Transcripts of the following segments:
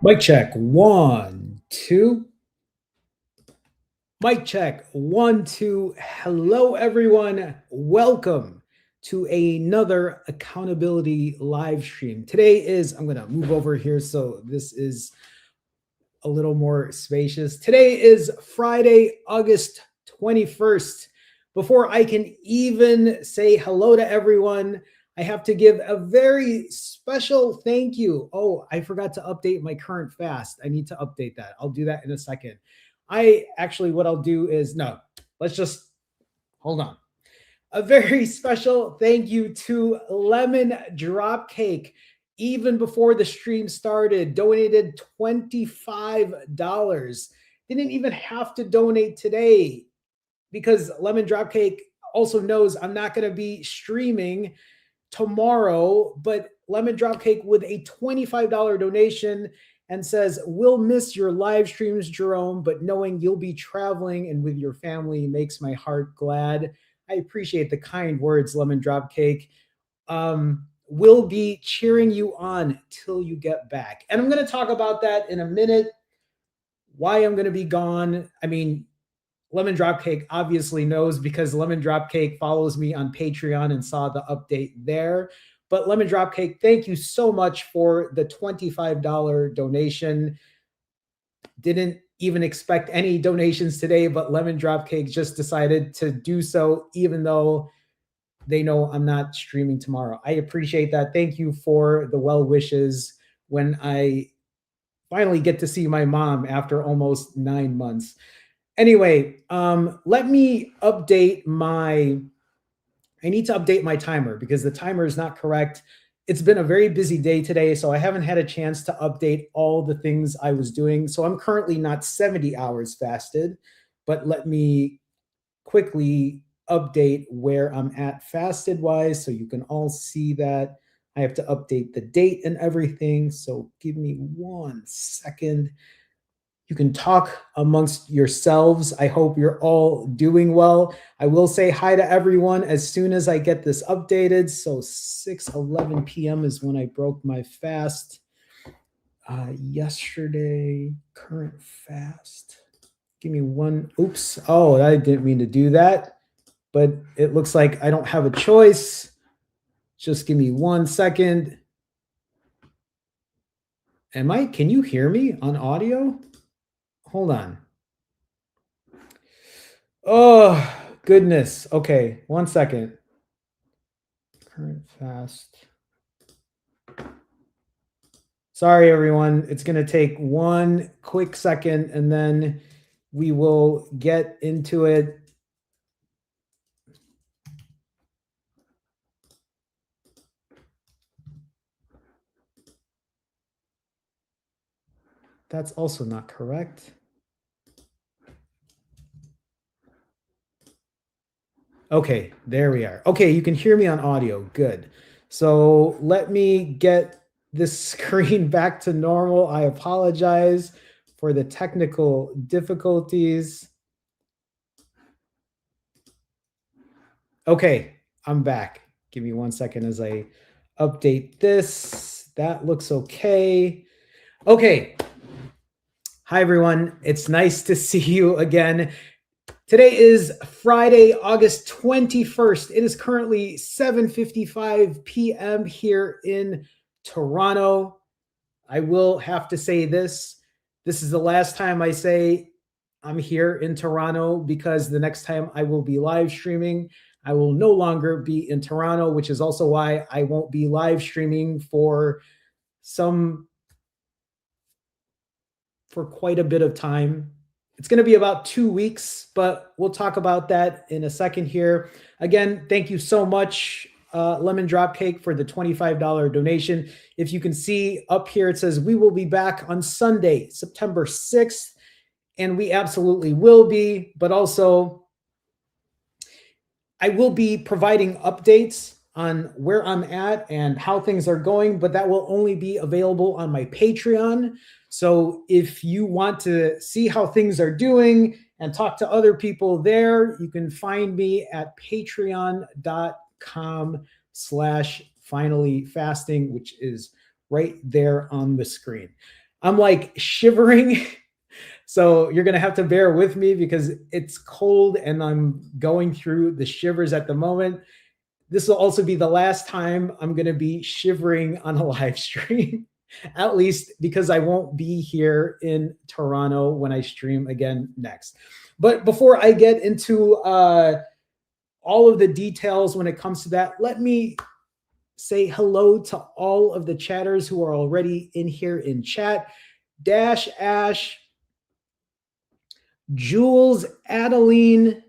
Mic check. 1, 2. Mic check. 1, 2. Hello, everyone. Welcome to another accountability live stream. Today is, I'm going to move over here so this is a little more spacious. Today is Friday, August 21st. Before I can even say hello to everyone, I have to give a very special thank you. Oh, I forgot to update my current fast. I need to update that. I'll do that in a second. What I'll do is, no, let's just hold on. A very special thank you to Lemon Dropcake. Even before the stream started, donated $25. Didn't even have to donate today because Lemon Dropcake also knows I'm not going to be streaming tomorrow, but Lemon Dropcake with a $25 donation and says, "We'll miss your live streams, Jerome, but knowing you'll be traveling and with your family makes my heart glad." I appreciate the kind words, Lemon Dropcake. We'll be cheering you on till you get back. And I'm going to talk about that in a minute, why I'm going to be gone. I mean, Lemon Dropcake obviously knows because Lemon Dropcake follows me on Patreon and saw the update there. But Lemon Dropcake, thank you so much for the $25 donation. Didn't even expect any donations today, but Lemon Dropcake just decided to do so, even though they know I'm not streaming tomorrow. I appreciate that. Thank you for the well wishes when I finally get to see my mom after almost 9 months. Anyway, let me update my. I need to update my timer because the timer is not correct. It's been a very busy day today, so I haven't had a chance to update all the things I was doing. So I'm currently not 70 hours fasted, but let me quickly update where I'm at fasted wise so you can all see that. I have to update the date and everything. So give me 1 second. You can talk amongst yourselves. I hope you're all doing well. I will say hi to everyone as soon as I get this updated. So 6:11 p.m. is when I broke my fast. Yesterday, current fast. Give me one. Oops. Oh, I didn't mean to do that. But it looks like I don't have a choice. Just give me 1 second. Can you hear me on audio? Hold on. Oh, goodness. Okay, 1 second. Current fast. Sorry, everyone. It's going to take one quick second and then we will get into it. That's also not correct. Okay, there we are. Okay, you can hear me on audio. Good. So let me get this screen back to normal. I apologize for the technical difficulties. Okay, I'm back. Give me 1 second as I update this. That looks okay. Okay. Hi, everyone. It's nice to see you again. Today is Friday, August 21st. It is currently 7:55 p.m. here in Toronto. I will have to say this. This is the last time I say I'm here in Toronto because the next time I will be live streaming, I will no longer be in Toronto, which is also why I won't be live streaming for quite a bit of time. It's going to be about 2 weeks, but we'll talk about that in a second here. Again, thank you so much, Lemon Dropcake, for the $25 donation. If you can see up here, it says we will be back on Sunday, September 6th, and we absolutely will be, but also I will be providing updates on where I'm at and how things are going, but that will only be available on my Patreon. So if you want to see how things are doing and talk to other people there, you can find me at patreon.com/finally fasting, which is right there on the screen. I'm like shivering. So you're going to have to bear with me because it's cold and I'm going through the shivers at the moment. This will also be the last time I'm going to be shivering on a live stream, at least because I won't be here in Toronto when I stream again next. But before I get into all of the details when it comes to that, let me say hello to all of the chatters who are already in here in chat. Dash Ash, Jules, Adeline,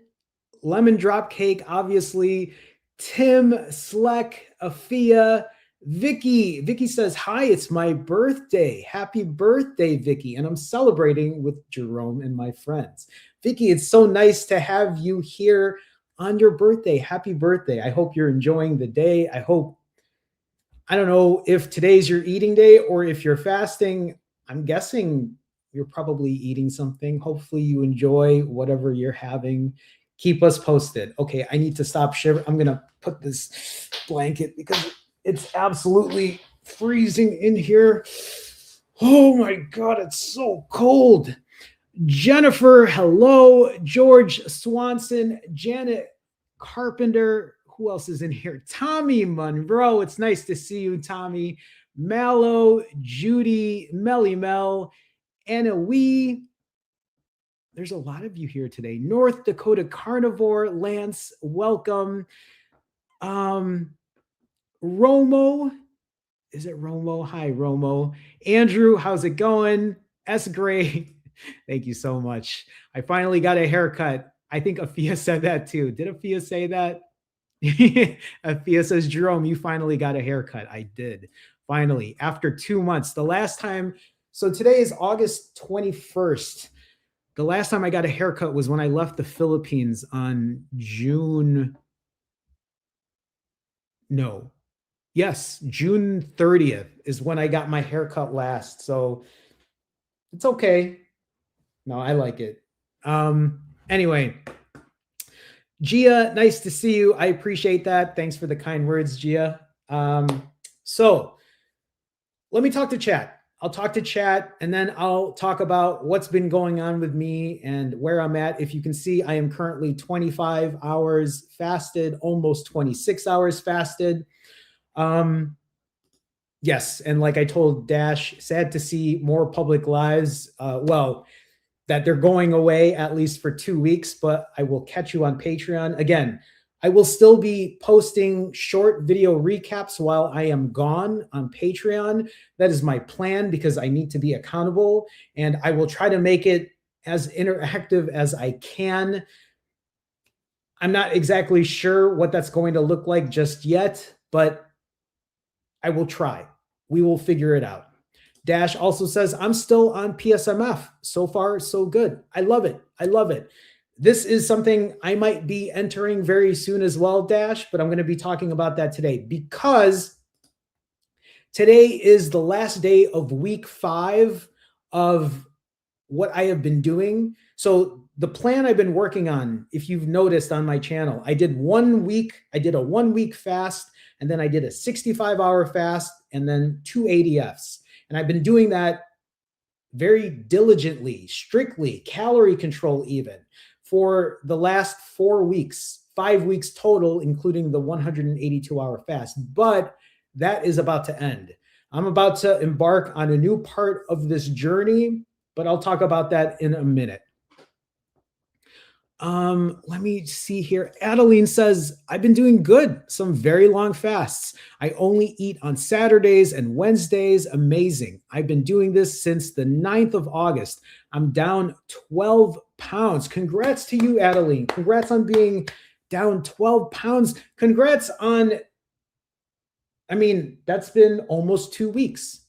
Lemon Drop Cake, obviously, Tim, Sleck, Afia, Vicky. Vicky says, hi, it's my birthday. Happy birthday, Vicky. And I'm celebrating with Jerome and my friends. Vicky, it's so nice to have you here on your birthday. Happy birthday. I hope you're enjoying the day. I don't know if today's your eating day or if you're fasting. I'm guessing you're probably eating something. Hopefully you enjoy whatever you're having. Keep us posted. Okay, I need to stop shivering. I'm going to put this blanket because it's absolutely freezing in here. Oh my God, it's so cold. Jennifer, hello. George Swanson, Janet Carpenter. Who else is in here? Tommy Monroe. It's nice to see you, Tommy. Mallow, Judy, Melly Mel, Anna Wee. There's a lot of you here today. North Dakota Carnivore, Lance, welcome. Romo, is it Romo? Hi, Romo. Andrew, how's it going? S. Gray, thank you so much. I finally got a haircut. I think Afia said that too. Did Afia say that? Afia says, Jerome, you finally got a haircut. I did. Finally, after 2 months. The last time, so today is August 21st. The last time I got a haircut was when I left the Philippines on June 30th is when I got my haircut last. So it's okay. No, I like it. Anyway, Gia, nice to see you. I appreciate that. Thanks for the kind words, Gia. So let me talk to chat. I'll talk to chat and then I'll talk about what's been going on with me and where I'm at. If you can see, I am currently 25 hours fasted, almost 26 hours fasted. Yes, and like I told Dash, sad to see more public lives. That they're going away at least for 2 weeks, but I will catch you on Patreon. Again, I will still be posting short video recaps while I am gone on Patreon. That is my plan because I need to be accountable, and I will try to make it as interactive as I can. I'm not exactly sure what that's going to look like just yet, but I will try. We will figure it out. Dash also says, I'm still on PSMF. So far, so good. I love it. I love it. This is something I might be entering very soon as well, Dash, but I'm going to be talking about that today because today is the last day of week 5 of what I have been doing. So the plan I've been working on, if you've noticed on my channel, I did a 1 week fast, and then I did a 65-hour fast, and then 2 ADFs. And I've been doing that very diligently, strictly, calorie control even, for the last 4 weeks, 5 weeks total, including the 182-hour fast. But that is about to end. I'm about to embark on a new part of this journey, but I'll talk about that in a minute. Let me see here. Adeline says, I've been doing good. Some very long fasts. I only eat on Saturdays and Wednesdays. Amazing. I've been doing this since the 9th of August. I'm down 12 pounds. Congrats to you, Adeline. Congrats on being down 12 pounds. Congrats on, that's been almost 2 weeks.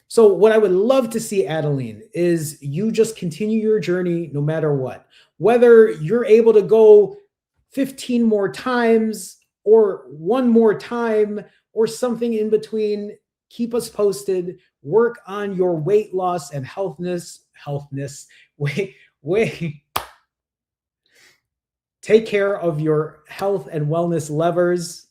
So what I would love to see, Adeline, is you just continue your journey no matter what. Whether you're able to go 15 more times or 1 more time or something in between, keep us posted. Work on your weight loss and healthness. Take care of your health and wellness levers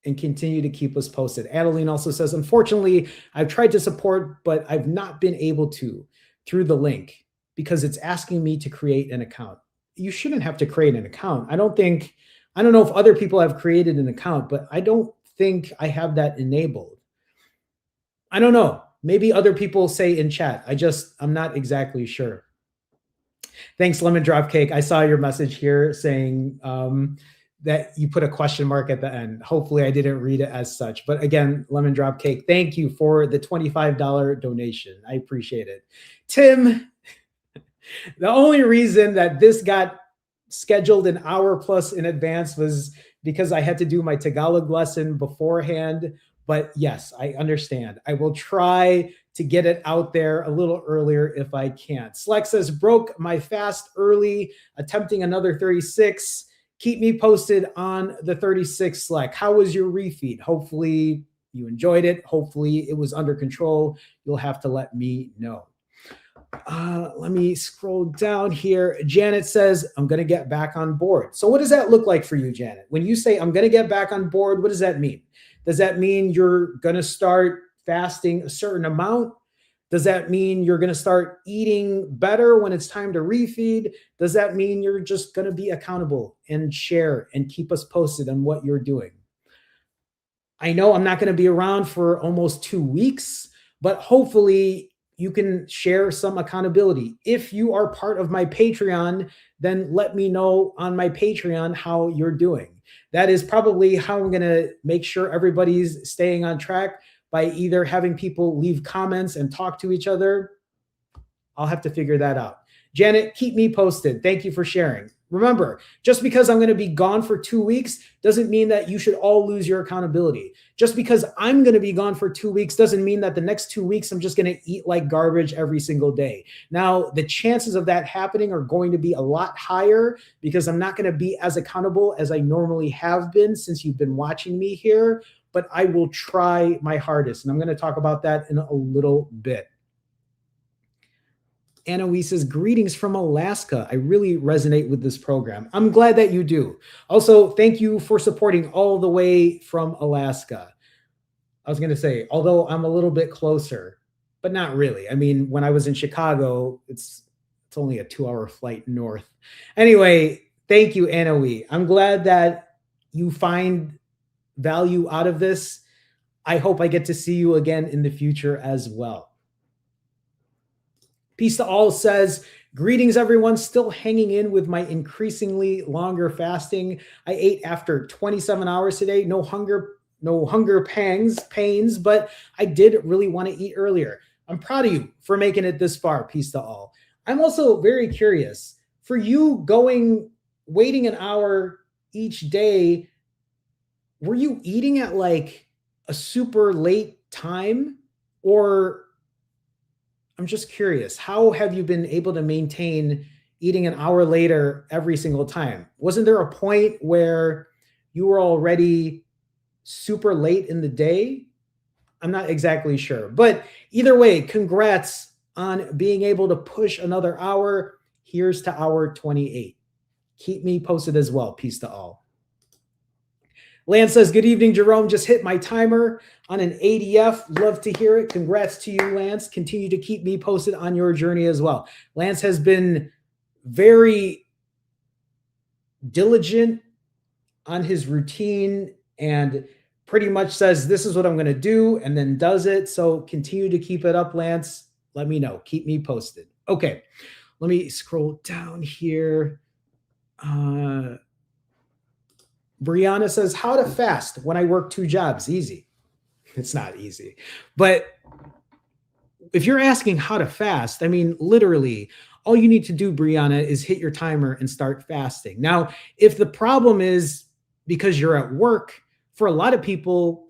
and continue to keep us posted. Adeline also says, unfortunately, I've tried to support, but I've not been able to through the link because it's asking me to create an account. You shouldn't have to create an account. I don't know if other people have created an account, but I don't think I have that enabled. I don't know. Maybe other people say in chat. I'm not exactly sure. Thanks, Lemon Drop Cake. I saw your message here saying that you put a question mark at the end. Hopefully I didn't read it as such. But again, Lemon Drop Cake, thank you for the $25 donation. I appreciate it. Tim, the only reason that this got scheduled an hour plus in advance was because I had to do my Tagalog lesson beforehand. But yes, I understand. I will try to get it out there a little earlier if I can. Slex says, broke my fast early, attempting another 36. Keep me posted on the 36, Sleck. How was your refeed? Hopefully you enjoyed it. Hopefully it was under control. You'll have to let me know. Let me scroll down here. Janet says, I'm going to get back on board. So what does that look like for you, Janet? When you say I'm going to get back on board, what does that mean? Does that mean you're going to start fasting a certain amount? Does that mean you're going to start eating better when it's time to refeed? Does that mean you're just going to be accountable and share and keep us posted on what you're doing? I know I'm not going to be around for almost 2 weeks, but hopefully you can share some accountability. If you are part of my Patreon, then let me know on my Patreon how you're doing. That is probably how I'm going to make sure everybody's staying on track, by either having people leave comments and talk to each other. I'll have to figure that out. Janet, keep me posted. Thank you for sharing. Remember, just because I'm going to be gone for 2 weeks doesn't mean that you should all lose your accountability. Just because I'm going to be gone for 2 weeks doesn't mean that the next 2 weeks I'm just going to eat like garbage every single day. Now, the chances of that happening are going to be a lot higher because I'm not going to be as accountable as I normally have been since you've been watching me here, but I will try my hardest. And I'm going to talk about that in a little bit. Anna Wee says, greetings from Alaska. I really resonate with this program. I'm glad that you do. Also, thank you for supporting all the way from Alaska. I was going to say, although I'm a little bit closer, but not really. I mean, when I was in Chicago, it's only a 2-hour flight north. Anyway, thank you, Anna Wee. I'm glad that you find value out of this. I hope I get to see you again in the future as well. Peace to all says, greetings everyone, still hanging in with my increasingly longer fasting. I ate after 27 hours today, no hunger pains, but I did really want to eat earlier. I'm proud of you for making it this far. Peace to all. I'm also very curious, for you waiting an hour each day, were you eating at like a super late time? Or I'm just curious, how have you been able to maintain eating an hour later every single time? Wasn't there a point where you were already super late in the day? I'm not exactly sure. But either way, congrats on being able to push another hour. Here's to hour 28. Keep me posted as well. Peace to all. Lance says, good evening, Jerome. Just hit my timer on an ADF. Love to hear it. Congrats to you, Lance. Continue to keep me posted on your journey as well. Lance has been very diligent on his routine and pretty much says, this is what I'm going to do, and then does it. So continue to keep it up, Lance. Let me know. Keep me posted. Okay, let me scroll down here. Brianna says, how to fast when I work 2 jobs. Easy. It's not easy. But if you're asking how to fast, I mean, literally, all you need to do, Brianna, is hit your timer and start fasting. Now, if the problem is because you're at work, for a lot of people,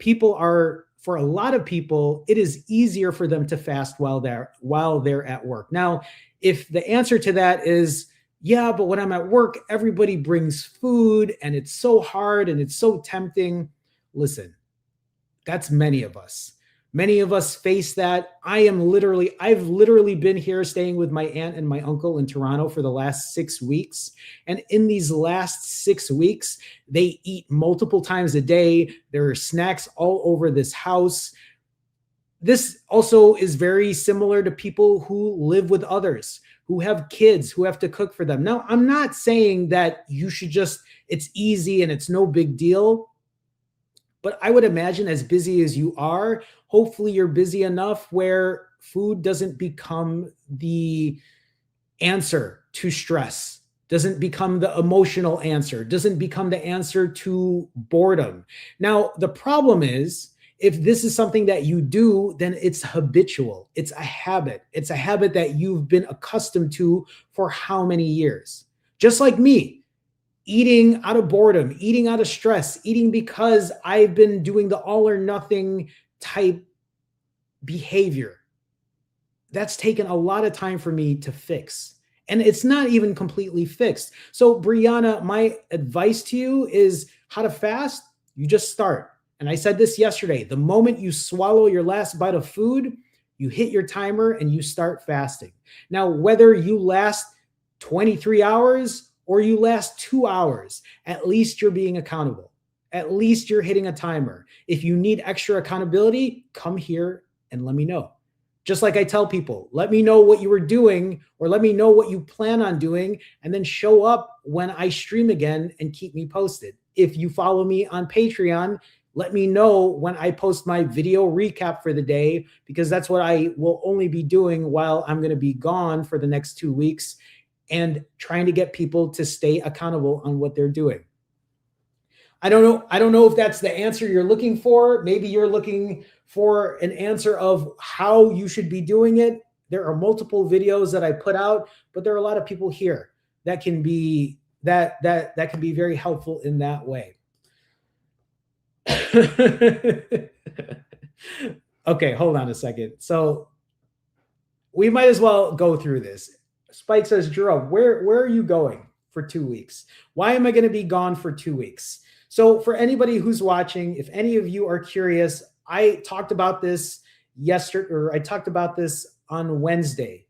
it is easier for them to fast while they're at work. Now, if the answer to that is, yeah, but when I'm at work, everybody brings food and it's so hard and it's so tempting. Listen, that's many of us. Many of us face that. I've literally been here staying with my aunt and my uncle in Toronto for the last 6 weeks. And in these last 6 weeks, they eat multiple times a day. There are snacks all over this house. This also is very similar to people who live with others, who have kids, who have to cook for them. Now, I'm not saying that you should just, it's easy and it's no big deal. But I would imagine, as busy as you are, hopefully you're busy enough where food doesn't become the answer to stress, doesn't become the emotional answer, doesn't become the answer to boredom. Now, the problem is, if this is something that you do, then it's habitual. It's a habit. It's a habit that you've been accustomed to for how many years? Just like me. Eating out of boredom, eating out of stress, eating because I've been doing the all or nothing type behavior. That's taken a lot of time for me to fix. And it's not even completely fixed. So, Brianna, my advice to you is how to fast. You just start. And I said this yesterday. The moment you swallow your last bite of food, you hit your timer and you start fasting. Now, whether you last 23 hours or you last 2 hours, at least you're being accountable. At least you're hitting a timer. If you need extra accountability, come here and let me know. Just like I tell people, let me know what you were doing or let me know what you plan on doing, and then show up when I stream again and keep me posted. If you follow me on Patreon, let me know when I post my video recap for the day, because that's what I will only be doing while I'm going to be gone for the next 2 weeks, and trying to get people to stay accountable on what they're doing. I don't know if that's the answer you're looking for. Maybe you're looking for an answer of how you should be doing it. There are multiple videos that I put out, but there are a lot of people here that can be that can be very helpful in that way. Okay, hold on a second. So we might as well go through this. Spike says, Jerome, where are you going for 2 weeks? Why am I going to be gone for 2 weeks? So for anybody who's watching, if any of you are curious, I talked about this yesterday, or I talked about this on Wednesday.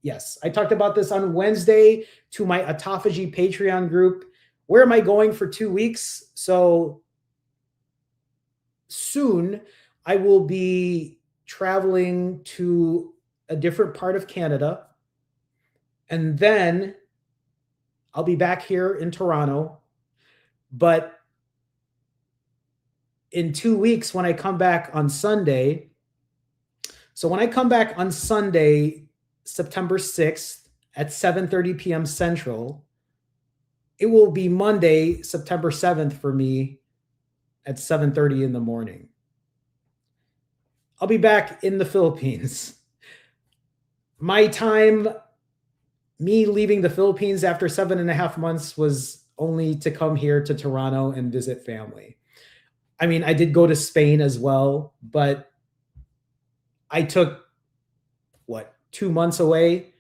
Yes, I talked about this on Wednesday to my autophagy Patreon group. Where am I going for 2 weeks? So soon I will be traveling to a different part of Canada. And then I'll be back here in Toronto. But in 2 weeks, when I come back on Sunday, so when I come back on Sunday, September 6th at 7:30 p.m. Central, it will be Monday, September 7th for me at 7:30 in the morning. I'll be back in the Philippines. My time, me leaving the Philippines after 7.5 months, was only to come here to Toronto and visit family. I mean, I did go to Spain as well, but I took, 2 months away?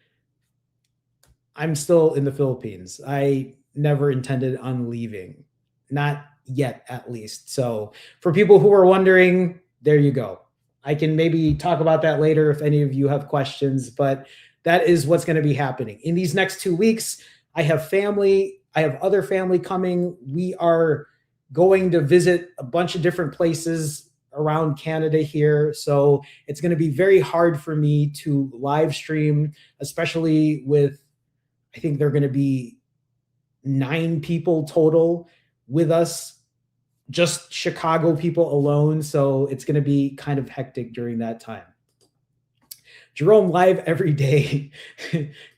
I'm still in the Philippines. I never intended on leaving. Not yet, at least. So for people who are wondering, there you go. I can maybe talk about that later if any of you have questions, but that is what's going to be happening. In these next 2 weeks, I have family. I have other family coming. We are going to visit a bunch of different places around Canada here. So it's going to be very hard for me to live stream, especially with, I think there are going to be 9 people total with us, just Chicago people alone. So it's going to be kind of hectic during that time. Jerome, live every day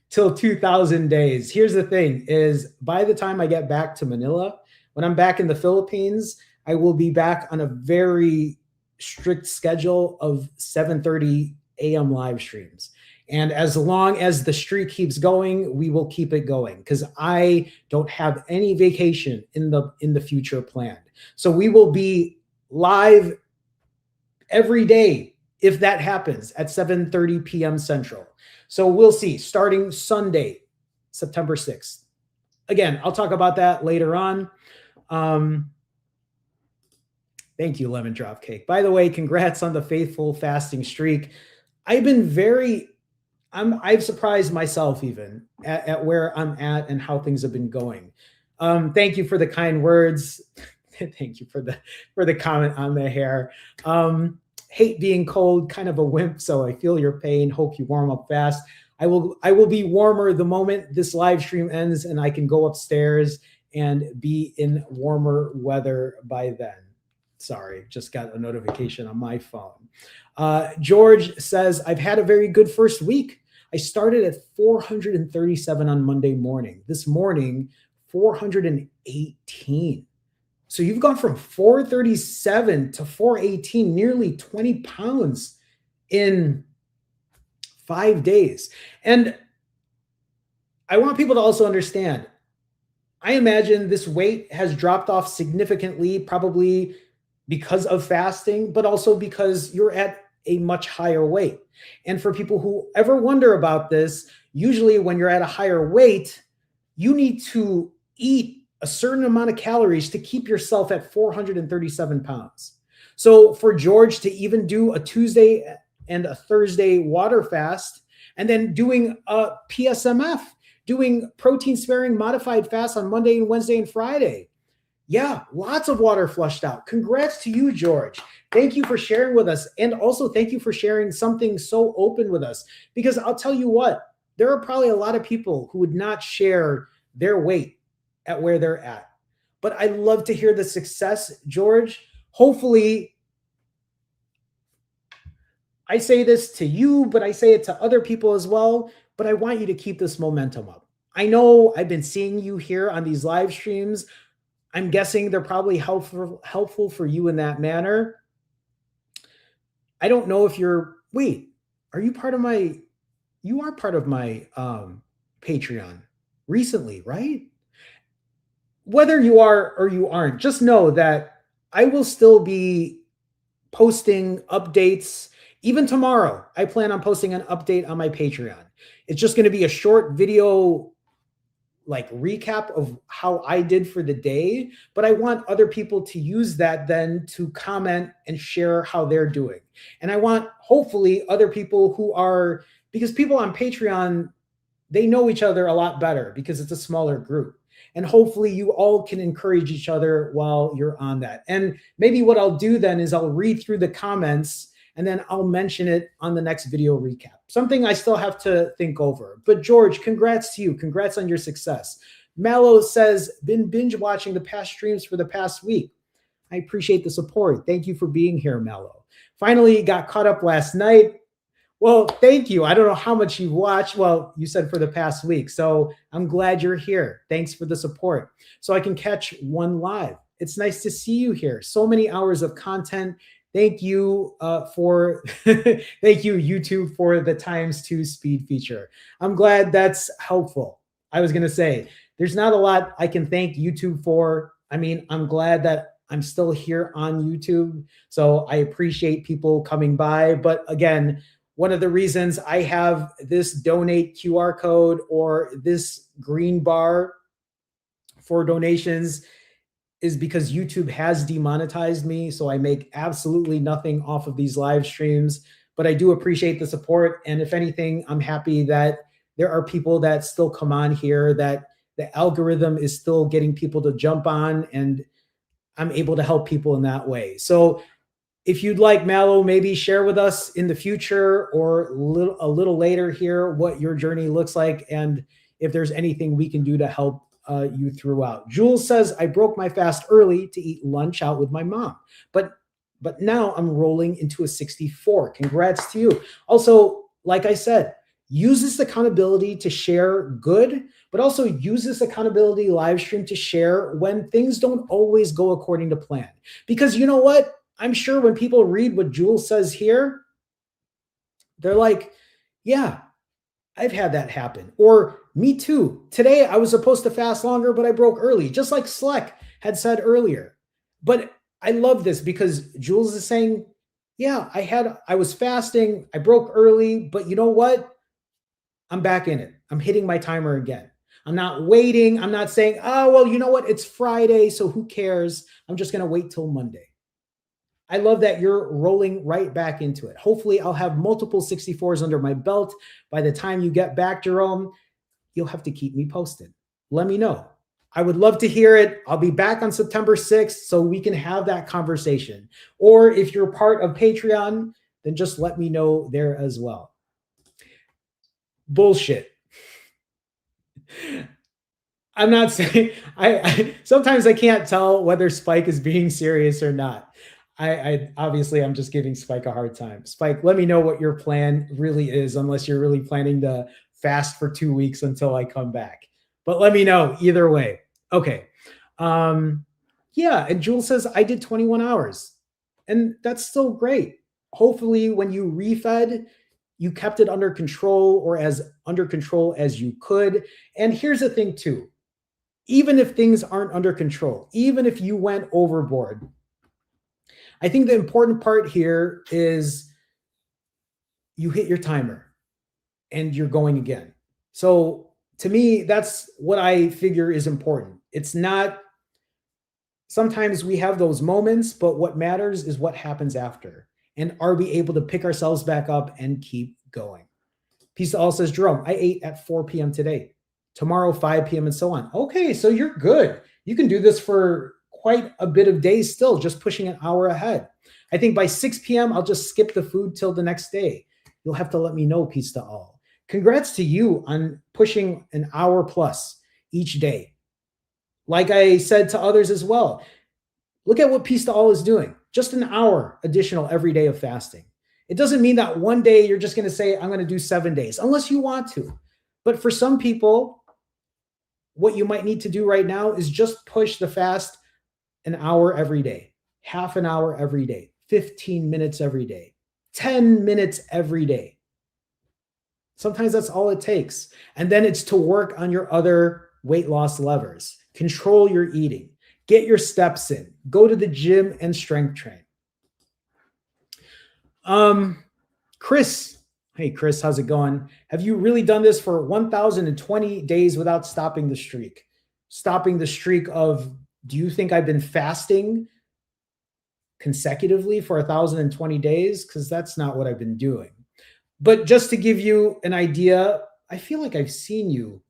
till 2000 days. Here's the thing is, by the time I get back to Manila, when I'm back in the Philippines, I will be back on a very strict schedule of 7:30 a.m. live streams. And as long as the streak keeps going, we will keep it going, because I don't have any vacation in the future planned. So we will be live every day if that happens at 7:30 p.m. Central. So we'll see, starting Sunday, September 6th. Again, I'll talk about that later on. Thank you, Lemon Drop Cake. By the way, congrats on the faithful fasting streak. I've been very, I've surprised myself even at where I'm at and how things have been going. Thank you for the kind words. Thank you for the comment on the hair. Hate being cold, kind of a wimp, so I feel your pain. Hope you warm up fast. I will be warmer the moment this live stream ends and I can go upstairs and be in warmer weather by then. Sorry, just got a notification on my phone. George says, I've had a very good first week. I started at 437 on Monday morning. This morning, 418. So you've gone from 437 to 418, nearly 20 pounds in 5 days. And I want people to also understand, I imagine this weight has dropped off significantly, probably because of fasting, but also because you're at a much higher weight. And for people who ever wonder about this, usually when you're at a higher weight, you need to eat a certain amount of calories to keep yourself at 437 pounds. So for George to even do a Tuesday and a Thursday water fast, and then doing a PSMF, doing protein sparing modified fast on Monday and Wednesday and Friday. Yeah, lots of water flushed out. Congrats to you, George. Thank you for sharing with us. And also thank you for sharing something so open with us, because I'll tell you what, there are probably a lot of people who would not share their weight at where they're at. But I love to hear the success, George. Hopefully, I say this to you, but I say it to other people as well. But I want you to keep this momentum up. I know I've been seeing you here on these live streams. I'm guessing they're probably helpful for you in that manner. I don't know if are you part of you are part of my Patreon recently, right? Whether you are or you aren't, just know that I will still be posting updates. Even tomorrow, I plan on posting an update on my Patreon. It's just going to be a short video, like recap of how I did for the day, but I want other people to use that then to comment and share how they're doing. And I want hopefully other people because people on Patreon, they know each other a lot better because it's a smaller group. And hopefully you all can encourage each other while you're on that. And maybe what I'll do then is I'll read through the comments and then I'll mention it on the next video recap. Something I still have to think over. But George, congrats to you. Congrats on your success. Mallow says, been binge watching the past streams for the past week. I appreciate the support. Thank you for being here, Mallow. Finally got caught up last night. Well, thank you. I don't know how much you've watched. Well, you said for the past week. So I'm glad you're here. Thanks for the support. So I can catch one live. It's nice to see you here. So many hours of content. Thank you thank you, YouTube, for the ×2 speed feature. I'm glad that's helpful. I was going to say, there's not a lot I can thank YouTube for. I mean, I'm glad that I'm still here on YouTube. So I appreciate people coming by. But again, one of the reasons I have this donate QR code or this green bar for donations is because YouTube has demonetized me. So I make absolutely nothing off of these live streams, but I do appreciate the support. And if anything, I'm happy that there are people that still come on here, that the algorithm is still getting people to jump on, and I'm able to help people in that way. So if you'd like, Mallow, maybe share with us in the future or a little later here what your journey looks like, and if there's anything we can do to help you throughout. Jules says, I broke my fast early to eat lunch out with my mom, but now I'm rolling into a 64. Congrats to you. Also, like I said, use this accountability to share good, but also use this accountability live stream to share when things don't always go according to plan. Because you know what? I'm sure when people read what Jules says here, they're like, yeah, I've had that happen. Or me too. Today I was supposed to fast longer, but I broke early, just like Sleck had said earlier. But I love this because Jules is saying, yeah, I was fasting, I broke early, but you know what? I'm back in it. I'm hitting my timer again. I'm not waiting. I'm not saying, oh, well, you know what? It's Friday, so who cares? I'm just going to wait till Monday. I love that you're rolling right back into it. Hopefully, I'll have multiple 64s under my belt by the time you get back, Jerome. You'll have to keep me posted. Let me know. I would love to hear it. I'll be back on September 6th so we can have that conversation. Or if you're part of Patreon, then just let me know there as well. Bullshit. I'm not saying I sometimes I can't tell whether Spike is being serious or not. I obviously I'm just giving Spike a hard time. Spike, let me know what your plan really is, unless you're really planning to fast for 2 weeks until I come back. But let me know either way. Okay. Yeah, and Jules says I did 21 hours. And that's still great. Hopefully when you refed, you kept it under control, or as under control as you could. And here's the thing too. Even if things aren't under control, even if you went overboard, I think the important part here is you hit your timer and you're going again. So to me, that's what I figure is important. It's not, sometimes we have those moments, but what matters is what happens after. And are we able to pick ourselves back up and keep going? Pisa All says, Jerome, I ate at 4 p.m. today. Tomorrow, 5 p.m. and so on. Okay, so you're good. You can do this for quite a bit of days still, just pushing an hour ahead. I think by 6 p.m., I'll just skip the food till the next day. You'll have to let me know, Peace to All. Congrats to you on pushing an hour plus each day. Like I said to others as well, look at what Peace to All is doing. Just an hour additional every day of fasting. It doesn't mean that one day you're just going to say, I'm going to do 7 days, unless you want to. But for some people, what you might need to do right now is just push the fast an hour every day, half an hour every day, 15 minutes every day, 10 minutes every day. Sometimes that's all it takes. And then it's to work on your other weight loss levers. Control your eating. Get your steps in. Go to the gym and strength train. Chris. Hey, Chris, how's it going? Have you really done this for 1,020 days without stopping the streak? Stopping the streak of, do you think I've been fasting consecutively for 1,020 days? Because that's not what I've been doing. But just to give you an idea, I feel like I've seen you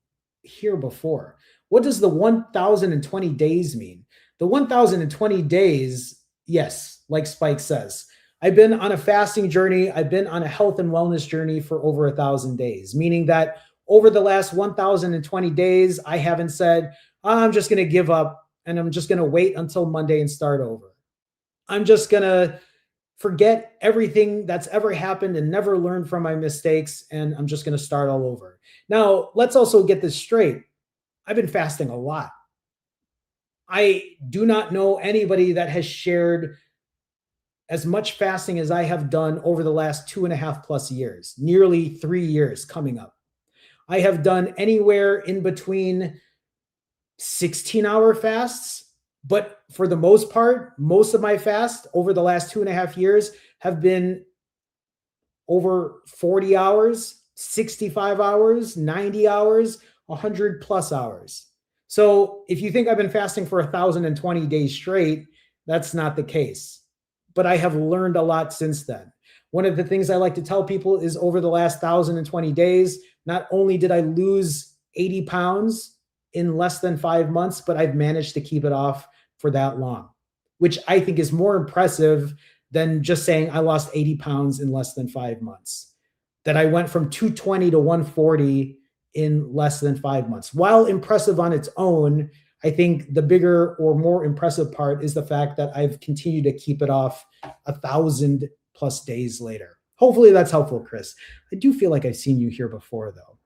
here before. What does the 1,020 days mean? The 1,020 days, yes, like Spike says, I've been on a fasting journey. I've been on a health and wellness journey for over 1,000 days, meaning that over the last 1,020 days, I haven't said, I'm just going to give up and I'm just going to wait until Monday and start over. I'm just going to forget everything that's ever happened and never learn from my mistakes, and I'm just going to start all over. Now, let's also get this straight. I've been fasting a lot. I do not know anybody that has shared as much fasting as I have done over the last 2.5+ years, nearly 3 years coming up. I have done anywhere in between 16-hour fasts, but for the most part, most of my fasts over the last 2.5 years have been over 40 hours, 65 hours, 90 hours, 100+ hours. So if you think I've been fasting for 1,020 days straight, that's not the case. But I have learned a lot since then. One of the things I like to tell people is over the last 1,020 days, not only did I lose 80 pounds in less than 5 months, but I've managed to keep it off for that long, which I think is more impressive than just saying I lost 80 pounds in less than 5 months. That I went from 220 to 140 in less than 5 months. While impressive on its own, I think the bigger or more impressive part is the fact that I've continued to keep it off 1,000+ days later. Hopefully that's helpful, Chris. I do feel like I've seen you here before, though.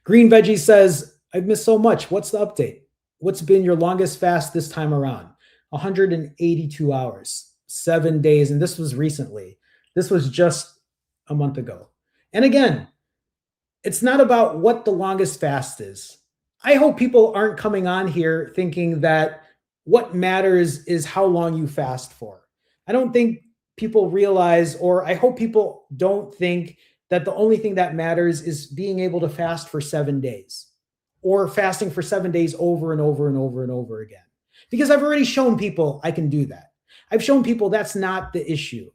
Green Veggie says, I've missed so much. What's the update? What's been your longest fast this time around? 182 hours, 7 days. And this was recently. This was just a month ago. And again, it's not about what the longest fast is. I hope people aren't coming on here thinking that what matters is how long you fast for. I don't think people realize, or I hope people don't think that the only thing that matters is being able to fast for 7 days or fasting for 7 days over and over and over and over again. Because I've already shown people I can do that. I've shown people that's not the issue.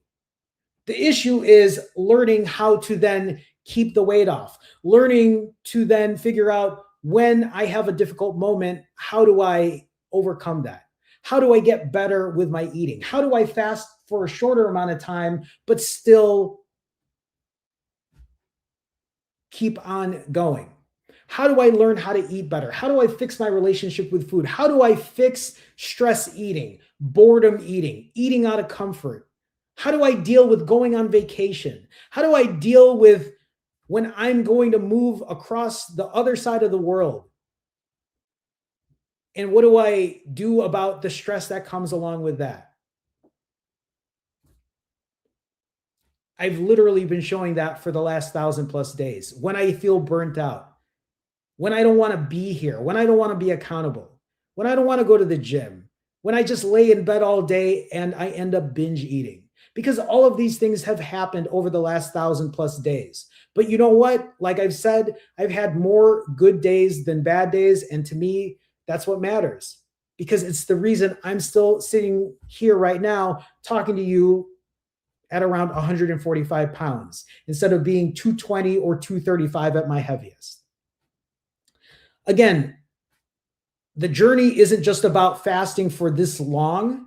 The issue is learning how to then keep the weight off, learning to then figure out when I have a difficult moment, how do I overcome that? How do I get better with my eating? How do I fast for a shorter amount of time, but still keep on going? How do I learn how to eat better? How do I fix my relationship with food? How do I fix stress eating, boredom eating, eating out of comfort? How do I deal with going on vacation? How do I deal with when I'm going to move across the other side of the world? And what do I do about the stress that comes along with that? I've literally been showing that for the last 1,000+ days. When I feel burnt out, when I don't want to be here, when I don't want to be accountable, when I don't want to go to the gym, when I just lay in bed all day and I end up binge eating. Because all of these things have happened over the last 1,000+ days. But you know what? Like I've said, I've had more good days than bad days. And to me, that's what matters, because it's the reason I'm still sitting here right now talking to you at around 145 pounds instead of being 220 or 235 at my heaviest. Again, the journey isn't just about fasting for this long.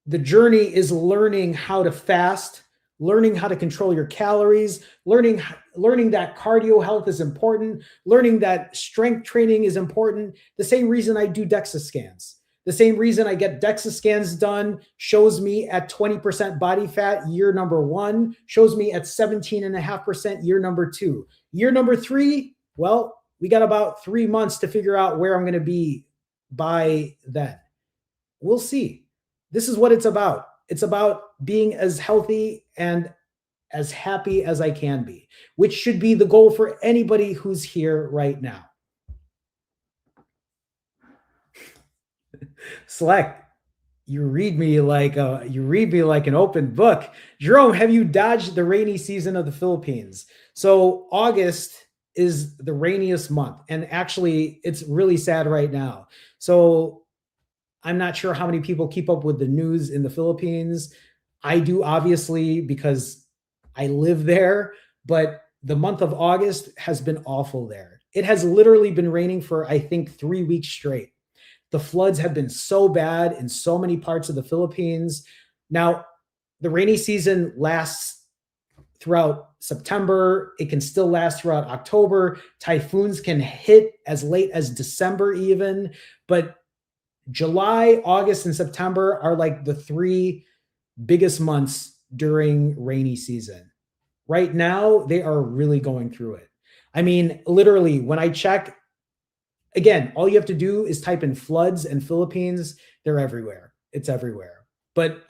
The journey is learning how to fast, learning how to control your calories, learning that cardio health is important, learning that strength training is important. The same reason I do DEXA scans. The same reason I get DEXA scans done shows me at 20% body fat year number 1, shows me at 17.5% year number 2. Year number 3, well, we got about 3 months to figure out where I'm going to be by then. We'll see. This is what it's about. It's about being as healthy and as happy as I can be, which should be the goal for anybody who's here right now. Select, you read me like an open book. Jerome, have you dodged the rainy season of the Philippines? So August is the rainiest month, and actually it's really sad right now. So I'm not sure how many people keep up with the news in the Philippines. I do, obviously, because I live there, but the month of August has been awful there. It has literally been raining for, I think, 3 weeks straight. The floods have been so bad in so many parts of the Philippines. Now, the rainy season lasts throughout September. It can still last throughout October. Typhoons can hit as late as December even, but July, August, and September are like the 3 biggest months during rainy season. Right now, they are really going through it. I mean, literally, when I check, again, all you have to do is type in floods and Philippines. They're everywhere. It's everywhere. But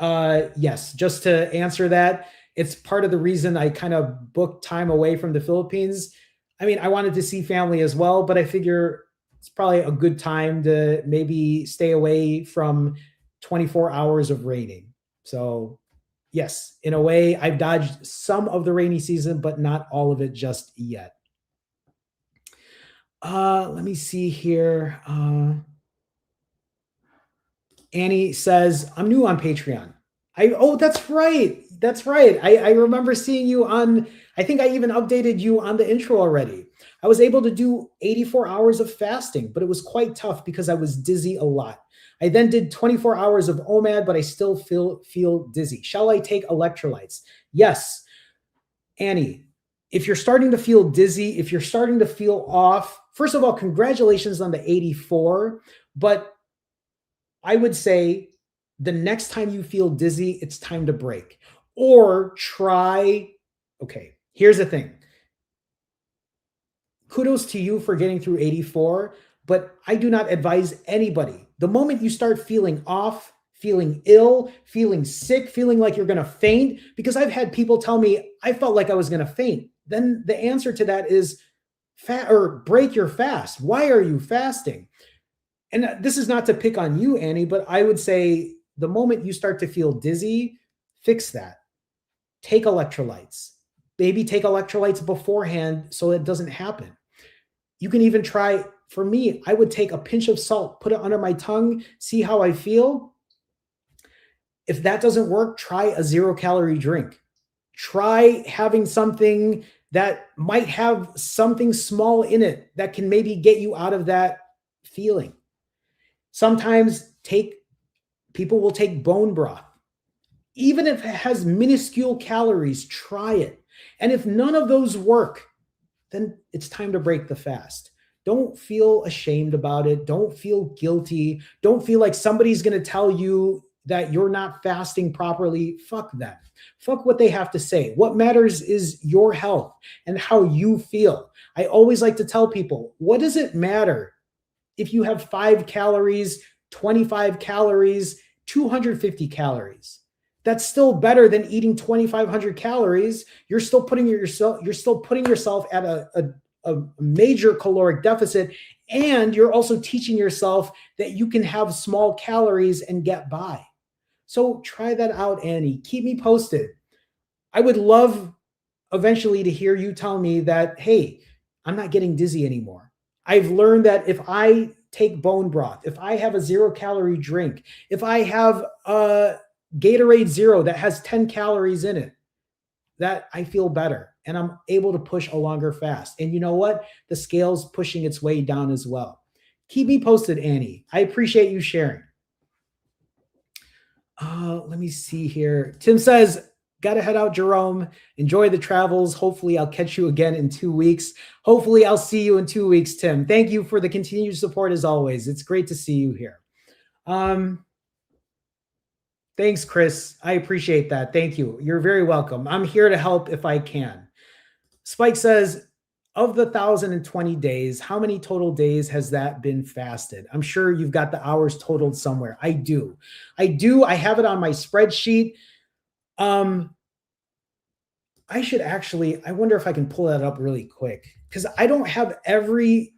yes, just to answer that, it's part of the reason I kind of booked time away from the Philippines. I mean, I wanted to see family as well, but I figure it's probably a good time to maybe stay away from 24 hours of raining. So yes, in a way, I've dodged some of the rainy season, but not all of it just yet. Let me see here. Annie says, I'm new on Patreon. Oh, that's right. That's right. I remember seeing you on, I think I even updated you on the intro already. I was able to do 84 hours of fasting, but it was quite tough because I was dizzy a lot. I then did 24 hours of OMAD, but I still feel dizzy. Shall I take electrolytes? Yes. Annie, if you're starting to feel dizzy, if you're starting to feel off, first of all, congratulations on the 84, but I would say the next time you feel dizzy, it's time to break. Or try, okay, here's the thing. Kudos to you for getting through 84, but I do not advise anybody. The moment you start feeling off, feeling ill, feeling sick, feeling like you're going to faint, because I've had people tell me I felt like I was going to faint. Then the answer to that is break your fast. Why are you fasting? And this is not to pick on you, Annie, but I would say the moment you start to feel dizzy, fix that. Take electrolytes. Maybe take electrolytes beforehand so it doesn't happen. You can even try, for me, I would take a pinch of salt, put it under my tongue, see how I feel. If that doesn't work, try a 0-calorie drink. Try having something that might have something small in it that can maybe get you out of that feeling. Sometimes people will take bone broth. Even if it has minuscule calories, try it. And if none of those work, then it's time to break the fast. Don't feel ashamed about it. Don't feel guilty. Don't feel like somebody's going to tell you that you're not fasting properly. Fuck them. Fuck what they have to say. What matters is your health and how you feel. I always like to tell people, what does it matter if you have 5 calories, 25 calories, 250 calories? That's still better than eating 2,500 calories. You're still putting yourself at a major caloric deficit, and you're also teaching yourself that you can have small calories and get by. So try that out, Annie. Keep me posted. I would love eventually to hear you tell me that, hey, I'm not getting dizzy anymore. I've learned that if I take bone broth, if I have a 0-calorie drink, if I have a Gatorade Zero that has 10 calories in it, that I feel better and I'm able to push a longer fast. And you know what? The scale's pushing its way down as well. Keep me posted, Annie. I appreciate you sharing. Let me see here. Tim says, gotta head out, Jerome. Enjoy the travels. Hopefully I'll catch you again in 2 weeks. Hopefully I'll see you in 2 weeks, Tim. Thank you for the continued support as always. It's great to see you here. Thanks, Chris. I appreciate that. Thank you. You're very welcome. I'm here to help if I can. Spike says, of the 1,020 days, how many total days has that been fasted? I'm sure you've got the hours totaled somewhere. I do. I have it on my spreadsheet. I wonder if I can pull that up really quick, because I don't have I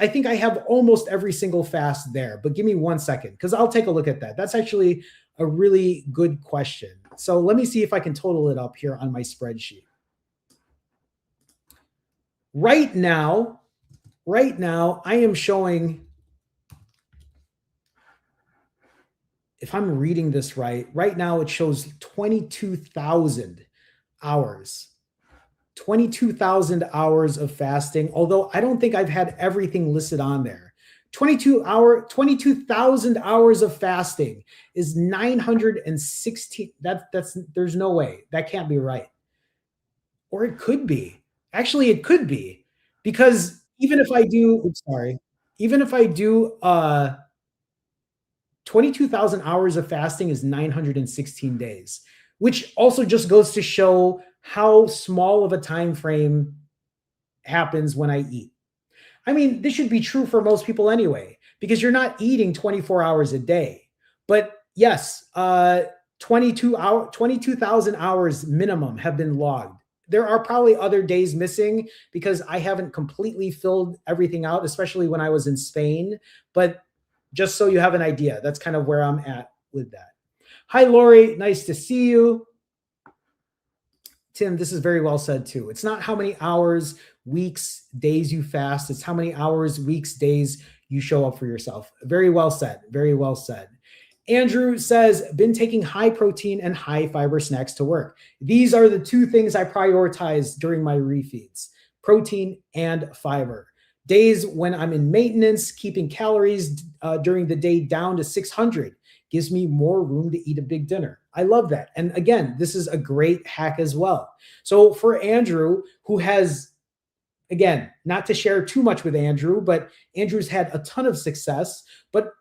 think I have almost every single fast there, but give me 1 second because I'll take a look at that. That's actually a really good question. So let me see if I can total it up here on my spreadsheet. Right now, I am showing, if I'm reading this right now it shows 22,000 hours. 22,000 hours of fasting, although I don't think I've had everything listed on there. 22,000 hours of fasting is 916. There's no way. That can't be right. Or it could be. Actually, it could be, because even if I do 22,000 hours of fasting is 916 days, which also just goes to show how small of a time frame happens when I eat. I mean, this should be true for most people anyway, because you're not eating 24 hours a day. But yes, 22,000 hours minimum have been logged. There are probably other days missing because I haven't completely filled everything out, especially when I was in Spain. But just so you have an idea, that's kind of where I'm at with that. Hi, Lori. Nice to see you. Tim, this is very well said too. It's not how many hours, weeks, days you fast. It's how many hours, weeks, days you show up for yourself. Very well said. Very well said. Andrew says, been taking high protein and high fiber snacks to work. These are the 2 things I prioritize during my refeeds: protein and fiber. Days when I'm in maintenance, keeping calories during the day down to 600 gives me more room to eat a big dinner. I love that. And again, this is a great hack as well. So for Andrew, who has, again, not to share too much with Andrew, but Andrew's had a ton of success, but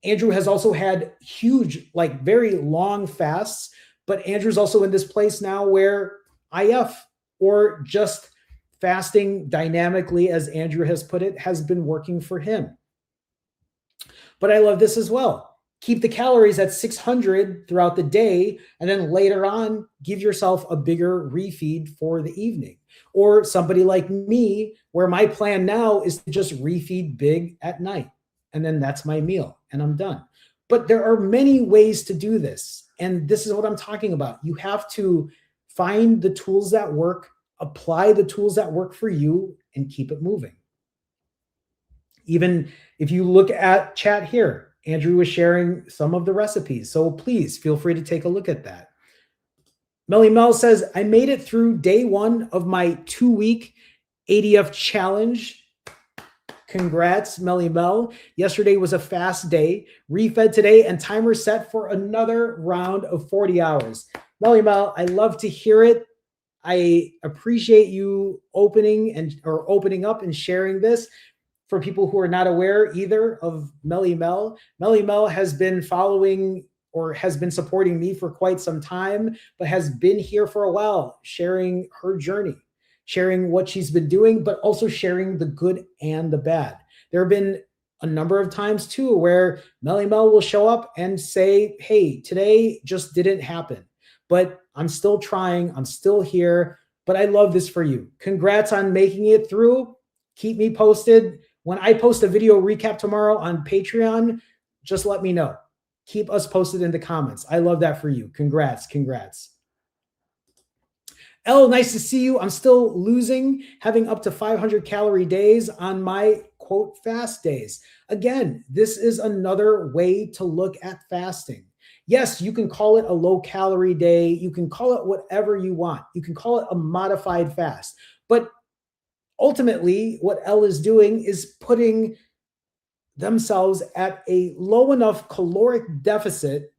Andrew has also had huge, like very long fasts, but Andrew's also in this place now where IF, or just fasting dynamically, as Andrew has put it, has been working for him. But I love this as well. Keep the calories at 600 throughout the day, and then later on, give yourself a bigger refeed for the evening. Or somebody like me, where my plan now is to just refeed big at night, and then that's my meal, and I'm done. But there are many ways to do this, and this is what I'm talking about. You have to find the tools that work, apply the tools that work for you, and keep it moving. Even if you look at chat here, Andrew was sharing some of the recipes. So please feel free to take a look at that. Melly Mel says, I made it through day 1 of my 2-week ADF challenge. Congrats, Melly Mel. Yesterday was a fast day. Refed today and timer set for another round of 40 hours. Melly Mel, I love to hear it. I appreciate you opening up and sharing this. For people who are not aware either of Melly Mel, Melly Mel has been following or has been supporting me for quite some time, but has been here for a while, sharing her journey, sharing what she's been doing, but also sharing the good and the bad. There have been a number of times too where Melly Mel will show up and say, hey, today just didn't happen, but I'm still trying. I'm still here, but I love this for you. Congrats on making it through. Keep me posted. When I post a video recap tomorrow on Patreon, just let me know. Keep us posted in the comments. I love that for you. Congrats, congrats. Elle, nice to see you. I'm still losing, having up to 500 calorie days on my quote fast days. Again, this is another way to look at fasting. Yes, you can call it a low calorie day. You can call it whatever you want. You can call it a modified fast. But ultimately, what Elle is doing is putting themselves at a low enough caloric deficit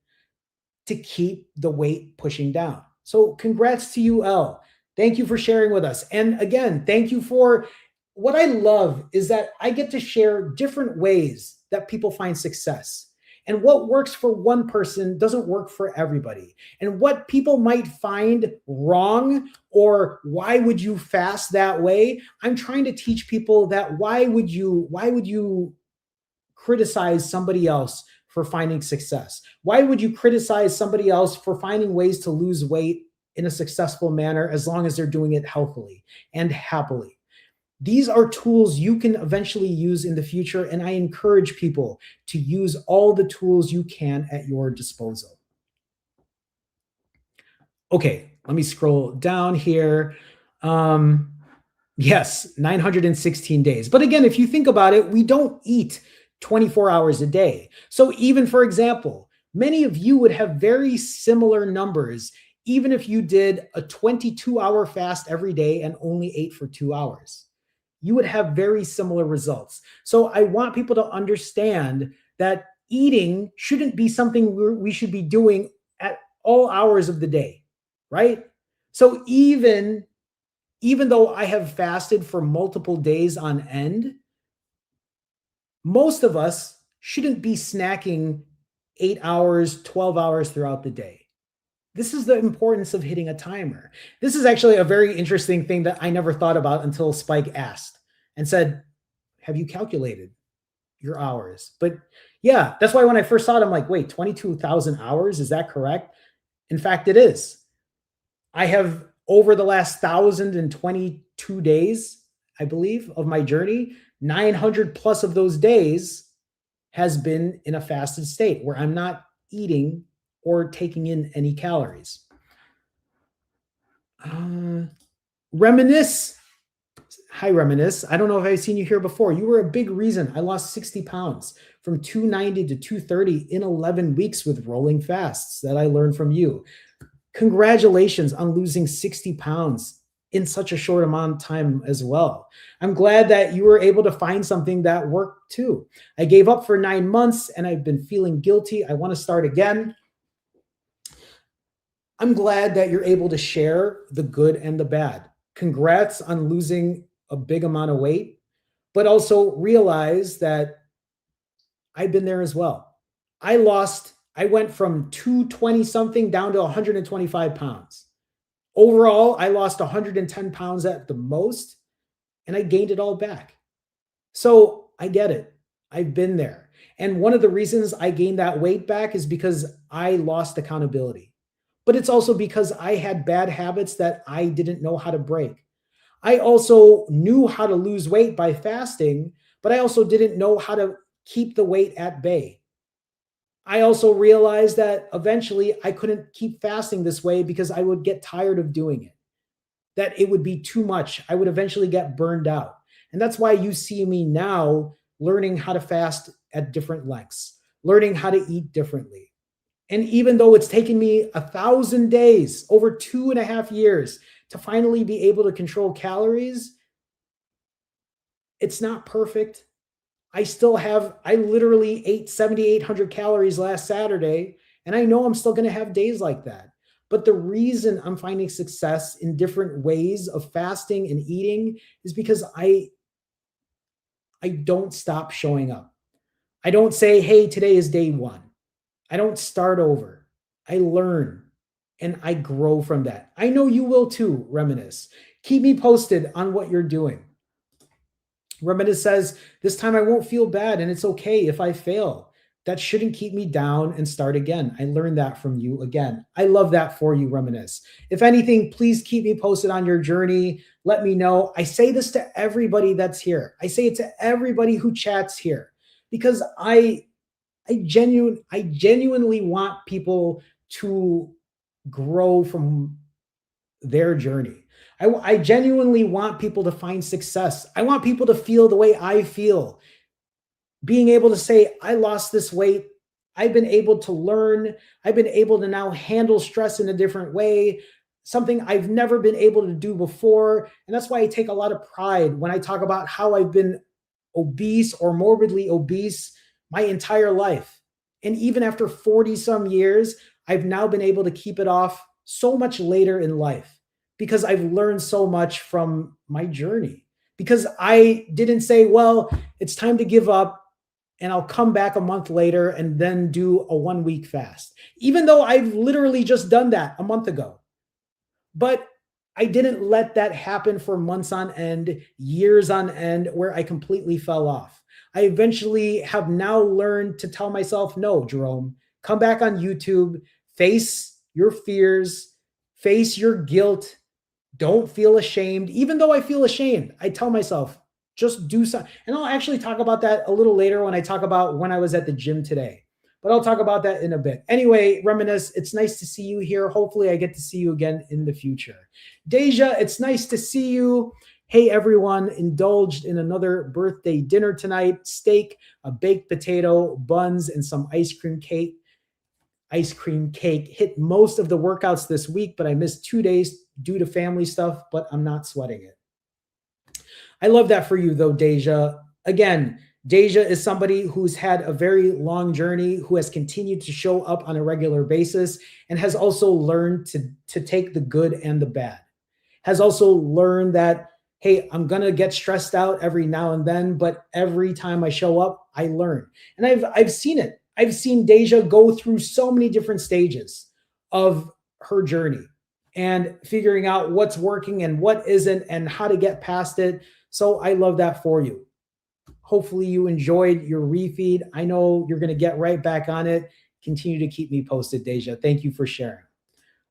to keep the weight pushing down. So congrats to you, Elle. Thank you for sharing with us. And again, thank you for what I love is that I get to share different ways that people find success. And what works for one person doesn't work for everybody. And what people might find wrong or why would you fast that way? I'm trying to teach people that why would you criticize somebody else for finding success? Why would you criticize somebody else for finding ways to lose weight in a successful manner as long as they're doing it healthily and happily? These are tools you can eventually use in the future, and I encourage people to use all the tools you can at your disposal. Okay, let me scroll down here. Yes, 916 days. But again, if you think about it, we don't eat 24 hours a day. So even, for example, many of you would have very similar numbers even if you did a 22-hour fast every day and only ate for 2 hours. You would have very similar results. So I want people to understand that eating shouldn't be something we should be doing at all hours of the day, right? So even though I have fasted for multiple days on end, most of us shouldn't be snacking 8 hours, 12 hours throughout the day. This is the importance of hitting a timer. This is actually a very interesting thing that I never thought about until Spike asked and said, have you calculated your hours? But yeah, that's why when I first saw it, I'm like, wait, 22,000 hours, is that correct? In fact, it is. I have, over the last 1,022 days, I believe, of my journey, 900 plus of those days has been in a fasted state where I'm not eating or taking in any calories. Reminisce. Hi, Reminisce. I don't know if I've seen you here before. You were a big reason I lost 60 pounds from 290 to 230 in 11 weeks with rolling fasts that I learned from you. Congratulations on losing 60 pounds in such a short amount of time as well. I'm glad that you were able to find something that worked too. I gave up for 9 months and I've been feeling guilty. I want to start again. I'm glad that you're able to share the good and the bad. Congrats on losing a big amount of weight, but also realize that I've been there as well. I went from 220 something down to 125 pounds. Overall, I lost 110 pounds at the most, and I gained it all back. So I get it. I've been there. And one of the reasons I gained that weight back is because I lost accountability. But it's also because I had bad habits that I didn't know how to break. I also knew how to lose weight by fasting, but I also didn't know how to keep the weight at bay. I also realized that eventually I couldn't keep fasting this way because I would get tired of doing it, that it would be too much. I would eventually get burned out. And that's why you see me now learning how to fast at different lengths, learning how to eat differently. And even though it's taken me 1,000 days, over 2.5 years to finally be able to control calories, it's not perfect. I literally ate 7,800 calories last Saturday, and I know I'm still going to have days like that. But the reason I'm finding success in different ways of fasting and eating is because I don't stop showing up. I don't say, hey, today is day one. I don't start over. I learn and I grow from that. I know you will too, Reminisce. Keep me posted on what you're doing. Reminisce says, this time I won't feel bad and it's okay if I fail. That shouldn't keep me down and start again. I learned that from you again. I love that for you, Reminisce. If anything, please keep me posted on your journey. Let me know. I say this to everybody that's here. I say it to everybody who chats here because I genuinely want people to grow from their journey. I genuinely want people to find success. I want people to feel the way I feel. Being able to say, I lost this weight. I've been able to learn. I've been able to now handle stress in a different way, something I've never been able to do before. And that's why I take a lot of pride when I talk about how I've been obese or morbidly obese my entire life. And even after 40 some years, I've now been able to keep it off so much later in life because I've learned so much from my journey. Because I didn't say, well, it's time to give up and I'll come back a month later and then do a 1-week fast, even though I've literally just done that a month ago. But I didn't let that happen for months on end, years on end, where I completely fell off. I eventually have now learned to tell myself, no, Jerome, come back on YouTube, face your fears, face your guilt. Don't feel ashamed. Even though I feel ashamed, I tell myself, just do something. And I'll actually talk about that a little later when I talk about when I was at the gym today. But I'll talk about that in a bit. Anyway, Reminisce, it's nice to see you here. Hopefully I get to see you again in the future. Deja, it's nice to see you. Hey, everyone, indulged in another birthday dinner tonight. Steak, a baked potato, buns, and some ice cream cake. Hit most of the workouts this week, but I missed 2 days due to family stuff, but I'm not sweating it. I love that for you though, Deja. Again, Deja is somebody who's had a very long journey, who has continued to show up on a regular basis and has also learned to take the good and the bad. Has also learned that, hey, I'm going to get stressed out every now and then, but every time I show up, I learn. And I've seen it. I've seen Deja go through so many different stages of her journey and figuring out what's working and what isn't and how to get past it. So I love that for you. Hopefully you enjoyed your refeed. I know you're going to get right back on it. Continue to keep me posted, Deja. Thank you for sharing.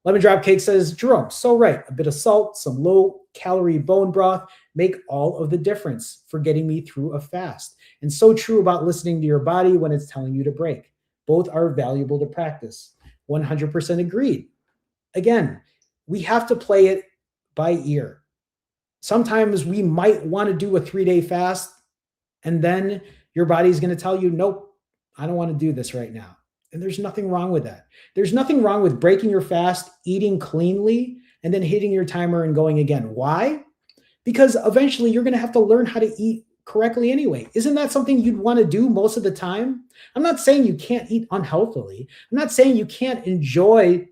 Lemon Drop Cake says, Jerome, so right. A bit of salt, some low-calorie bone broth make all of the difference for getting me through a fast. And so true about listening to your body when it's telling you to break. Both are valuable to practice. 100% agreed. Again, we have to play it by ear. Sometimes we might want to do a 3-day fast, and then your body's going to tell you, nope, I don't want to do this right now. And there's nothing wrong with that. There's nothing wrong with breaking your fast, eating cleanly, and then hitting your timer and going again. Why? Because eventually you're going to have to learn how to eat correctly anyway. Isn't that something you'd want to do most of the time? I'm not saying you can't eat unhealthily. I'm not saying you can't enjoy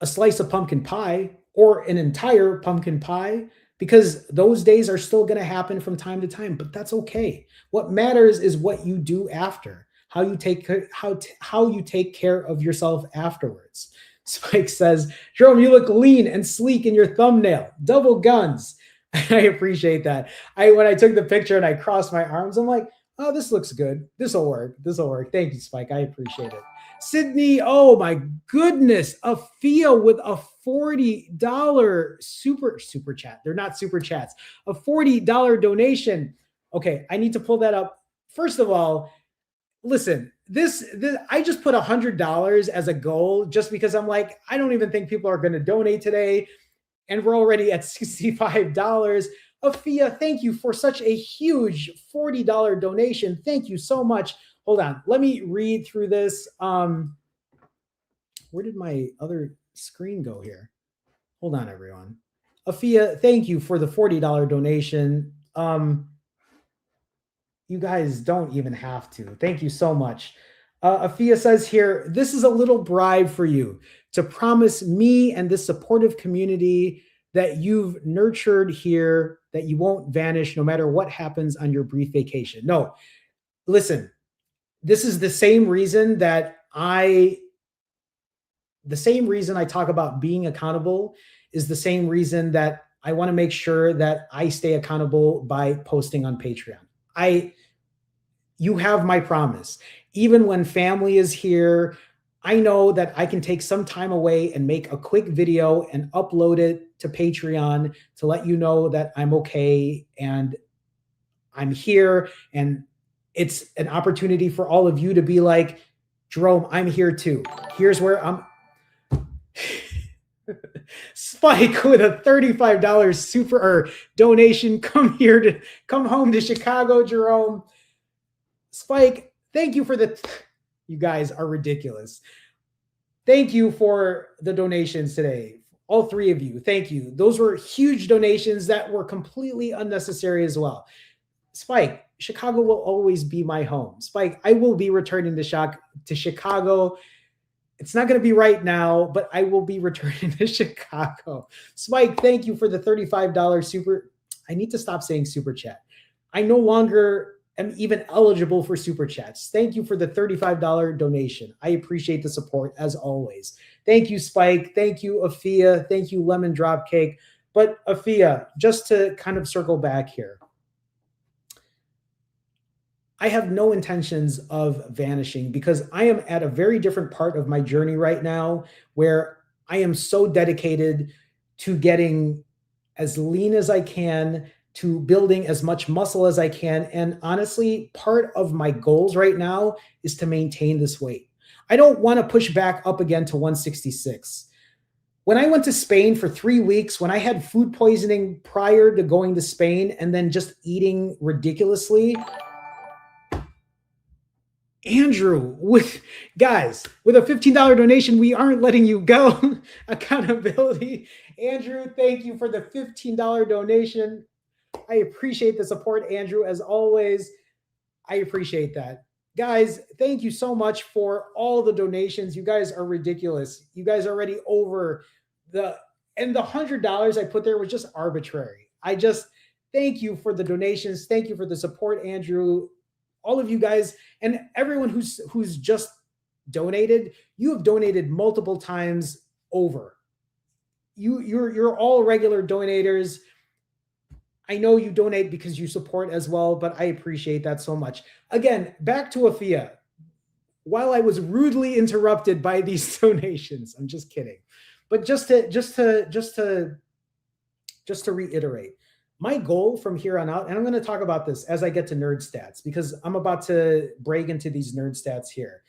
a slice of pumpkin pie or an entire pumpkin pie, because those days are still going to happen from time to time, but that's okay. What matters is what you do after, how you take care of yourself afterwards. Spike says, Jerome, you look lean and sleek in your thumbnail. Double guns. I appreciate that. When I took the picture and I crossed my arms, I'm like, oh, this looks good. This will work. This will work. Thank you, Spike. I appreciate it. Sydney, oh my goodness, a Afia with a $40 super chat. They're not super chats. A $40 donation. Okay, I need to pull that up. First of all, listen, this I just put $100 as a goal just because I'm like, I don't even think people are going to donate today, and we're already at $65. Afia, thank you for such a huge $40 donation. Thank you so much. Hold on. Let me read through this. Where did my other screen go here? Hold on, everyone. Afia, thank you for the $40 donation. You guys don't even have to. Thank you so much. Afia says here, this is a little bribe for you to promise me and this supportive community that you've nurtured here, that you won't vanish no matter what happens on your brief vacation. No, listen, this is the same reason I talk about being accountable is the same reason that I want to make sure that I stay accountable by posting on Patreon. You have my promise. Even when family is here, I know that I can take some time away and make a quick video and upload it to Patreon to let you know that I'm okay and I'm here. And it's an opportunity for all of you to be like, Jerome, I'm here too. Here's where I'm. Spike with a $35 super donation. Come home to Chicago, Jerome. Spike, thank you for you guys are ridiculous. Thank you for the donations today. All three of you. Thank you. Those were huge donations that were completely unnecessary as well. Spike, Chicago will always be my home. Spike, I will be returning to Chicago. It's not going to be right now, but I will be returning to Chicago. Spike, thank you for the $35 super. I need to stop saying super chat. I no longer am even eligible for super chats. Thank you for the $35 donation. I appreciate the support as always. Thank you, Spike. Thank you, Afia. Thank you, Lemon Dropcake. But Afia, just to kind of circle back here, I have no intentions of vanishing because I am at a very different part of my journey right now where I am so dedicated to getting as lean as I can, to building as much muscle as I can. And honestly, part of my goals right now is to maintain this weight. I don't want to push back up again to 166. When I went to Spain for 3 weeks, when I had food poisoning prior to going to Spain and then just eating ridiculously, Andrew, with a $15 donation, we aren't letting you go. Accountability. Andrew, thank you for the $15 donation. I appreciate the support, Andrew, as always. I appreciate that. Guys, thank you so much for all the donations. You guys are ridiculous. You guys are already over and the $100 I put there was just arbitrary. I just thank you for the donations. Thank you for the support, Andrew. All of you guys and everyone who's just donated, you have donated multiple times over. You're all regular donators. I know you donate because you support as well, but I appreciate that so much. Again, back to Afia. While I was rudely interrupted by these donations, I'm just kidding. But just to reiterate, my goal from here on out, and I'm going to talk about this as I get to nerd stats because I'm about to break into these nerd stats here.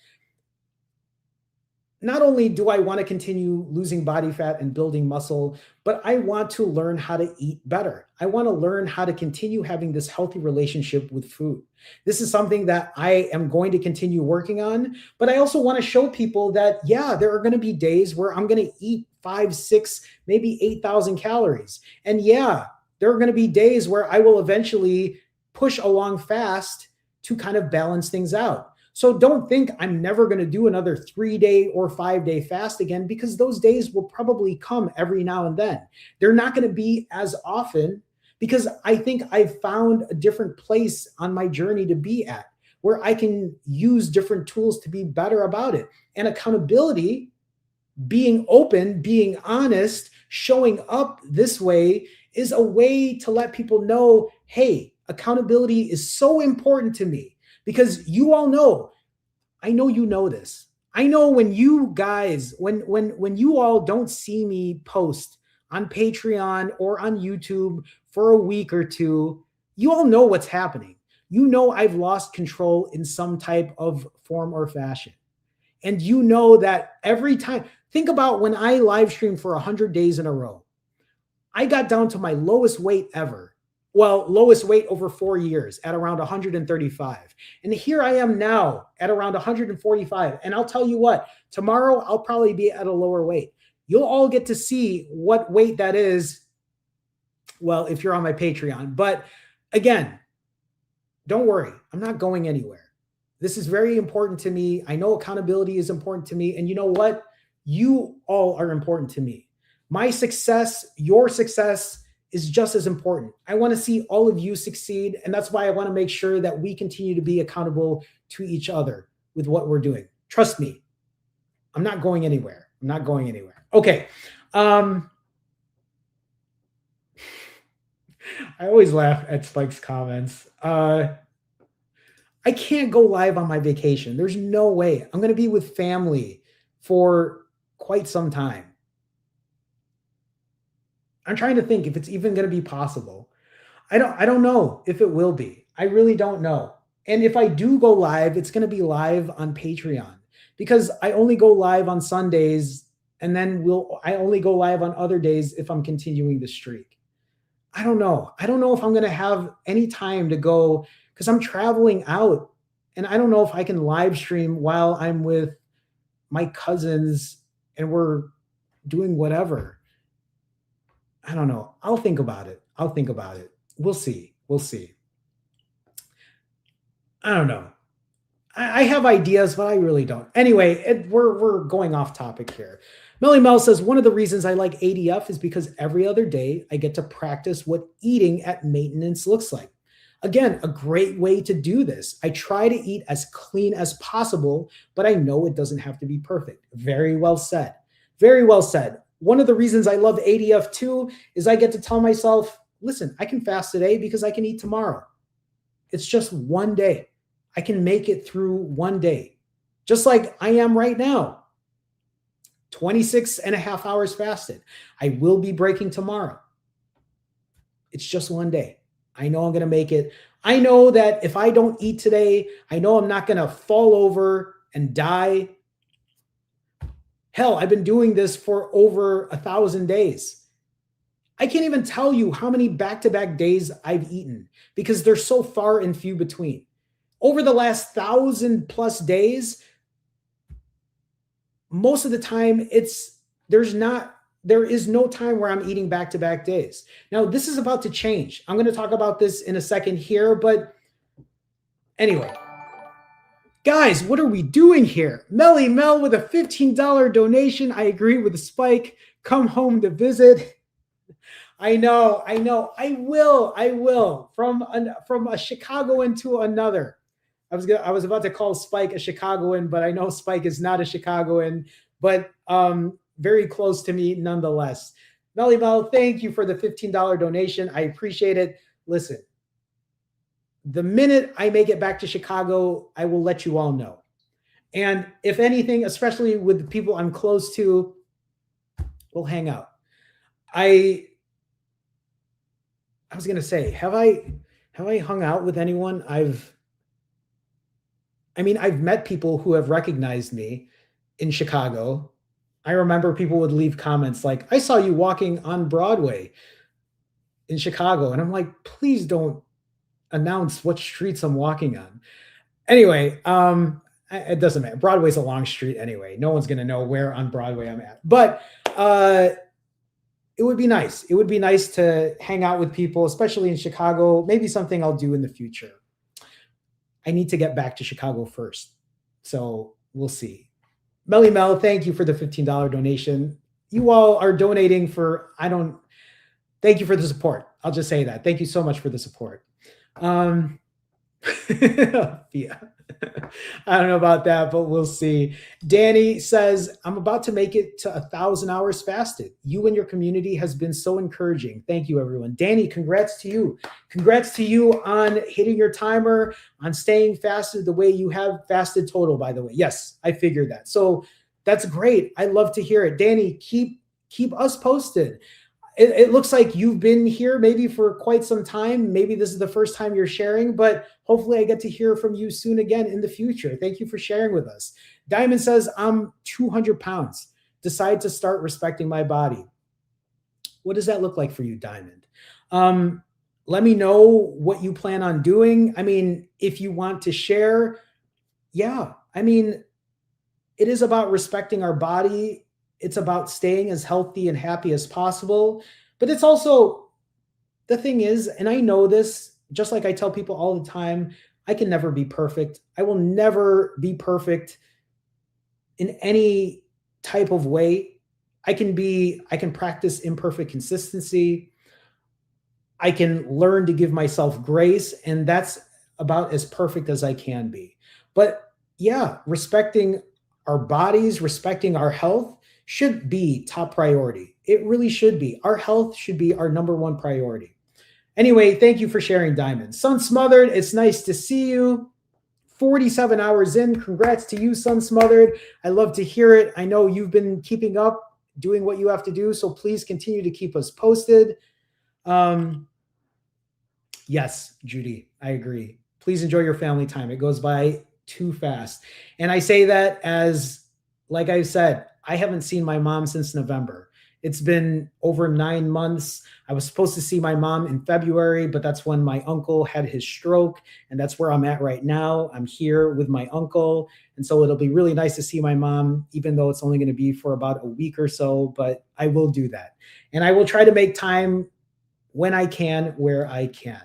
Not only do I want to continue losing body fat and building muscle, but I want to learn how to eat better. I want to learn how to continue having this healthy relationship with food. This is something that I am going to continue working on, but I also want to show people that, yeah, there are going to be days where I'm going to eat 5, 6, maybe 8,000 calories. And yeah, there are going to be days where I will eventually push along fast to kind of balance things out. So don't think I'm never going to do another 3-day or 5-day fast again, because those days will probably come every now and then. They're not going to be as often because I think I've found a different place on my journey to be at where I can use different tools to be better about it. And accountability, being open, being honest, showing up this way is a way to let people know, hey, accountability is so important to me. Because you all know, I know you know this. I know when you guys, when you all don't see me post on Patreon or on YouTube for a week or two, you all know what's happening. You know I've lost control in some type of form or fashion. And you know that every time, think about when I live streamed for 100 days in a row. I got down to my lowest weight ever. Well, lowest weight over 4 years at around 135. And here I am now at around 145. And I'll tell you what, tomorrow I'll probably be at a lower weight. You'll all get to see what weight that is. Well, if you're on my Patreon. But again, don't worry, I'm not going anywhere. This is very important to me. I know accountability is important to me. And you know what? You all are important to me. My success, your success is just as important. I want to see all of you succeed. And that's why I want to make sure that we continue to be accountable to each other with what we're doing. Trust me, I'm not going anywhere. I'm not going anywhere. Okay. I always laugh at Spike's comments. I can't go live on my vacation. There's no way. I'm going to be with family for quite some time. I'm trying to think if it's even going to be possible. I don't know if it will be. I really don't know. And if I do go live, it's going to be live on Patreon because I only go live on Sundays and then I only go live on other days if I'm continuing the streak. I don't know. I don't know if I'm going to have any time to go because I'm traveling out and I don't know if I can live stream while I'm with my cousins and we're doing whatever. I don't know. I'll think about it. I'll think about it. We'll see. We'll see. I don't know. I have ideas, but I really don't. Anyway, we're going off topic here. Melly Mel says, one of the reasons I like ADF is because every other day I get to practice what eating at maintenance looks like. Again, a great way to do this. I try to eat as clean as possible, but I know it doesn't have to be perfect. Very well said. Very well said. One of the reasons I love ADF too is I get to tell myself, listen, I can fast today because I can eat tomorrow. It's just one day. I can make it through one day, just like I am right now. 26 and a half hours fasted. I will be breaking tomorrow. It's just one day. I know I'm going to make it. I know that if I don't eat today, I know I'm not going to fall over and die. Hell, I've been doing this for over 1,000 days. I can't even tell you how many back-to-back days I've eaten because they're so far and few between. Over the last 1,000+ days, most of the time there is no time where I'm eating back-to-back days. Now, this is about to change. I'm going to talk about this in a second here, but anyway. Guys, what are we doing here? Melly Mel with a $15 donation. I agree with Spike. Come home to visit. I know. I will. From a Chicagoan to another. I was about to call Spike a Chicagoan, but I know Spike is not a Chicagoan, but very close to me nonetheless. Melly Mel, thank you for the $15 donation. I appreciate it. Listen, the minute I make it back to Chicago, I will let you all know. And if anything, especially with the people I'm close to, we'll hang out. I was going to say, have I hung out with anyone? I've met people who have recognized me in Chicago. I remember people would leave comments like, I saw you walking on Broadway in Chicago. And I'm like, please don't announce what streets I'm walking on. Anyway, it doesn't matter. Broadway's a long street anyway. No one's going to know where on Broadway I'm at. But it would be nice. It would be nice to hang out with people, especially in Chicago. Maybe something I'll do in the future. I need to get back to Chicago first. So we'll see. Melly Mel, thank you for the $15 donation. You all are donating thank you for the support. I'll just say that. Thank you so much for the support. Yeah. I don't know about that, but we'll see. Danny says, I'm about to make it to 1,000 hours fasted. You and your community has been so encouraging. Thank you, everyone. Danny, congrats to you. Congrats to you on hitting your timer, on staying fasted the way you have fasted total, by the way. Yes, I figured that. So that's great. I love to hear it. Danny, keep us posted. It looks like you've been here maybe for quite some time. Maybe this is the first time you're sharing, but hopefully I get to hear from you soon again in the future. Thank you for sharing with us. Diamond says, I'm 200 pounds. Decide to start respecting my body. What does that look like for you, Diamond? let me know what you plan on doing. I mean, if you want to share, yeah. I mean, it is about respecting our body. It's about staying as healthy and happy as possible. But it's also, the thing is, and I know this, just like I tell people all the time, I can never be perfect. I will never be perfect in any type of way. I can practice imperfect consistency. I can learn to give myself grace, and that's about as perfect as I can be. But yeah, respecting our bodies, respecting our health should be top priority. It really should be. Our health should be our number one priority. Anyway, thank you for sharing, Diamond. Sun Smothered, it's nice to see you. 47 hours in. Congrats to you, Sun Smothered. I love to hear it. I know you've been keeping up, doing what you have to do, so please continue to keep us posted. Yes, Judy, I agree. Please enjoy your family time. It goes by too fast. And I say that as, like I said, I haven't seen my mom since November. It's been over 9 months. I was supposed to see my mom in February, but that's when my uncle had his stroke. And that's where I'm at right now. I'm here with my uncle. And so it'll be really nice to see my mom, even though it's only going to be for about a week or so, but I will do that. And I will try to make time when I can, where I can.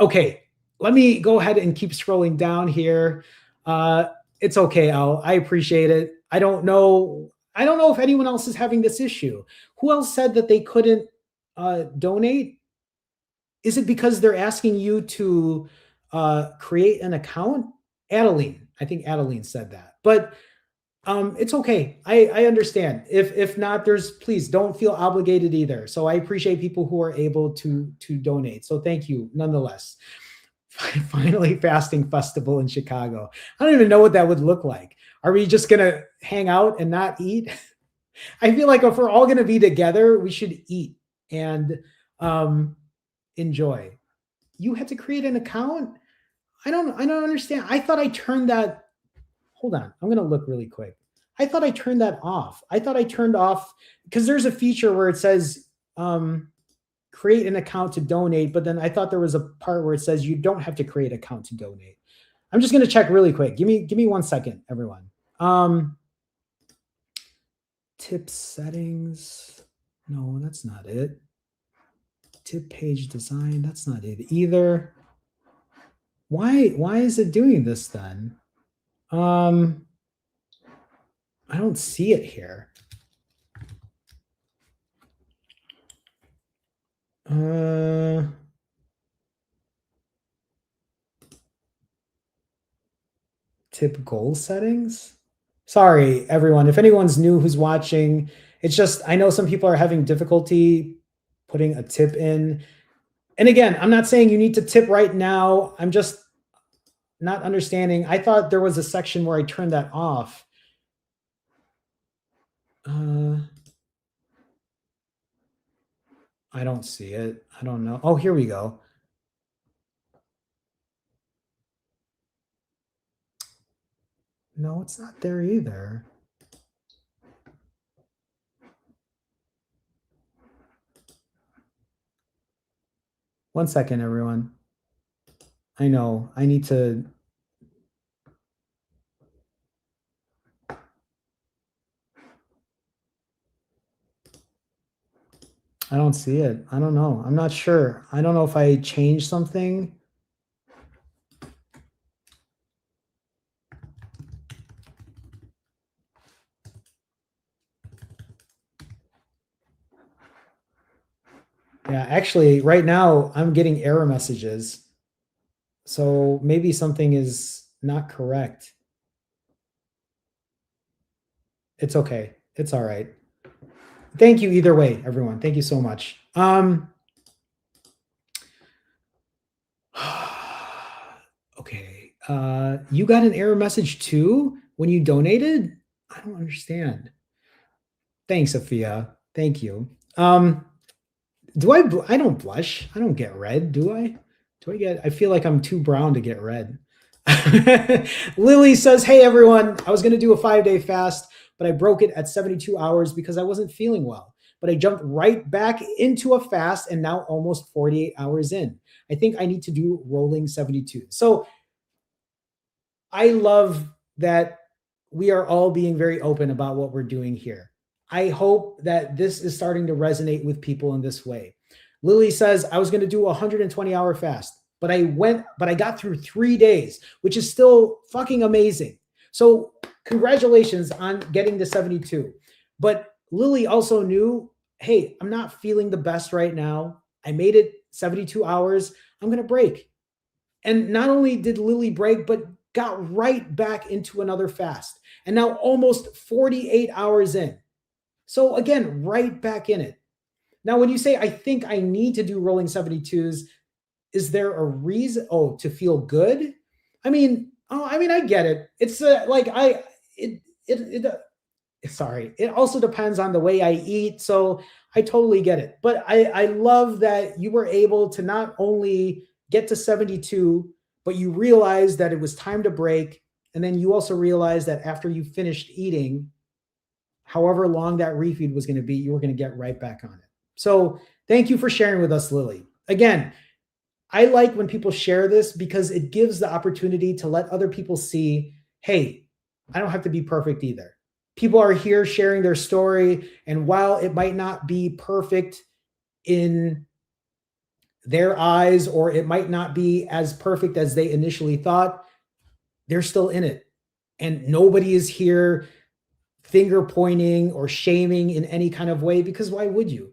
Okay, let me go ahead and keep scrolling down here. It's okay, Al. I appreciate it. I don't know if anyone else is having this issue. Who else said that they couldn't donate? Is it because they're asking you to create an account? Adeline, I think Adeline said that. But it's okay. I understand. If not, please don't feel obligated either. So I appreciate people who are able to donate. So thank you nonetheless. Finally, fasting festival in Chicago. I don't even know what that would look like. Are we just gonna hang out and not eat? I feel like if we're all gonna be together, we should eat and enjoy. You had to create an account? I don't understand. I thought I turned that. Hold on, I'm gonna look really quick. I thought I turned that off. I thought I turned off, because there's a feature where it says create an account to donate, but then I thought there was a part where it says you don't have to create an account to donate. I'm just gonna check really quick. Give me 1 second, everyone. Tip settings. No, that's not it. Tip page design. That's not it either. Why is it doing this then? I don't see it here. Tip goal settings. Sorry, everyone. If anyone's new who's watching, it's just, I know some people are having difficulty putting a tip in. And again, I'm not saying you need to tip right now. I'm just not understanding. I thought there was a section where I turned that off. I don't see it. I don't know. Oh, here we go. No, it's not there either. One second, everyone. I know, I need to. I don't see it. I don't know. I'm not sure. I don't know if I changed something. Yeah, actually, right now I'm getting error messages. So maybe something is not correct. It's okay. It's all right. Thank you either way, everyone. Thank you so much. Okay. You got an error message too when you donated? I don't understand. Thanks, Sophia. Thank you. Do I don't blush. I don't get red, do I? I feel like I'm too brown to get red. Lily says, hey everyone, I was going to do a 5-day fast, but I broke it at 72 hours because I wasn't feeling well. but I jumped right back into a fast and now almost 48 hours in. I think I need to do rolling 72. So I love that we are all being very open about what we're doing here. I hope that this is starting to resonate with people in this way. Lily says, I was going to do a 120-hour fast, but I got through 3 days, which is still fucking amazing. So congratulations on getting to 72. But Lily also knew, hey, I'm not feeling the best right now. I made it 72 hours. I'm going to break. And not only did Lily break, but got right back into another fast. And now almost 48 hours in. So again, right back in it. Now, when you say, I think I need to do rolling 72s, is there a reason? Oh, to feel good? I mean, I get it. It's sorry. It also depends on the way I eat. So I totally get it. But I love that you were able to not only get to 72, but you realized that it was time to break. And then you also realized that after you finished eating, however long that refeed was going to be, you were going to get right back on it. So thank you for sharing with us, Lily. Again, I like when people share this because it gives the opportunity to let other people see, hey, I don't have to be perfect either. People are here sharing their story. And while it might not be perfect in their eyes, or it might not be as perfect as they initially thought, they're still in it. And nobody is here finger pointing or shaming in any kind of way, because why would you?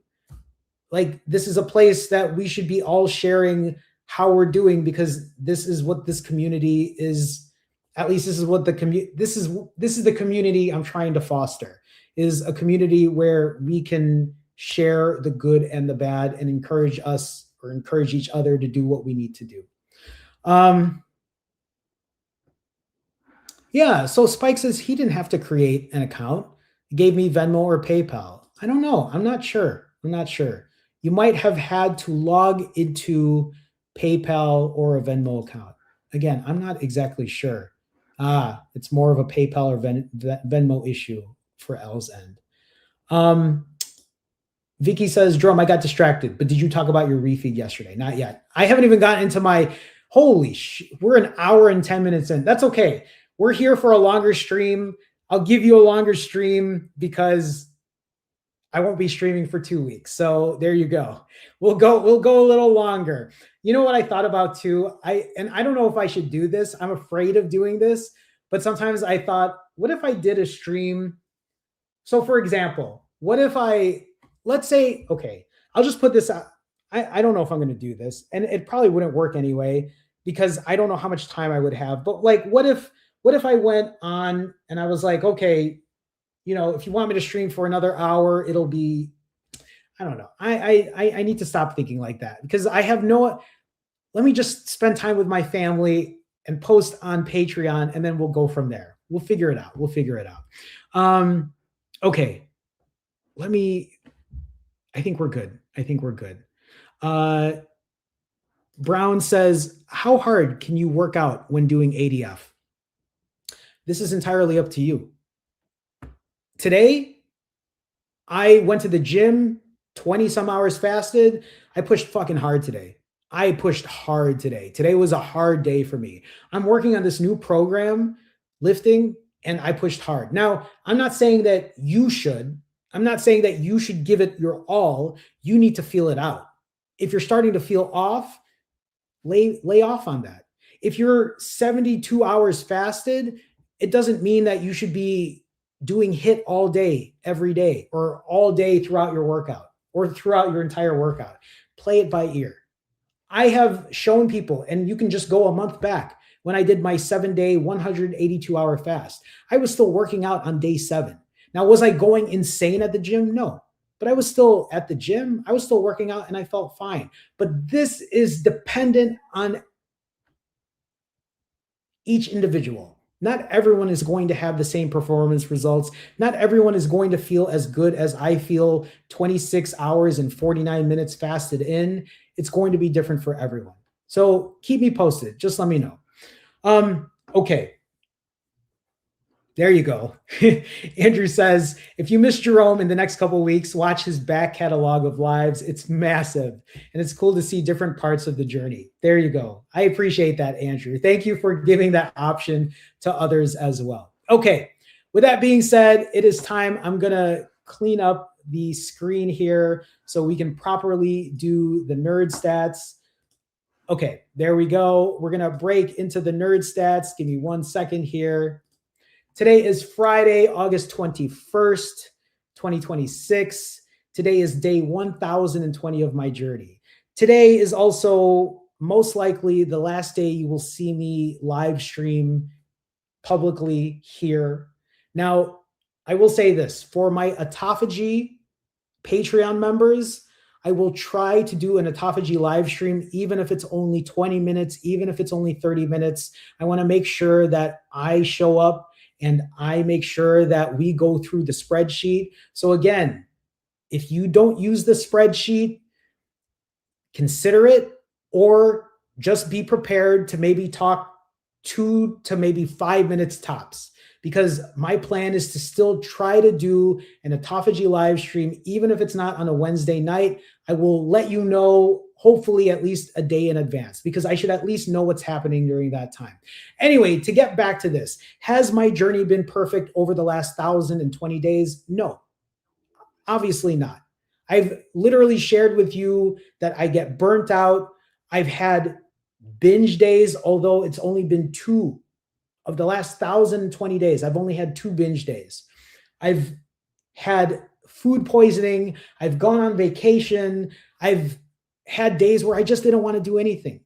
Like, this is a place that we should be all sharing how we're doing, because this is what this community is. At least this is what this is the community I'm trying to foster, is a community where we can share the good and the bad and encourage each other to do what we need to do. Yeah, so Spike says he didn't have to create an account. He gave me Venmo or PayPal. I don't know. I'm not sure. You might have had to log into PayPal or a Venmo account. Again, I'm not exactly sure. It's more of a PayPal or Venmo issue for L's end. Vicky says, Drum, I got distracted, but did you talk about your refeed yesterday? Not yet. I haven't even gotten into my, we're an hour and 10 minutes in. That's okay. We're here for a longer stream. I'll give you a longer stream because I won't be streaming for 2 weeks. So there you go. We'll go a little longer. You know what I thought about too? I don't know if I should do this. I'm afraid of doing this, but sometimes I thought, what if I did a stream? So for example, what if let's say, okay, I'll just put this out. I don't know if I'm going to do this, and it probably wouldn't work anyway, because I don't know how much time I would have. But like, what if I went on and I was like, okay, if you want me to stream for another hour, it'll be, I don't know. I need to stop thinking like that, because let me just spend time with my family and post on Patreon, and then we'll go from there. We'll figure it out. Okay. I think we're good. Brown says, how hard can you work out when doing ADF? This is entirely up to you. Today, I went to the gym, 20 some hours fasted. I pushed fucking hard today. Today was a hard day for me. I'm working on this new program, lifting, and I pushed hard. Now, I'm not saying that you should give it your all. You need to feel it out. If you're starting to feel off, lay off on that. If you're 72 hours fasted, it doesn't mean that you should be doing HIIT all day, every day, or all day throughout your workout, or throughout your entire workout. Play it by ear. I have shown people, and you can just go a month back when I did my 7-day, 182-hour fast. I was still working out on day 7. Now, was I going insane at the gym? No, but I was still at the gym. I was still working out and I felt fine. But this is dependent on each individual. Not everyone is going to have the same performance results. Not everyone is going to feel as good as I feel 26 hours and 49 minutes fasted in. It's going to be different for everyone. So keep me posted. Just let me know. Okay. There you go. Andrew says, if you miss Jerome in the next couple of weeks, watch his back catalog of lives. It's massive, and it's cool to see different parts of the journey. There you go. I appreciate that, Andrew. Thank you for giving that option to others as well. Okay, with that being said, it is time. I'm going to clean up the screen here so we can properly do the nerd stats. Okay, there we go. We're going to break into the nerd stats. Give me 1 second here. Today is Friday, August 21st, 2026. Today is day 1020 of my journey. Today is also most likely the last day you will see me live stream publicly here. Now, I will say this, for my autophagy Patreon members, I will try to do an autophagy live stream, even if it's only 20 minutes, even if it's only 30 minutes. I want to make sure that I show up and I make sure that we go through the spreadsheet. So again, if you don't use the spreadsheet, consider it, or just be prepared to maybe talk 2 to maybe 5 minutes tops, because my plan is to still try to do an autophagy live stream, even if it's not on a Wednesday night. I will let you know, hopefully at least a day in advance, because I should at least know what's happening during that time. Anyway, to get back to this, has my journey been perfect over the last 1,020 days? No, obviously not. I've literally shared with you that I get burnt out. I've had binge days, although it's only been 2 of the last 1,020 days. I've only had 2 binge days. I've had food poisoning. I've gone on vacation. I've had days where I just didn't want to do anything.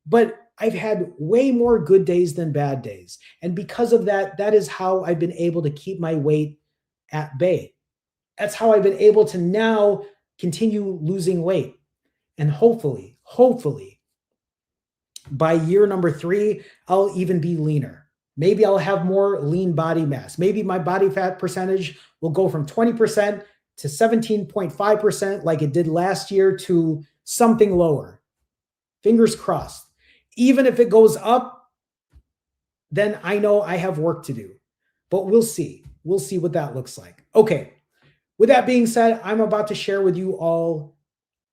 But I've had way more good days than bad days. And because of that, that is how I've been able to keep my weight at bay. That's how I've been able to now continue losing weight. And hopefully, by year number 3, I'll even be leaner. Maybe I'll have more lean body mass. Maybe my body fat percentage will go from 20% to 17.5% like it did last year to something lower. Fingers crossed. Even if it goes up, then I know I have work to do. But we'll see. We'll see what that looks like. Okay. With that being said, I'm about to share with you all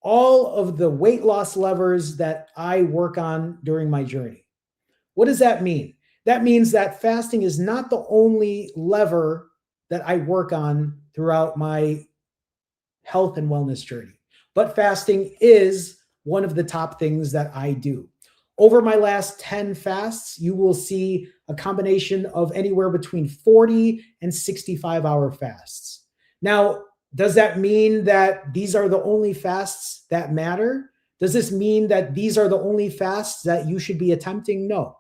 of the weight loss levers that I work on during my journey. What does that mean? That means that fasting is not the only lever that I work on throughout my health and wellness journey, but fasting is one of the top things that I do. Over my last 10 fasts, you will see a combination of anywhere between 40 and 65-hour fasts. Now, does that mean that these are the only fasts that matter? Does this mean that these are the only fasts that you should be attempting? No.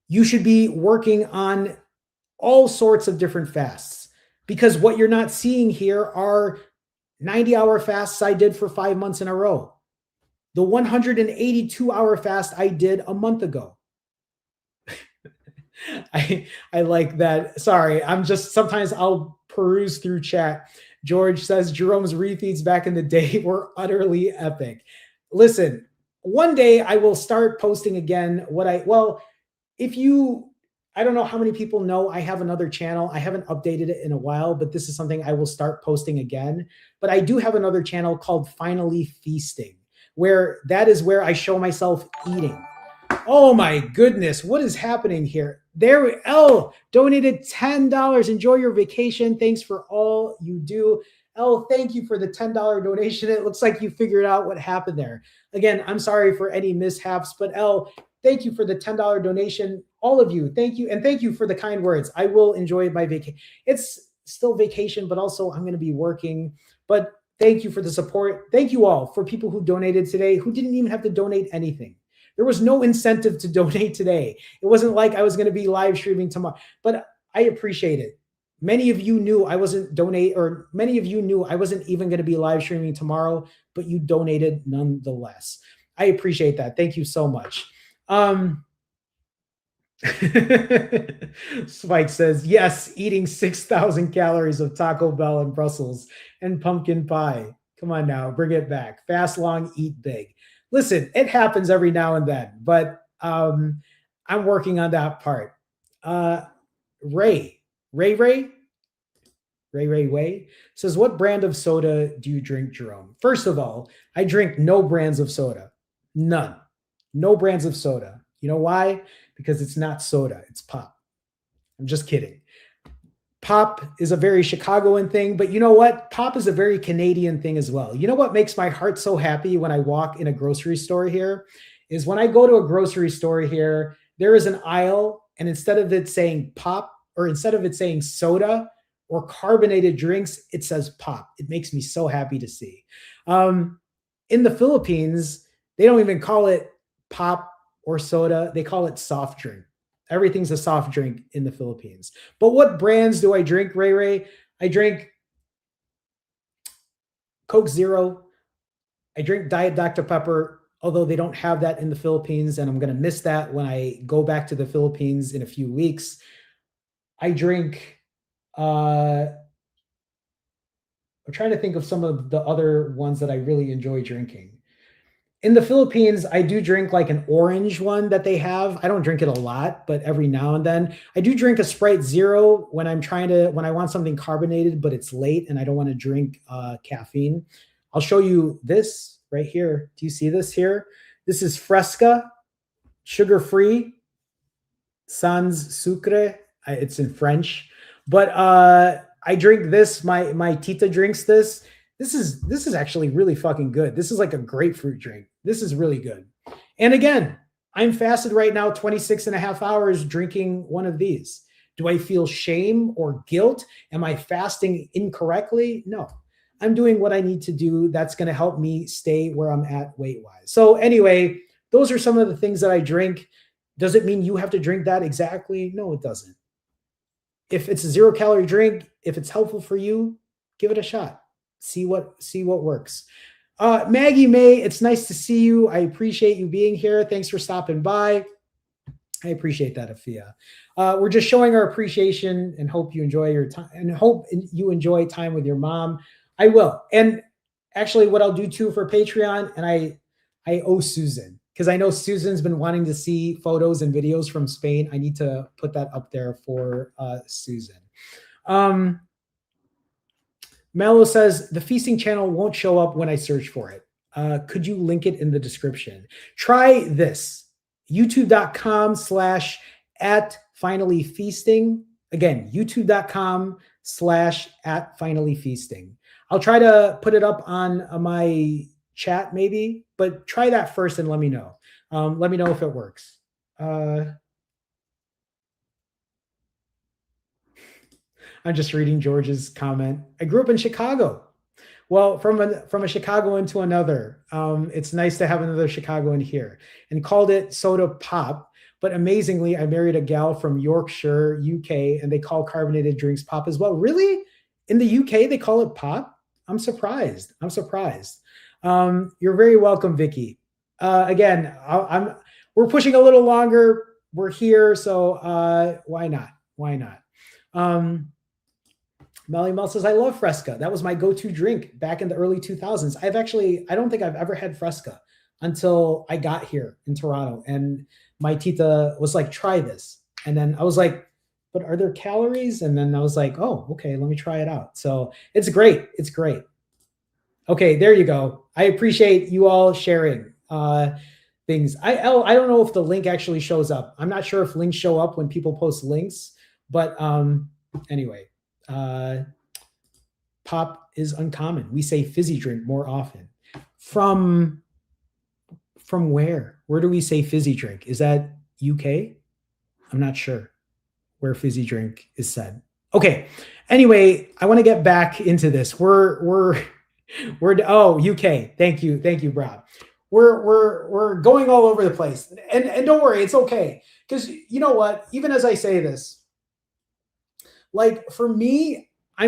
You should be working on all sorts of different fasts, because what you're not seeing here are 90-hour fasts I did for 5 months in a row. The 182-hour fast I did a month ago. I like that. Sorry, sometimes I'll peruse through chat. George says Jerome's refeeds back in the day were utterly epic. Listen, one day I will start posting again I don't know how many people know I have another channel. I haven't updated it in a while, but this is something I will start posting again. But I do have another channel called Finally Feasting, where I show myself eating. Oh my goodness, what is happening here? Elle donated $10. Enjoy your vacation. Thanks for all you do. Elle, thank you for the $10 donation. It looks like you figured out what happened there. Again, I'm sorry for any mishaps, but Elle, thank you for the $10 donation. All of you, thank you. And thank you for the kind words. I will enjoy my vacation. It's still vacation, but also I'm going to be working. But thank you for the support. Thank you all for people who donated today, who didn't even have to donate anything. There was no incentive to donate today. It wasn't like I was going to be live streaming tomorrow, but I appreciate it. Many of you knew I wasn't even going to be live streaming tomorrow, but you donated nonetheless. I appreciate that. Thank you so much. Spike says, yes, eating 6,000 calories of Taco Bell in Brussels and pumpkin pie. Come on now, bring it back. Fast, long, eat big. Listen, it happens every now and then, but I'm working on that part. Ray, Ray, Ray, Ray Ray Way says, "What brand of soda do you drink, Jerome?" First of all, I drink no brands of soda. None. No brands of soda. You know why? Because it's not soda, it's pop. I'm just kidding. Pop is a very Chicagoan thing, but you know what? Pop is a very Canadian thing as well. You know what makes my heart so happy when I walk in a grocery store here is when I go to a grocery store here, there is an aisle, and instead of it saying pop or instead of it saying soda or carbonated drinks, it says pop. It makes me so happy to see. In the Philippines, they don't even call it pop or soda, they call it soft drink. Everything's a soft drink in the Philippines. But what brands do I drink, Ray Ray? I drink Coke Zero. I drink Diet Dr. Pepper, although they don't have that in the Philippines, and I'm going to miss that when I go back to the Philippines in a few weeks. I drink, I'm trying to think of some of the other ones that I really enjoy drinking. In the Philippines, I do drink like an orange one that they have. I don't drink it a lot, but every now and then I do drink a Sprite Zero when when I want something carbonated, but it's late and I don't want to drink caffeine. I'll show you this right here. Do you see this here? This is Fresca, sugar-free, sans sucre. It's in French, but I drink this. My tita drinks this. This is actually really fucking good. This is like a grapefruit drink. This is really good. And again, I'm fasted right now 26 and a half hours drinking one of these. Do I feel shame or guilt? Am I fasting incorrectly? No. I'm doing what I need to do. That's going to help me stay where I'm at weight-wise. So anyway, those are some of the things that I drink. Does it mean you have to drink that exactly? No, it doesn't. If it's a 0-calorie drink, if it's helpful for you, give it a shot. See what works. Maggie May, it's nice to see you. I appreciate you being here. Thanks for stopping by. I appreciate that, Afia. We're just showing our appreciation and hope you enjoy your time and hope you enjoy time with your mom. I will. And actually what I'll do too for Patreon, and I owe Susan, because I know Susan's been wanting to see photos and videos from Spain. I need to put that up there for Susan. Mello says, the feasting channel won't show up when I search for it. Could you link it in the description? Try this, youtube.com/@finallyfeasting. Again, youtube.com/@finallyfeasting. I'll try to put it up on my chat maybe, but try that first and let me know. Let me know if it works. I'm just reading George's comment. I grew up in Chicago. Well, from a Chicagoan to another, it's nice to have another Chicagoan here, and called it soda pop. But amazingly, I married a gal from Yorkshire, UK, and they call carbonated drinks pop as well. Really? In the UK, they call it pop? I'm surprised. You're very welcome, Vicky. Again, we're pushing a little longer. We're here, so why not? Melly Mel says, I love Fresca. That was my go-to drink back in the early 2000s. I don't think I've ever had Fresca until I got here in Toronto. And my tita was like, try this. And then I was like, but are there calories? And then I was like, oh, okay, let me try it out. So it's great. Okay, there you go. I appreciate you all sharing things. I don't know if the link actually shows up. I'm not sure if links show up when people post links, but anyway. Pop is uncommon. We say fizzy drink more often. From where? Where do we say fizzy drink? Is that UK? I'm not sure where fizzy drink is said. Okay. Anyway, I want to get back into this. We're UK. Thank you, Rob. We're going all over the place. And don't worry, it's okay. Because you know what? Even as I say this, like for me, I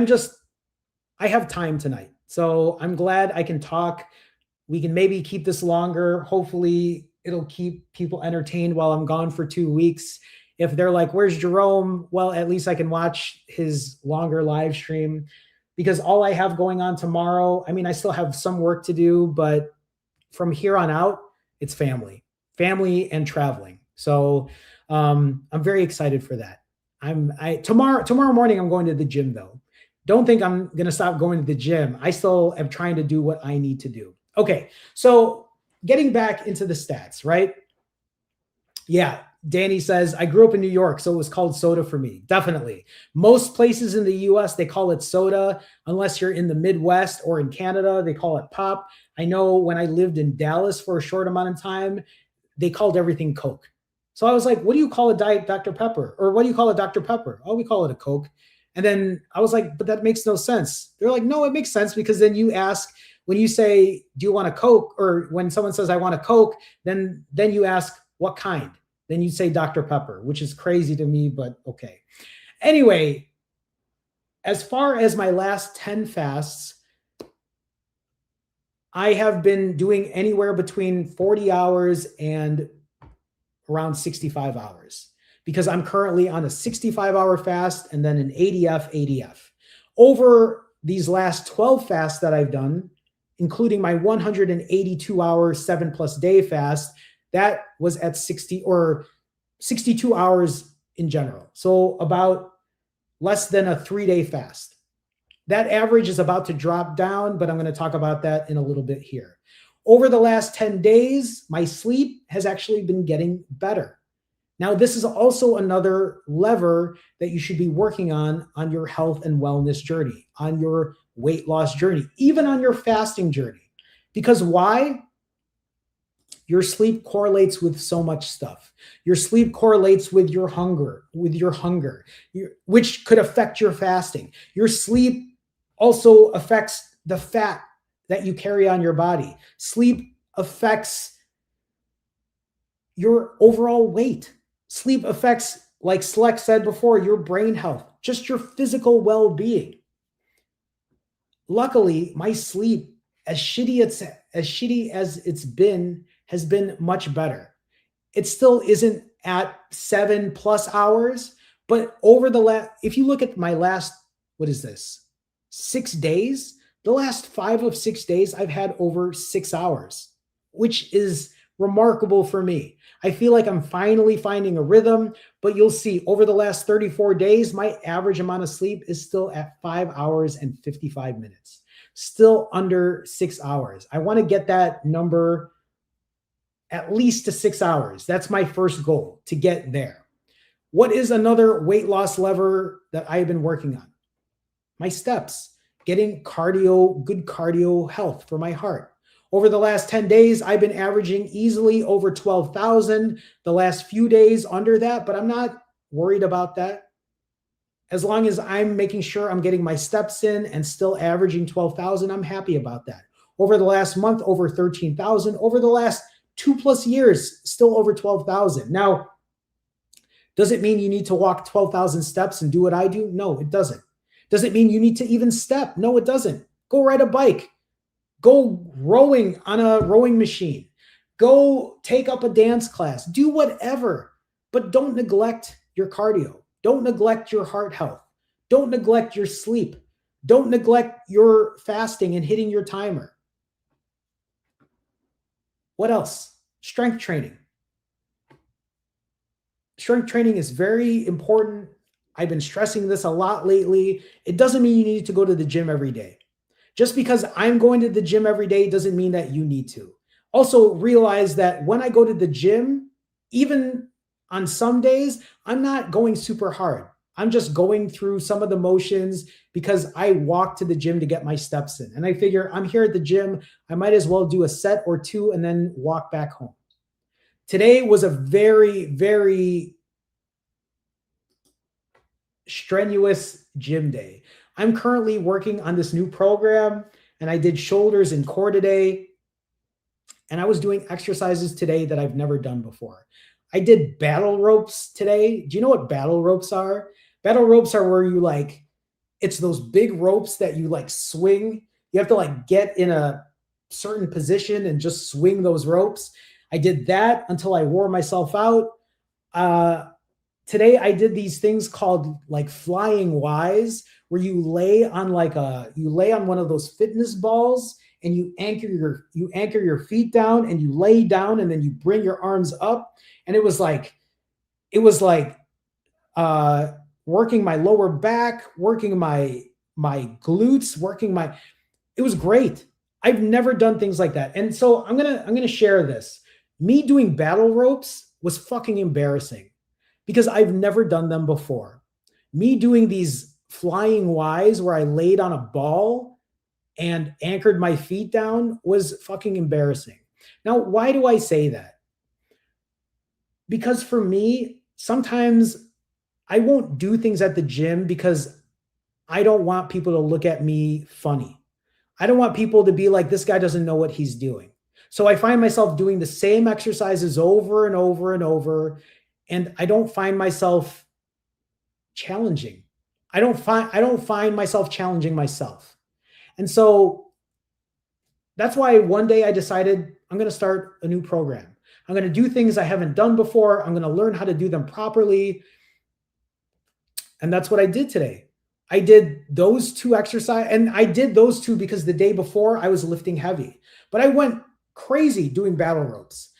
have time tonight. So I'm glad I can talk. We can maybe keep this longer. Hopefully it'll keep people entertained while I'm gone for 2 weeks. If they're like, where's Jerome? Well, at least I can watch his longer live stream, because all I have going on tomorrow, I mean, I still have some work to do, but from here on out, it's family and traveling. So I'm very excited for that. Tomorrow morning I'm going to the gym though. Don't think I'm going to stop going to the gym. I still am trying to do what I need to do. Okay. So getting back into the stats, right? Yeah. Danny says, I grew up in New York, so it was called soda for me. Definitely. Most places in the US, they call it soda, unless you're in the Midwest or in Canada, they call it pop. I know when I lived in Dallas for a short amount of time, they called everything Coke. So I was like, what do you call a Diet Dr. Pepper? Or what do you call a Dr. Pepper? Oh, we call it a Coke. And then I was like, but that makes no sense. They're like, no, it makes sense because then you ask, when you say, do you want a Coke? Or when someone says, I want a Coke, then you ask, what kind? Then you say Dr. Pepper, which is crazy to me, but okay. Anyway, as far as my last 10 fasts, I have been doing anywhere between 40 hours and around 65 hours because I'm currently on a 65-hour fast and then an ADF. Over these last 12 fasts that I've done, including my 182-hour 7+ day fast, that was at 60 or 62 hours in general. So about less than a 3-day fast. That average is about to drop down, but I'm going to talk about that in a little bit here. Over the last 10 days, my sleep has actually been getting better. Now, this is also another lever that you should be working on your health and wellness journey, on your weight loss journey, even on your fasting journey. Because why? Your sleep correlates with so much stuff. Your sleep correlates with your hunger, which could affect your fasting. Your sleep also affects the fat that you carry on your body. Sleep affects your overall weight. Sleep affects, like Select said before, your brain health, just your physical well-being. Luckily, my sleep, as shitty as it's been, has been much better. It still isn't at 7+ hours, but if you look at my last, 6 days, the last 5 of 6 days, I've had over 6 hours, which is remarkable for me. I feel like I'm finally finding a rhythm, but you'll see over the last 34 days, my average amount of sleep is still at 5 hours and 55 minutes, still under 6 hours. I want to get that number at least to 6 hours. That's my first goal, to get there. What is another weight loss lever that I've been working on? My steps, getting good cardio health for my heart. Over the last 10 days, I've been averaging easily over 12,000. The last few days under that, but I'm not worried about that. As long as I'm making sure I'm getting my steps in and still averaging 12,000, I'm happy about that. Over the last month, over 13,000. Over the last 2+ years, still over 12,000. Now, does it mean you need to walk 12,000 steps and do what I do? No, it doesn't. Does it mean you need to even step? No, it doesn't. Go ride a bike. Go rowing on a rowing machine. Go take up a dance class. Do whatever, but don't neglect your cardio. Don't neglect your heart health. Don't neglect your sleep. Don't neglect your fasting and hitting your timer. What else? Strength training. Strength training is very important. I've been stressing this a lot lately. It doesn't mean you need to go to the gym every day. Just because I'm going to the gym every day doesn't mean that you need to. Also realize that when I go to the gym, even on some days, I'm not going super hard. I'm just going through some of the motions because I walk to the gym to get my steps in. And I figure I'm here at the gym. I might as well do a set or two and then walk back home. Today was a very, very strenuous gym day. I'm currently working on this new program and I did shoulders and core today. And I was doing exercises today that I've never done before. I did battle ropes today. Do you know what battle ropes are? Battle ropes are where you it's those big ropes that you swing. You have to get in a certain position and just swing those ropes. I did that until I wore myself out. Today I did these things called flying Ys, where you lay on one of those fitness balls and you anchor your feet down and you lay down and then you bring your arms up. And it was like working my lower back, working my glutes, it was great. I've never done things like that. And so I'm going to share this. Me doing battle ropes was fucking embarrassing because I've never done them before. Me doing these flying Ys where I laid on a ball and anchored my feet down was fucking embarrassing. Now, why do I say that? Because for me, sometimes I won't do things at the gym because I don't want people to look at me funny. I don't want people to be like, this guy doesn't know what he's doing. So I find myself doing the same exercises over and over and over, and I don't find myself challenging. I don't find myself challenging myself. And so that's why one day I decided I'm going to start a new program. I'm going to do things I haven't done before. I'm going to learn how to do them properly. And that's what I did today. I did those two exercises, and I did those two because the day before I was lifting heavy, but I went crazy doing battle ropes.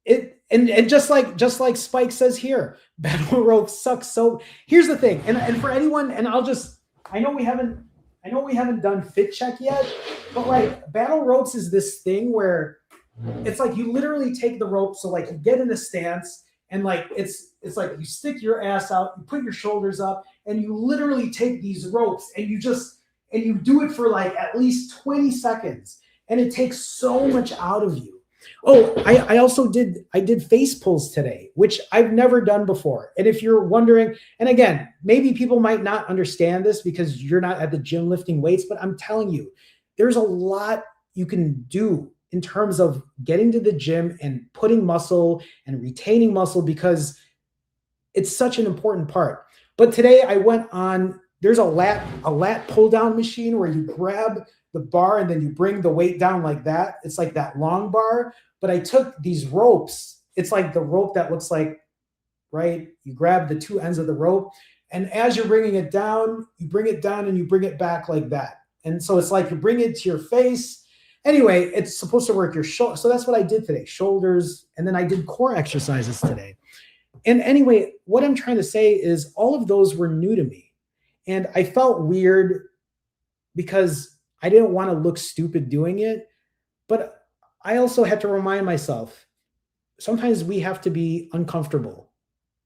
And just like Spike says here, battle ropes suck. So here's the thing. And for anyone, and I know we haven't done fit check yet, but like battle ropes is this thing where it's like you literally take the rope. So like you get in a stance and like it's like you stick your ass out, you put your shoulders up, and you literally take these ropes and you do it for like at least 20 seconds. And it takes so much out of you. Oh, I did face pulls today, which I've never done before. And if you're wondering, and again, maybe people might not understand this because you're not at the gym lifting weights, but I'm telling you, there's a lot you can do in terms of getting to the gym and putting muscle and retaining muscle because it's such an important part. But today I went on, there's a lat pull down machine where you grab the bar and then you bring the weight down like that. It's like that long bar, but I took these ropes. It's like the rope that looks like, right? You grab the two ends of the rope, and as you're bringing it down, you bring it down and you bring it back like that. And so it's like you bring it to your face. Anyway, it's supposed to work your shoulder. So that's what I did today, shoulders. And then I did core exercises today. And anyway, what I'm trying to say is all of those were new to me. And I felt weird because I didn't want to look stupid doing it. But I also had to remind myself, sometimes we have to be uncomfortable.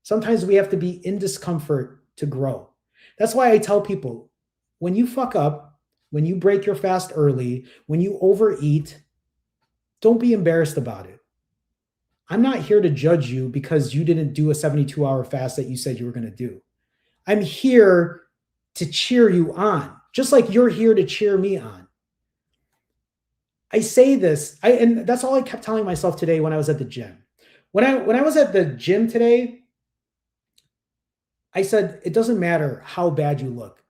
Sometimes we have to be in discomfort to grow. That's why I tell people, when you fuck up, when you break your fast early, when you overeat, don't be embarrassed about it. I'm not here to judge you because you didn't do a 72-hour fast that you said you were going to do. I'm here to cheer you on, just like you're here to cheer me on. I say this, and that's all I kept telling myself today when I was at the gym. When I was at the gym today, I said, it doesn't matter how bad you look.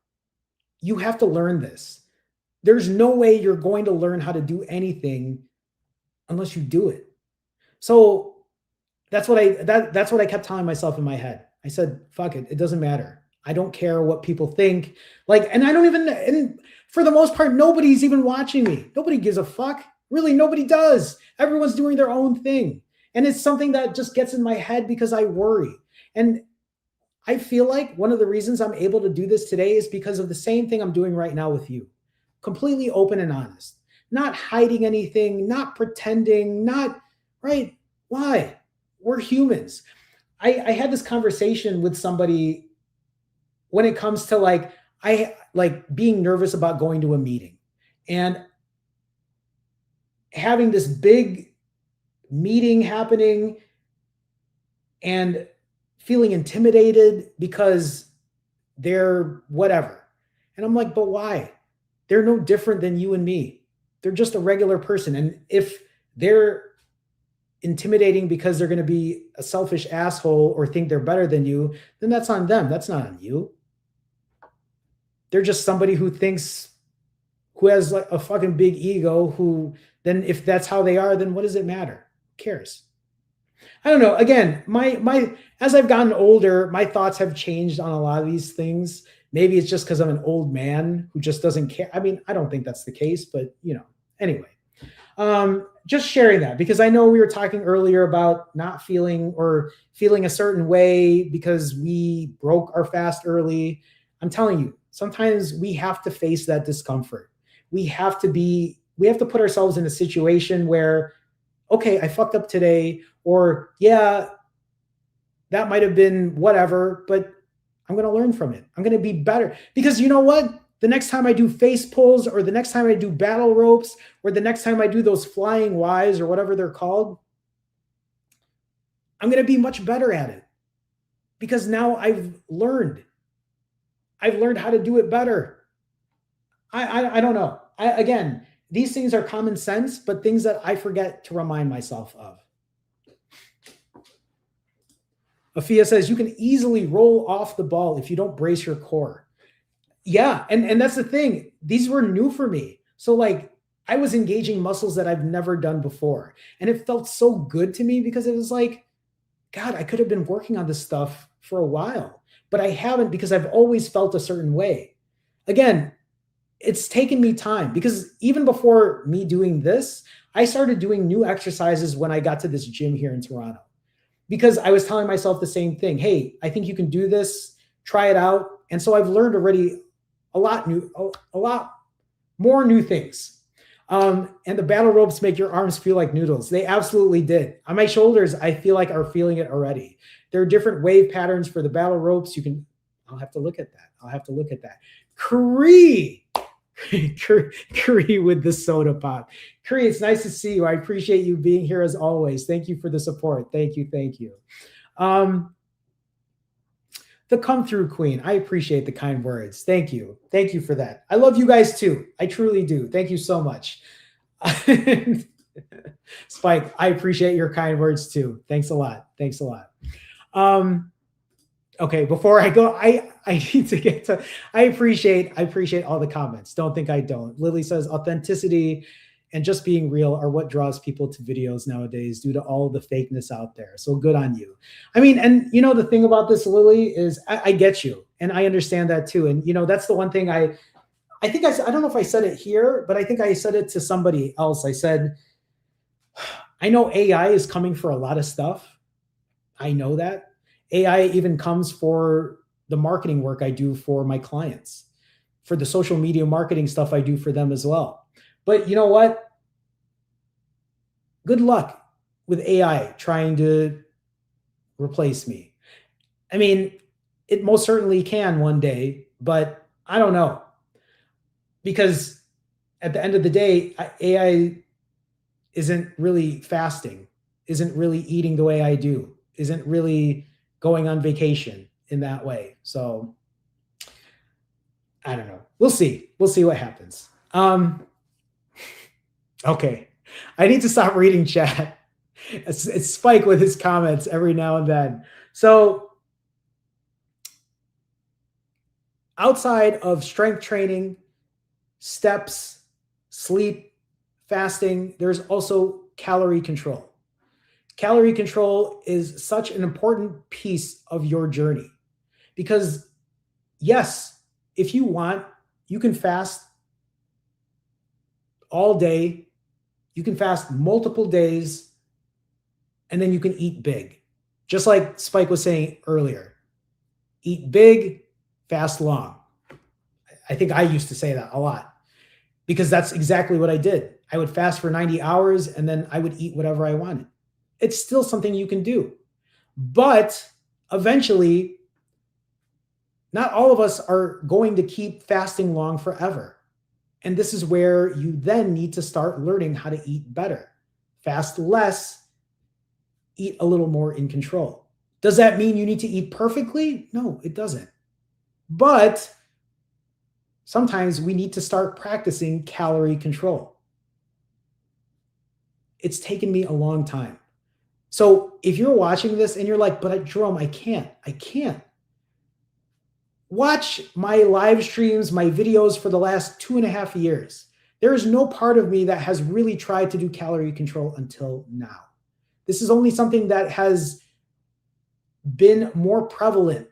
You have to learn this. There's no way you're going to learn how to do anything unless you do it. So that's what I kept telling myself in my head. I said, fuck it. It doesn't matter. I don't care what people think. And for the most part, nobody's even watching me. Nobody gives a fuck. Really, nobody does. Everyone's doing their own thing. And it's something that just gets in my head because I worry. And I feel like one of the reasons I'm able to do this today is because of the same thing I'm doing right now with you. Completely open and honest. Not hiding anything, not pretending, right? Why? We're humans. I had this conversation with somebody when it comes to being nervous about going to a meeting and having this big meeting happening and feeling intimidated because they're whatever. And I'm like, but why? They're no different than you and me. They're just a regular person. And if they're intimidating because they're going to be a selfish asshole or think they're better than you, then that's on them. That's not on you. They're just somebody who has like a fucking big ego, who then if that's how they are, then what does it matter? Who cares? I don't know. Again, as I've gotten older, my thoughts have changed on a lot of these things. Maybe it's just because I'm an old man who just doesn't care. I mean, I don't think that's the case, but anyway. Just sharing that because I know we were talking earlier about not feeling or feeling a certain way because we broke our fast early. I'm telling you, sometimes we have to face that discomfort. We have to put ourselves in a situation where, okay, I fucked up today, or yeah, that might have been whatever, but I'm going to learn from it. I'm going to be better because you know what? The next time I do face pulls or the next time I do battle ropes or the next time I do those flying Ys or whatever they're called, I'm going to be much better at it because now I've learned. I've learned how to do it better. I don't know. Again, these things are common sense, but things that I forget to remind myself of. Afia says you can easily roll off the ball if you don't brace your core. Yeah, and that's the thing. These were new for me. So like I was engaging muscles that I've never done before. And it felt so good to me because it was like, God, I could have been working on this stuff for a while, but I haven't because I've always felt a certain way. Again, it's taken me time because even before me doing this, I started doing new exercises when I got to this gym here in Toronto because I was telling myself the same thing. Hey, I think you can do this. Try it out. And so I've learned already a lot more new things. And the battle ropes make your arms feel like noodles. They absolutely did. On my shoulders, I feel like are feeling it already. There are different wave patterns for the battle ropes. I'll have to look at that. Cree with the soda pop. Cree, it's nice to see you. I appreciate you being here as always. Thank you for the support. Thank you. The come through queen. I appreciate the kind words. Thank you for that. I love you guys too. I truly do. Thank you so much. Spike, I appreciate your kind words too. Thanks a lot. Okay, before I go, I need to get to, I appreciate all the comments. Don't think I don't. Lily says authenticity and just being real are what draws people to videos nowadays due to all the fakeness out there. So good on you. I mean, and you know, the thing about this, Lily, is I get you and I understand that too. And you know, that's the one thing I think I don't know if I said it here, but I think I said it to somebody else. I said, I know AI is coming for a lot of stuff. I know that. AI even comes for the marketing work I do for my clients, for the social media marketing stuff I do for them as well. But you know what? Good luck with AI trying to replace me. I mean, it most certainly can one day, but I don't know. Because at the end of the day, AI isn't really fasting, isn't really eating the way I do, isn't really going on vacation in that way. So I don't know. We'll see. We'll see what happens. Okay. I need to stop reading chat. It's Spike with his comments every now and then. So outside of strength training, steps, sleep, fasting, there's also calorie control. Calorie control is such an important piece of your journey because yes, if you want, you can fast all day, you can fast multiple days, and then you can eat big. Just like Spike was saying earlier, eat big, fast long. I think I used to say that a lot because that's exactly what I did. I would fast for 90 hours and then I would eat whatever I wanted. It's still something you can do. But eventually, not all of us are going to keep fasting long forever. And this is where you then need to start learning how to eat better. Fast less, eat a little more in control. Does that mean you need to eat perfectly? No, it doesn't. But sometimes we need to start practicing calorie control. It's taken me a long time. So if you're watching this and you're like, but Jerome, I can't. Watch my live streams, my videos for the last 2.5 years. There is no part of me that has really tried to do calorie control until now. This is only something that has been more prevalent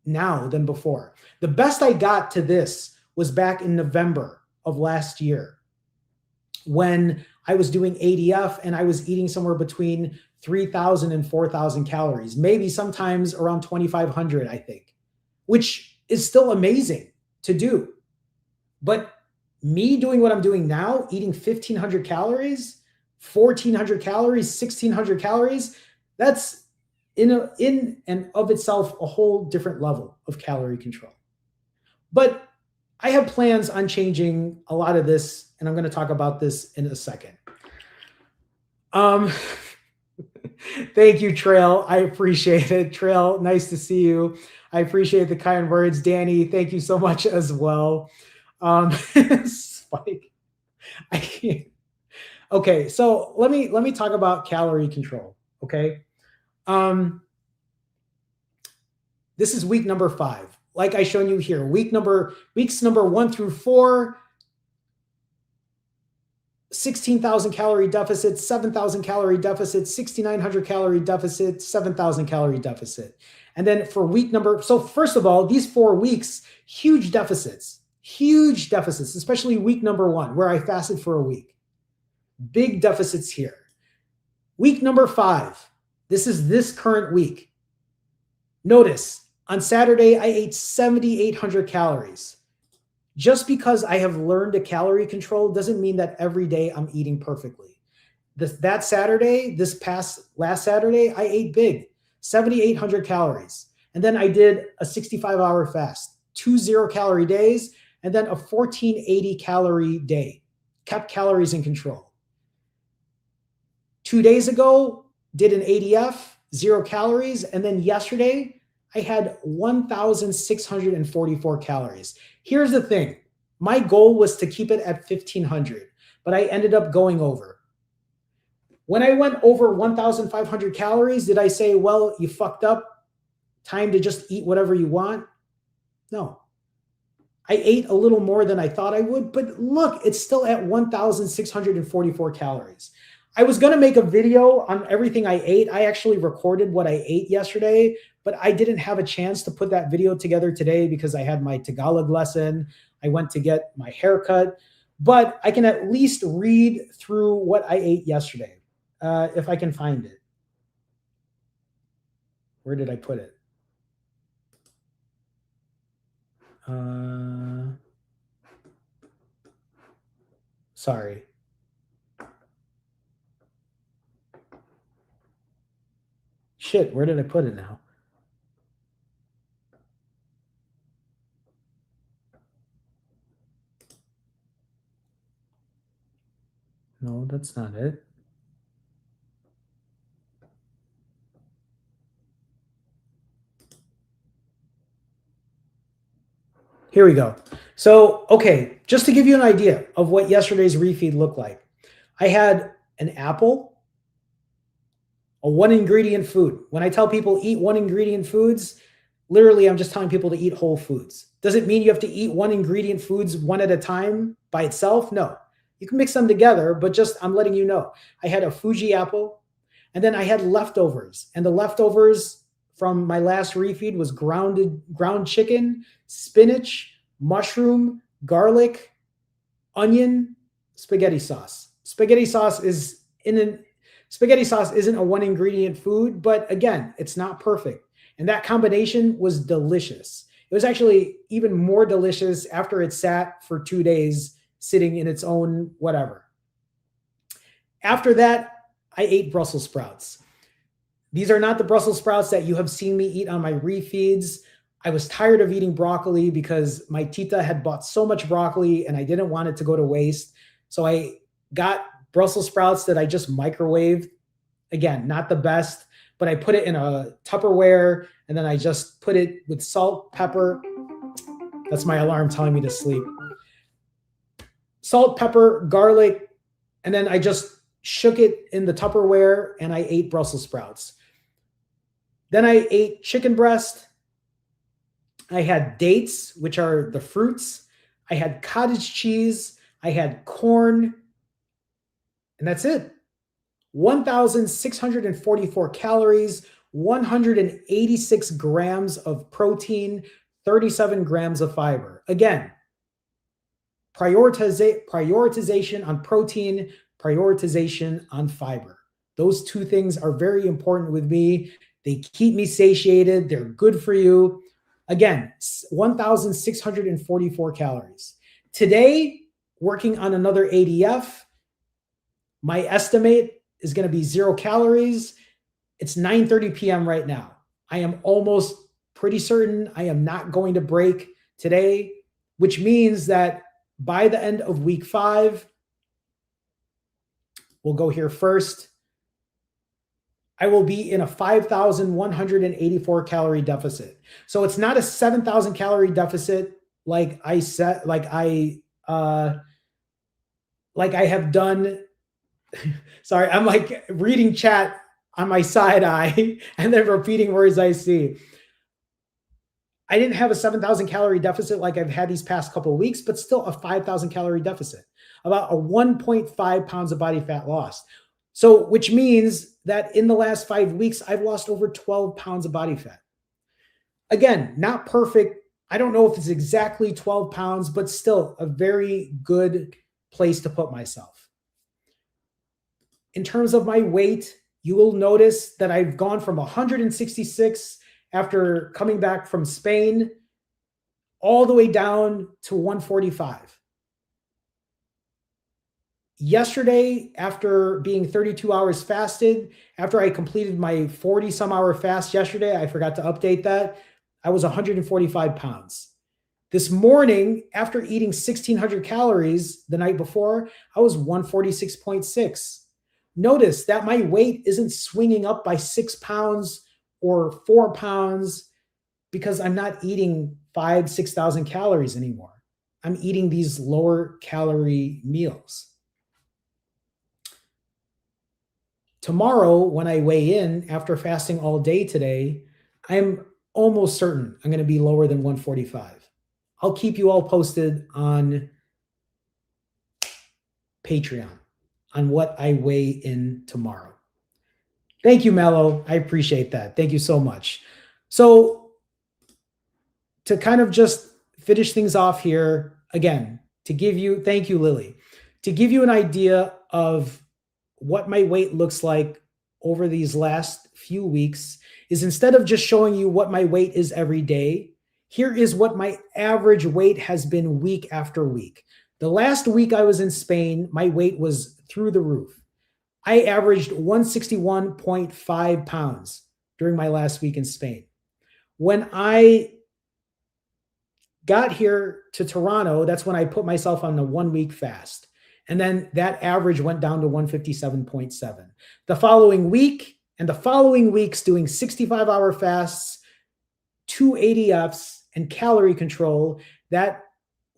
now than before. The best I got to this was back in November of last year. when I was doing ADF and I was eating somewhere between 3,000 and 4,000 calories, maybe sometimes around 2,500, I think, which is still amazing to do. But me doing what I'm doing now, eating 1,500 calories, 1,400 calories, 1,600 calories, that's in and of itself a whole different level of calorie control. But I have plans on changing a lot of this, and I'm going to talk about this in a second. Thank you, Trail. I appreciate it. Trail, nice to see you. I appreciate the kind words. Danny, thank you so much as well. Spike. I can't. Okay, so let me talk about calorie control. Okay. This is week number 5. Like I shown you here, weeks number 1 through 4, 16,000 calorie deficit, 7,000 calorie deficit, 6,900 calorie deficit, 7,000 calorie deficit. And then for week number, so first of all, these 4 weeks, huge deficits, especially week number 1, where I fasted for a week. Big deficits here. Week number 5, this is this current week. Notice on Saturday, I ate 7,800 calories. Just because I have learned to calorie control doesn't mean that every day I'm eating perfectly. That Saturday, last Saturday, I ate big, 7,800 calories. And then I did a 65-hour fast, 2 0-calorie days, and then a 1,480 calorie day. Kept calories in control. 2 days ago, did an ADF, 0 calories, and then yesterday, I had 1,644 calories. Here's the thing. My goal was to keep it at 1,500, but I ended up going over. When I went over 1,500 calories, did I say, well, you fucked up, time to just eat whatever you want? No. I ate a little more than I thought I would, but look, it's still at 1,644 calories. I was going to make a video on everything I ate. I actually recorded what I ate yesterday, but I didn't have a chance to put that video together today because I had my Tagalog lesson. I went to get my haircut, but I can at least read through what I ate yesterday, if I can find it. Where did I put it? Sorry. Shit, where did I put it now? No, that's not it. Here we go. So, okay, just to give you an idea of what yesterday's refeed looked like. I had an apple, a 1-ingredient food. When I tell people eat 1-ingredient foods, literally I'm just telling people to eat whole foods. Does it mean you have to eat 1-ingredient foods one at a time by itself? No. You can mix them together, but just I'm letting you know. I had a Fuji apple, and then I had leftovers. And the leftovers from my last refeed was ground chicken, spinach, mushroom, garlic, onion, spaghetti sauce. Spaghetti sauce isn't a 1-ingredient food, but again, it's not perfect. And that combination was delicious. It was actually even more delicious after it sat for 2 days, sitting in its own whatever. After that, I ate Brussels sprouts. These are not the Brussels sprouts that you have seen me eat on my refeeds. I was tired of eating broccoli because my tita had bought so much broccoli and I didn't want it to go to waste. So I got Brussels sprouts that I just microwaved. Again, not the best, but I put it in a Tupperware and then I just put it with salt, pepper. That's my alarm telling me to sleep. Salt, pepper, garlic, and then I just shook it in the Tupperware and I ate Brussels sprouts. Then I ate chicken breast. I had dates, which are the fruits. I had cottage cheese. I had corn. And that's it. 1,644 calories, 186 grams of protein, 37 grams of fiber. Again, prioritization on protein, prioritization on fiber. Those two things are very important with me. They keep me satiated. They're good for you. Again, 1,644 calories. Today, working on another ADF, my estimate is going to be 0 calories. It's 9:30 p.m. right now. I am almost pretty certain I am not going to break today, which means that by the end of week 5, we'll go here first, I will be in a 5,184 calorie deficit. So it's not a 7,000 calorie deficit like I said, like I have done. Sorry, I'm like reading chat on my side eye and then repeating words I see. I didn't have a 7,000 calorie deficit like I've had these past couple of weeks, but still a 5,000 calorie deficit, about a 1.5 pounds of body fat lost. So, which means that in the last 5 weeks, I've lost over 12 pounds of body fat. Again, not perfect. I don't know if it's exactly 12 pounds, but still a very good place to put myself. In terms of my weight, you will notice that I've gone from 166 after coming back from Spain all the way down to 145. Yesterday, after being 32 hours fasted, after I completed my 40 some hour fast yesterday, I forgot to update that, I was 145 pounds. This morning, after eating 1,600 calories the night before, I was 146.6. Notice that my weight isn't swinging up by 6 pounds or 4 pounds because I'm not eating 6,000 calories anymore. I'm eating these lower calorie meals. Tomorrow, when I weigh in after fasting all day today, I'm almost certain I'm going to be lower than 145. I'll keep you all posted on Patreon on what I weigh in tomorrow. Thank you, Mello. I appreciate that. Thank you so much. So to kind of just finish things off here, again, to give you, thank you, Lily, to give you an idea of what my weight looks like over these last few weeks is instead of just showing you what my weight is every day, here is what my average weight has been week after week. The last week I was in Spain, my weight was through the roof. I averaged 161.5 pounds during my last week in Spain. When I got here to Toronto, that's when I put myself on the 1 week fast. And then that average went down to 157.7. The following week and the following weeks doing 65-hour fasts, 2 ADFs, and calorie control, that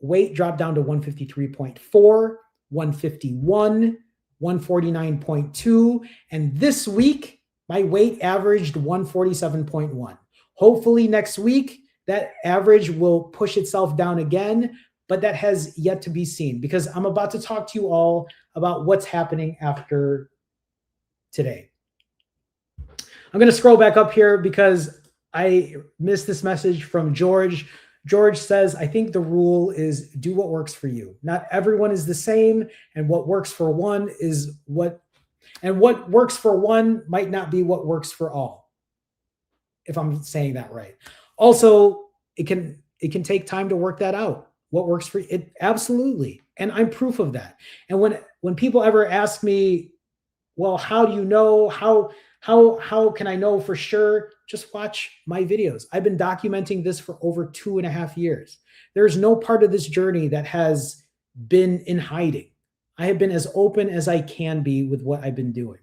weight dropped down to 153.4, 151, 149.2. And this week, my weight averaged 147.1. Hopefully next week, that average will push itself down again, but that has yet to be seen because I'm about to talk to you all about what's happening after today. I'm going to scroll back up here because I missed this message from George. George says, I think the rule is do what works for you. Not everyone is the same, and what works for one is what works for one might not be what works for all, if I'm saying that right. Also, it can take time to work that out. What works for it? Absolutely. And I'm proof of that. And when people ever ask me, well, how do you know? How can I know for sure? Just watch my videos. I've been documenting this for over 2.5 years. There's no part of this journey that has been in hiding. I have been as open as I can be with what I've been doing.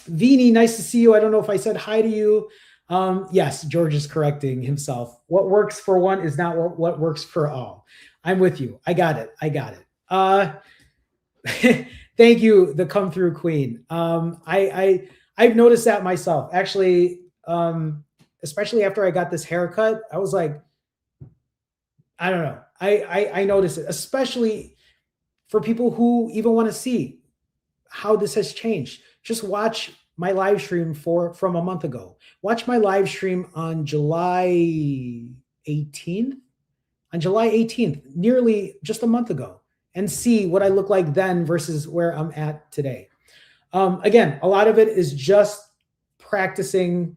Vini, nice to see you. I don't know if I said hi to you. Yes, George is correcting himself. What works for one is not what works for all. I'm with you. I got it. Thank you, the come through queen. I've noticed that myself. Actually, especially after I got this haircut, I was like, I don't know. I noticed it, especially for people who even want to see how this has changed. Just watch my live stream from a month ago. Watch my live stream on July 18th. on July 18th, nearly just a month ago, and see what I look like then versus where I'm at today. Again, a lot of it is just practicing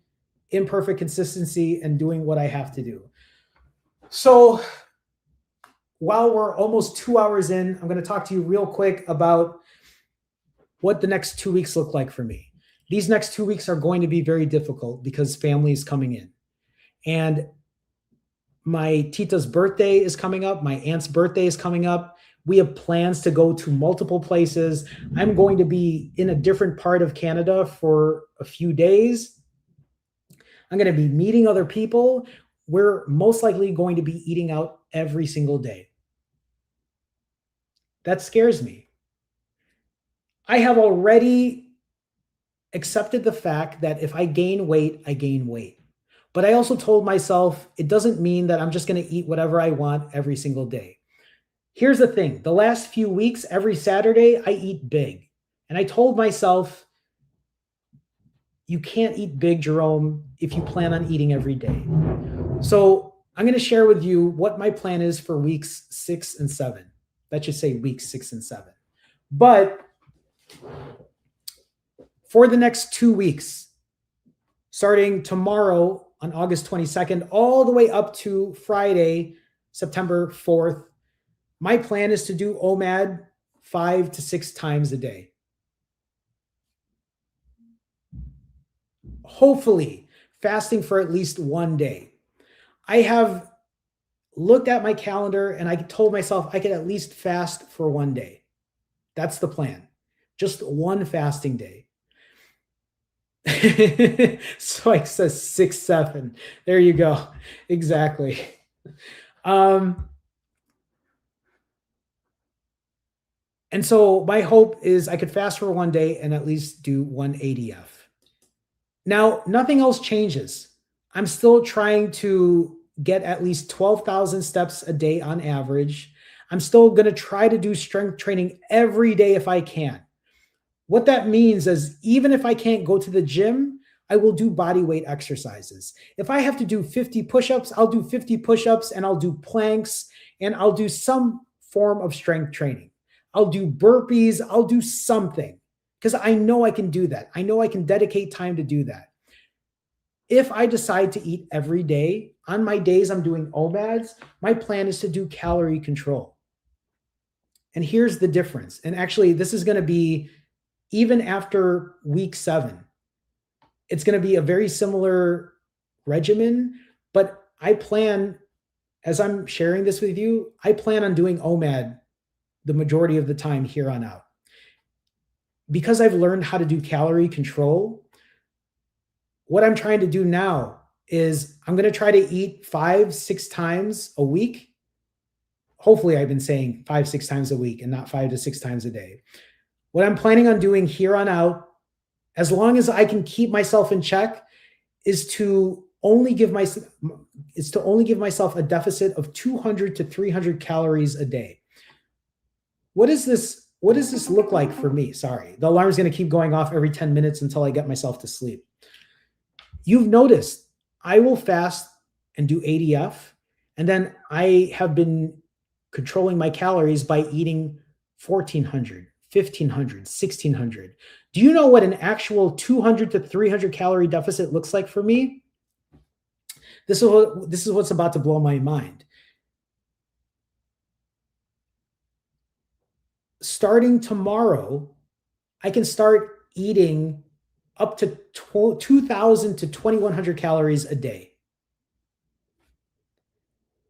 imperfect consistency and doing what I have to do. So while we're almost 2 hours in, I'm going to talk to you real quick about what the next 2 weeks look like for me. These next 2 weeks are going to be very difficult because family is coming in. And my tita's birthday is coming up. My aunt's birthday is coming up. We have plans to go to multiple places. I'm going to be in a different part of Canada for a few days. I'm going to be meeting other people. We're most likely going to be eating out every single day. That scares me. I have already accepted the fact that if I gain weight, I gain weight. But I also told myself it doesn't mean that I'm just going to eat whatever I want every single day. Here's the thing. The last few weeks, every Saturday, I eat big. And I told myself, you can't eat big, Jerome, if you plan on eating every day. So I'm going to share with you what my plan is for weeks 6 and 7. That should say weeks 6 and 7. But for the next 2 weeks, starting tomorrow on August 22nd, all the way up to Friday, September 4th, my plan is to do OMAD 5 to 6 times a day. Hopefully, fasting for at least 1 day. I have looked at my calendar and I told myself I could at least fast for 1 day. That's the plan. Just one fasting day. So I says 6, 7. There you go. Exactly. And so my hope is I could fast for 1 day and at least do 1 ADF. Now, nothing else changes. I'm still trying to get at least 12,000 steps a day on average. I'm still going to try to do strength training every day if I can. What that means is even if I can't go to the gym, I will do body weight exercises. If I have to do 50 push-ups, I'll do 50 push-ups and I'll do planks and I'll do some form of strength training. I'll do burpees. I'll do something because I know I can do that. I know I can dedicate time to do that. If I decide to eat every day, on my days I'm doing OMADs, my plan is to do calorie control. And here's the difference. And actually, this is going to be even after week 7. It's going to be a very similar regimen, but I plan, as I'm sharing this with you, I plan on doing OMAD the majority of the time here on out. Because I've learned how to do calorie control, what I'm trying to do now is I'm going to try to eat 5, 6 times a week. Hopefully I've been saying 5, 6 times a week and not 5 to 6 times a day. What I'm planning on doing here on out, as long as I can keep myself in check, is to only give myself a deficit of 200 to 300 calories a day. What does this look like for me? Sorry, the alarm is going to keep going off every 10 minutes until I get myself to sleep. You've noticed I will fast and do ADF, and then I have been controlling my calories by eating 1,400, 1,500, 1,600. Do you know what an actual 200 to 300 calorie deficit looks like for me? This is what's about to blow my mind. Starting tomorrow, I can start eating up to 2,000 to 2,100 calories a day.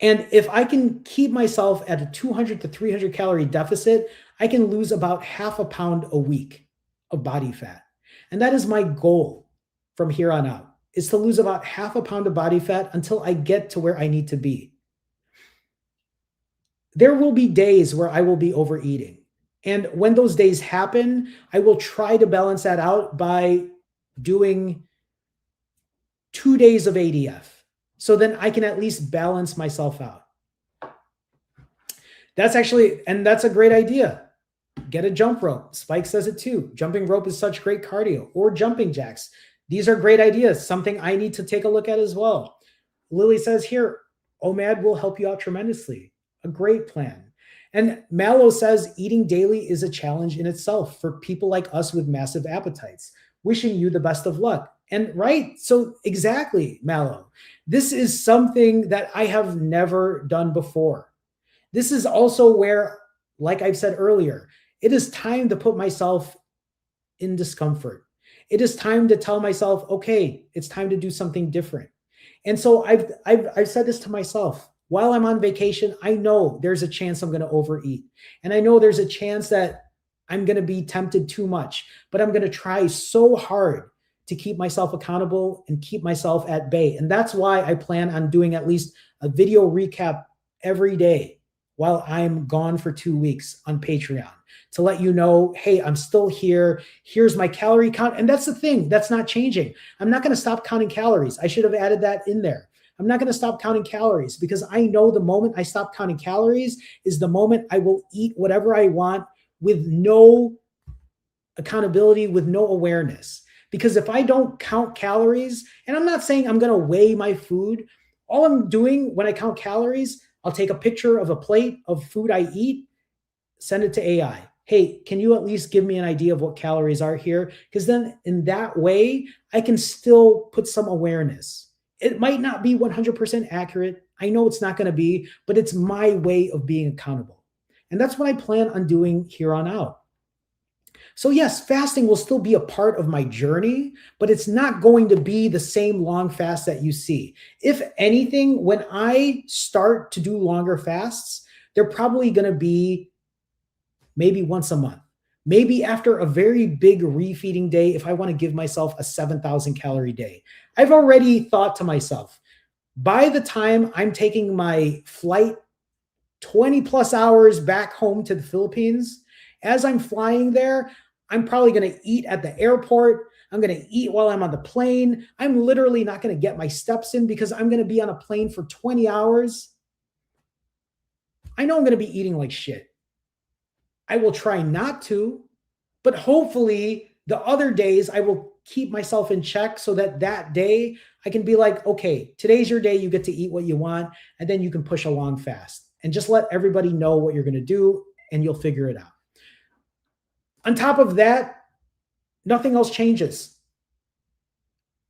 And if I can keep myself at a 200 to 300 calorie deficit, I can lose about half a pound a week of body fat. And that is my goal from here on out, is to lose about half a pound of body fat until I get to where I need to be. There will be days where I will be overeating. And when those days happen, I will try to balance that out by doing 2 days of ADF. So then I can at least balance myself out. That's a great idea. Get a jump rope. Spike says it too. Jumping rope is such great cardio, or jumping jacks. These are great ideas. Something I need to take a look at as well. Lily says here, OMAD will help you out tremendously. A great plan. And Mallow says eating daily is a challenge in itself for people like us with massive appetites. Wishing you the best of luck. And right, so exactly, Mallow. This is something that I have never done before. This is also where, like I've said earlier, it is time to put myself in discomfort. It is time to tell myself, okay, it's time to do something different. And so I've said this to myself. While I'm on vacation, I know there's a chance I'm going to overeat. And I know there's a chance that I'm going to be tempted too much, but I'm going to try so hard to keep myself accountable and keep myself at bay. And that's why I plan on doing at least a video recap every day while I'm gone for 2 weeks on Patreon to let you know, hey, I'm still here. Here's my calorie count. And that's the thing that's not changing. I'm not going to stop counting calories. I should have added that in there. I'm not going to stop counting calories because I know the moment I stop counting calories is the moment I will eat whatever I want with no accountability, with no awareness. Because if I don't count calories, and I'm not saying I'm going to weigh my food, all I'm doing when I count calories, I'll take a picture of a plate of food I eat, send it to AI. Hey, can you at least give me an idea of what calories are here? Because then in that way, I can still put some awareness. It might not be 100% accurate. I know it's not going to be, but it's my way of being accountable. And that's what I plan on doing here on out. So yes, fasting will still be a part of my journey, but it's not going to be the same long fast that you see. If anything, when I start to do longer fasts, they're probably going to be maybe once a month. Maybe after a very big refeeding day, if I want to give myself a 7,000 calorie day. I've already thought to myself, by the time I'm taking my flight 20 plus hours back home to the Philippines, as I'm flying there, I'm probably going to eat at the airport. I'm going to eat while I'm on the plane. I'm literally not going to get my steps in because I'm going to be on a plane for 20 hours. I know I'm going to be eating like shit. I will try not to, but hopefully the other days I will keep myself in check so that that day I can be like, okay, today's your day. You get to eat what you want, and then you can push along fast and just let everybody know what you're going to do and you'll figure it out. On top of that, nothing else changes.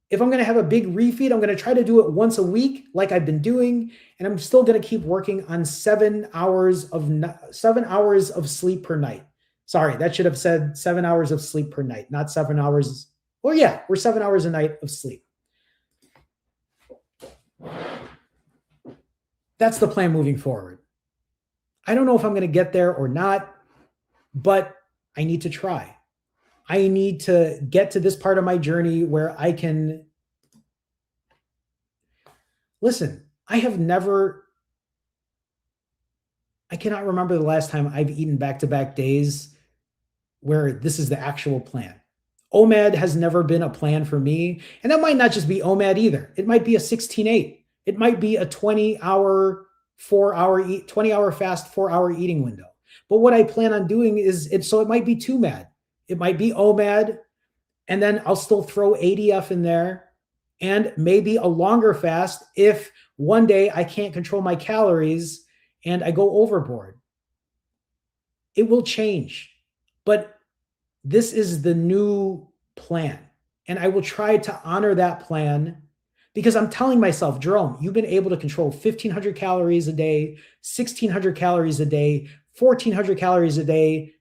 If I'm going to have a big refeed, I'm going to try to do it once a week like I've been doing, and I'm still going to keep working on 7 hours of sleep per night. Sorry, that should have said 7 hours of sleep per night, not 7 hours. Well, yeah, we're 7 hours a night of sleep. That's the plan moving forward. I don't know if I'm going to get there or not, but I need to try. I need to get to this part of my journey where I can listen. I cannot remember the last time I've eaten back-to-back days where this is the actual plan. OMAD has never been a plan for me. And that might not just be OMAD either. It might be a 16-8. It might be a 20-hour fast, 4-hour eating window. But what I plan on doing is it might be 2MAD. It might be OMAD, and then I'll still throw ADF in there and maybe a longer fast if one day I can't control my calories and I go overboard. It will change, but this is the new plan. And I will try to honor that plan because I'm telling myself, Jerome, you've been able to control 1,500 calories a day, 1,600 calories a day, 1,400 calories a day.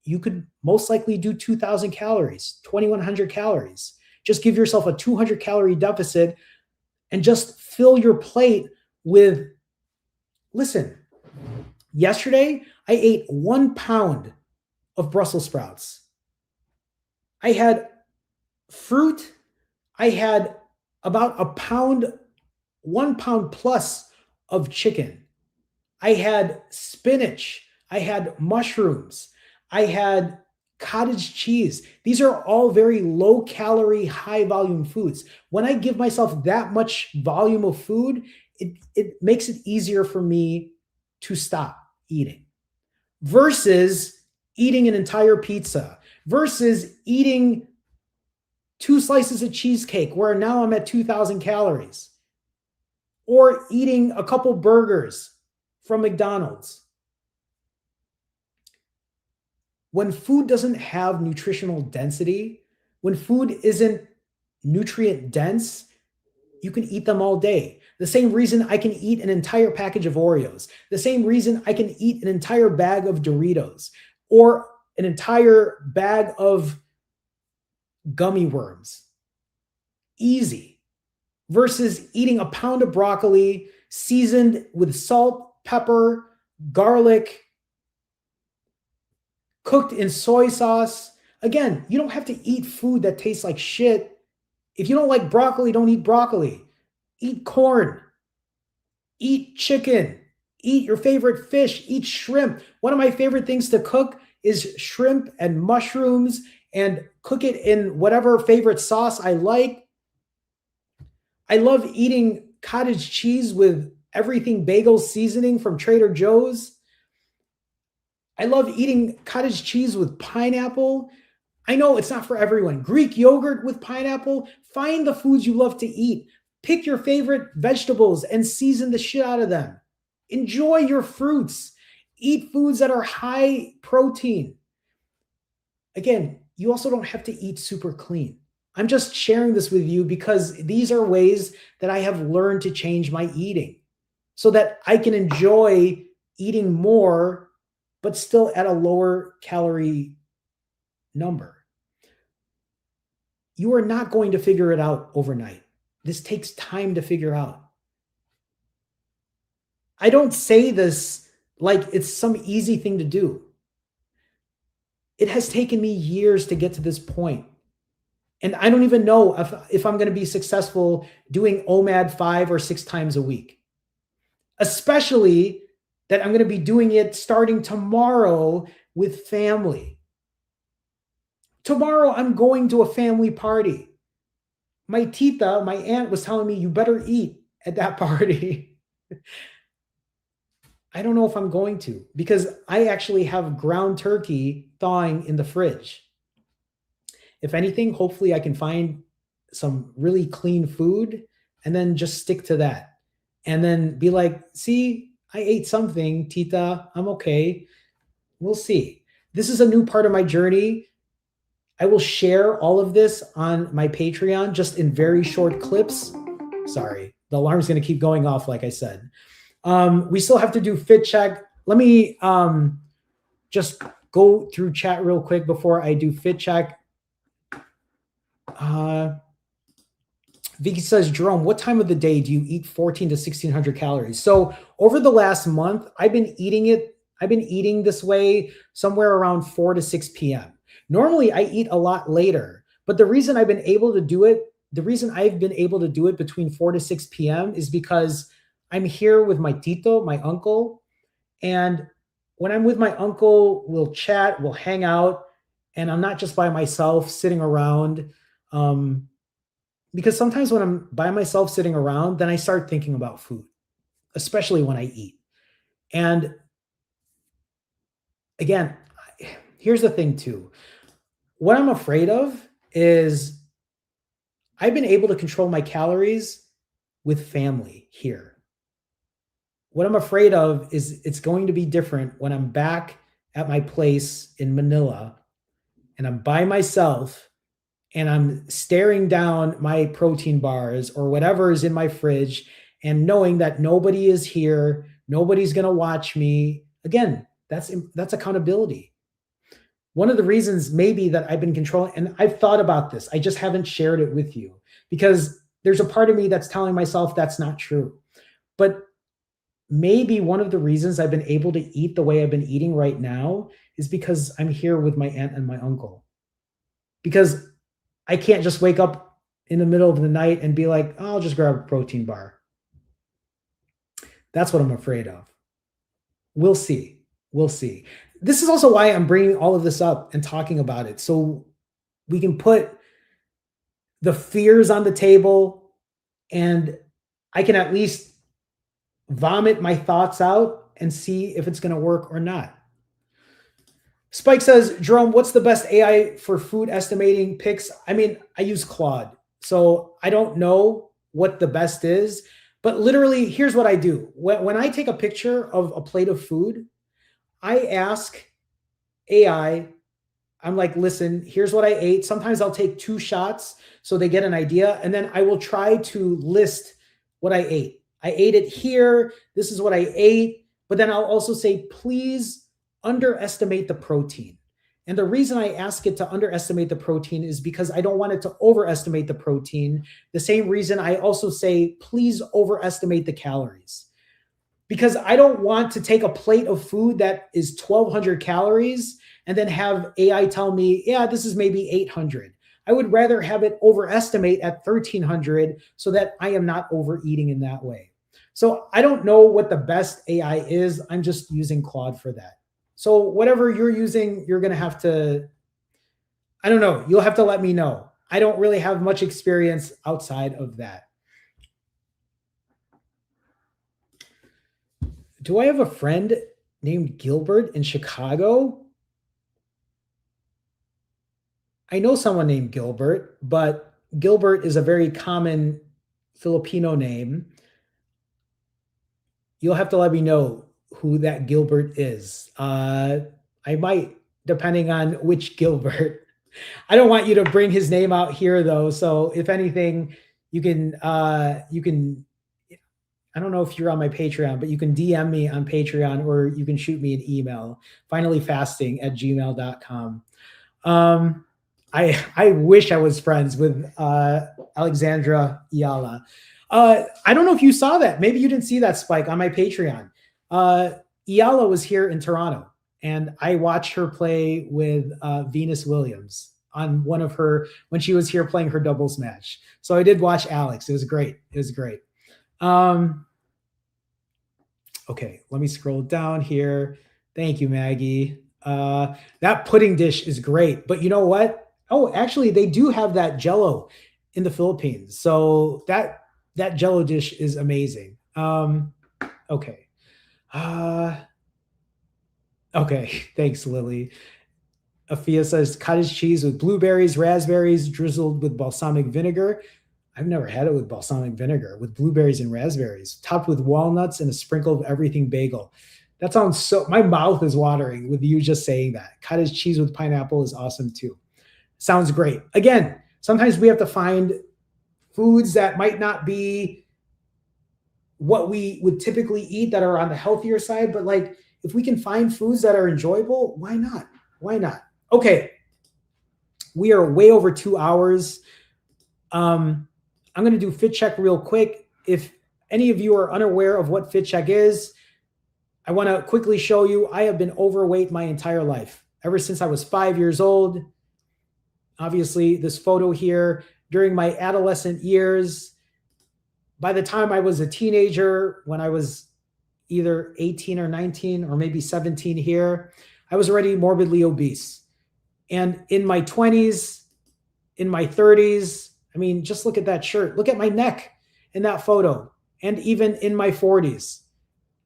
You could most likely do 2,000 calories, 2,100 calories. Just give yourself a 200 calorie deficit and just fill your plate with, listen, yesterday I ate 1 pound of Brussels sprouts. I had fruit. I had about 1 pound plus of chicken. I had spinach. I had mushrooms. I had cottage cheese. These are all very low calorie, high volume foods. When I give myself that much volume of food, it makes it easier for me to stop eating versus eating an entire pizza versus eating 2 slices of cheesecake where now I'm at 2,000 calories. or eating a couple burgers from McDonald's. When food doesn't have nutritional density, when food isn't nutrient dense, you can eat them all day. The same reason I can eat an entire package of Oreos, the same reason I can eat an entire bag of Doritos or an entire bag of gummy worms. Easy. Versus eating a pound of broccoli seasoned with salt, pepper, garlic, cooked in soy sauce. Again, you don't have to eat food that tastes like shit. If you don't like broccoli, don't eat broccoli. Eat corn. Eat chicken. Eat your favorite fish. Eat shrimp. One of my favorite things to cook is shrimp and mushrooms, and cook it in whatever favorite sauce I like. I love eating cottage cheese with everything bagel seasoning from Trader Joe's. I love eating cottage cheese with pineapple. I know it's not for everyone. Greek yogurt with pineapple. Find the foods you love to eat. Pick your favorite vegetables and season the shit out of them. Enjoy your fruits. Eat foods that are high protein. Again, you also don't have to eat super clean. I'm just sharing this with you because these are ways that I have learned to change my eating so that I can enjoy eating more, but still at a lower calorie number. You are not going to figure it out overnight. This takes time to figure out. I don't say this like it's some easy thing to do. It has taken me years to get to this point. And I don't even know if I'm going to be successful doing OMAD 5 or 6 times a week. Especially that I'm going to be doing it starting tomorrow with family. Tomorrow, I'm going to a family party. My tita, my aunt, was telling me, you better eat at that party. I don't know if I'm going to, because I actually have ground turkey thawing in the fridge. If anything, hopefully I can find some really clean food and then just stick to that. And then be like, see, I ate something, tita, I'm okay. We'll see. This is a new part of my journey. I will share all of this on my Patreon, just in very short clips. Sorry, the alarm's going to keep going off, like I said. We still have to do fit check. Let me just go through chat real quick before I do fit check. Vicky says, Jerome, what time of the day do you eat 14 to 1600 calories? So over the last month, I've been eating this way somewhere around 4 to 6 p.m. Normally I eat a lot later, but the reason I've been able to do it between 4 to 6 p.m. is because I'm here with my tito, my uncle. And when I'm with my uncle, we'll chat, we'll hang out, and I'm not just by myself sitting around. Because sometimes when I'm by myself sitting around, then I start thinking about food, especially when I eat. And again, here's the thing too. What I'm afraid of is I've been able to control my calories with family here. What I'm afraid of is it's going to be different when I'm back at my place in Manila and I'm by myself and I'm staring down my protein bars or whatever is in my fridge and knowing that nobody is here, nobody's going to watch me. Again, that's accountability. One of the reasons maybe that I've been controlling, and I've thought about this, I just haven't shared it with you because there's a part of me that's telling myself that's not true. But maybe one of the reasons I've been able to eat the way I've been eating right now is because I'm here with my aunt and my uncle. Because I can't just wake up in the middle of the night and be like, oh, I'll just grab a protein bar. That's what I'm afraid of. We'll see. We'll see. This is also why I'm bringing all of this up and talking about it. So we can put the fears on the table and I can at least vomit my thoughts out and see if it's going to work or not. Spike says, Jerome, what's the best AI for food estimating picks? I mean, I use Claude, so I don't know what the best is, But literally, here's what I do. When I take a picture of a plate of food, I ask AI, I'm like, listen, here's what I ate. Sometimes I'll take 2 shots so they get an idea. And then I will try to list what I ate. I ate it here. This is what I ate. But then I'll also say, please underestimate the protein. And the reason I ask it to underestimate the protein is because I don't want it to overestimate the protein. The same reason I also say, please overestimate the calories. Because I don't want to take a plate of food that is 1,200 calories and then have AI tell me, yeah, this is maybe 800. I would rather have it overestimate at 1,300 so that I am not overeating in that way. So I don't know what the best AI is. I'm just using Claude for that. So whatever you're using, you're going to have to, I don't know, you'll have to let me know. I don't really have much experience outside of that. Do I have a friend named Gilbert in Chicago? I know someone named Gilbert, but Gilbert is a very common Filipino name. You'll have to let me know who that Gilbert is. I might, depending on which Gilbert. I don't want you to bring his name out here though. So if anything, you can, I don't know if you're on my Patreon, but you can DM me on Patreon or you can shoot me an email, finallyfasting@gmail.com. I wish I was friends with Alexandra Iala. I don't know if you saw that. Maybe you didn't see that, Spike, on my Patreon. Iala was here in Toronto, and I watched her play with Venus Williams on one of her, when she was here playing her doubles match. So I did watch Alex. It was great. It was great. Okay, let me scroll down here. Thank you, Maggie. That pudding dish is great, but you know what? Oh, actually, they do have that Jello in the Philippines. So that Jello dish is amazing. Okay. Okay, thanks, Lily. Afia says cottage cheese with blueberries, raspberries, drizzled with balsamic vinegar. I've never had it with balsamic vinegar, with blueberries and raspberries, topped with walnuts and a sprinkle of everything bagel. That sounds so, my mouth is watering with you just saying that. Cottage cheese with pineapple is awesome too. Sounds great. Again, sometimes we have to find foods that might not be what we would typically eat that are on the healthier side, but like if we can find foods that are enjoyable, why not? Why not? Okay. We are way over 2 hours. I'm going to do Fit Check real quick. If any of you are unaware of what Fit Check is, I want to quickly show you. I have been overweight my entire life, ever since I was 5 years old. Obviously, this photo here during my adolescent years. By the time I was a teenager, when I was either 18 or 19 or maybe 17 here, I was already morbidly obese. And in my 20s, in my 30s, I mean, just look at that shirt. Look at my neck in that photo. And even in my 40s,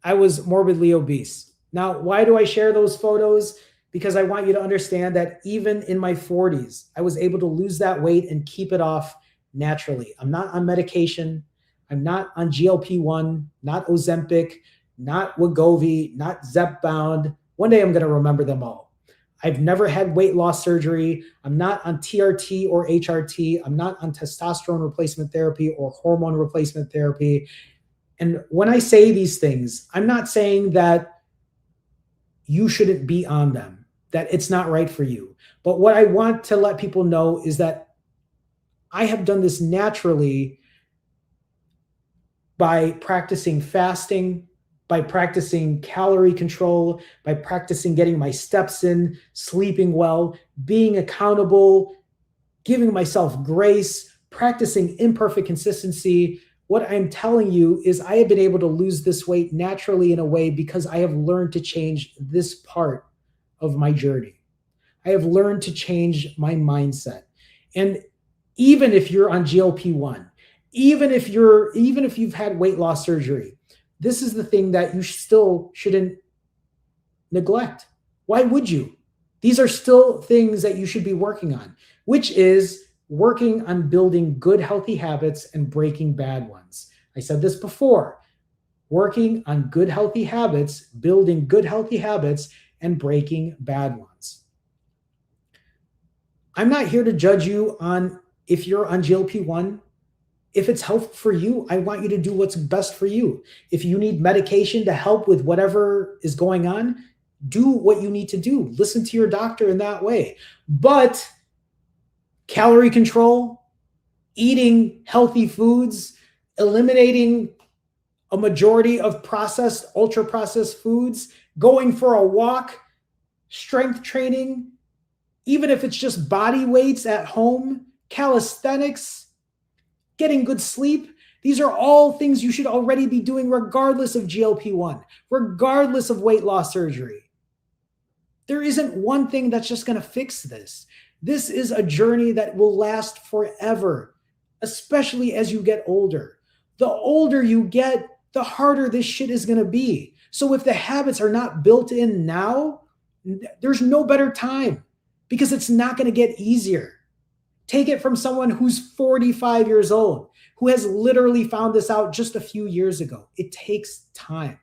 I was morbidly obese. Now, why do I share those photos? Because I want you to understand that even in my 40s, I was able to lose that weight and keep it off naturally. I'm not on medication. I'm not on GLP-1, not Ozempic, not Wegovy, not Zepbound. One day I'm going to remember them all. I've never had weight loss surgery. I'm not on TRT or HRT. I'm not on testosterone replacement therapy or hormone replacement therapy. And when I say these things, I'm not saying that you shouldn't be on them, that it's not right for you. But what I want to let people know is that I have done this naturally by practicing fasting, by practicing calorie control, by practicing getting my steps in, sleeping well, being accountable, giving myself grace, practicing imperfect consistency. What I'm telling you is I have been able to lose this weight naturally in a way because I have learned to change this part of my journey. I have learned to change my mindset. And even if you're on GLP-1, even if you've had weight loss surgery, this is the thing that you still shouldn't neglect. Why would you? These are still things that you should be working on, which is working on building good, healthy habits and breaking bad ones. I said this before, working on good, healthy habits, building good, healthy habits, and breaking bad ones. I'm not here to judge you on if you're on GLP-1. If it's helpful for you, I want you to do what's best for you. If you need medication to help with whatever is going on, do what you need to do. Listen to your doctor in that way. But calorie control, eating healthy foods, eliminating a majority of processed, ultra processed foods, going for a walk, strength training, even if it's just body weights at home, calisthenics, getting good sleep. These are all things you should already be doing regardless of GLP-1, regardless of weight loss surgery. There isn't one thing that's just going to fix this. This is a journey that will last forever, especially as you get older. The older you get, the harder this shit is going to be. So if the habits are not built in now, there's no better time because it's not going to get easier. Take it from someone who's 45 years old, who has literally found this out just a few years ago. It takes time.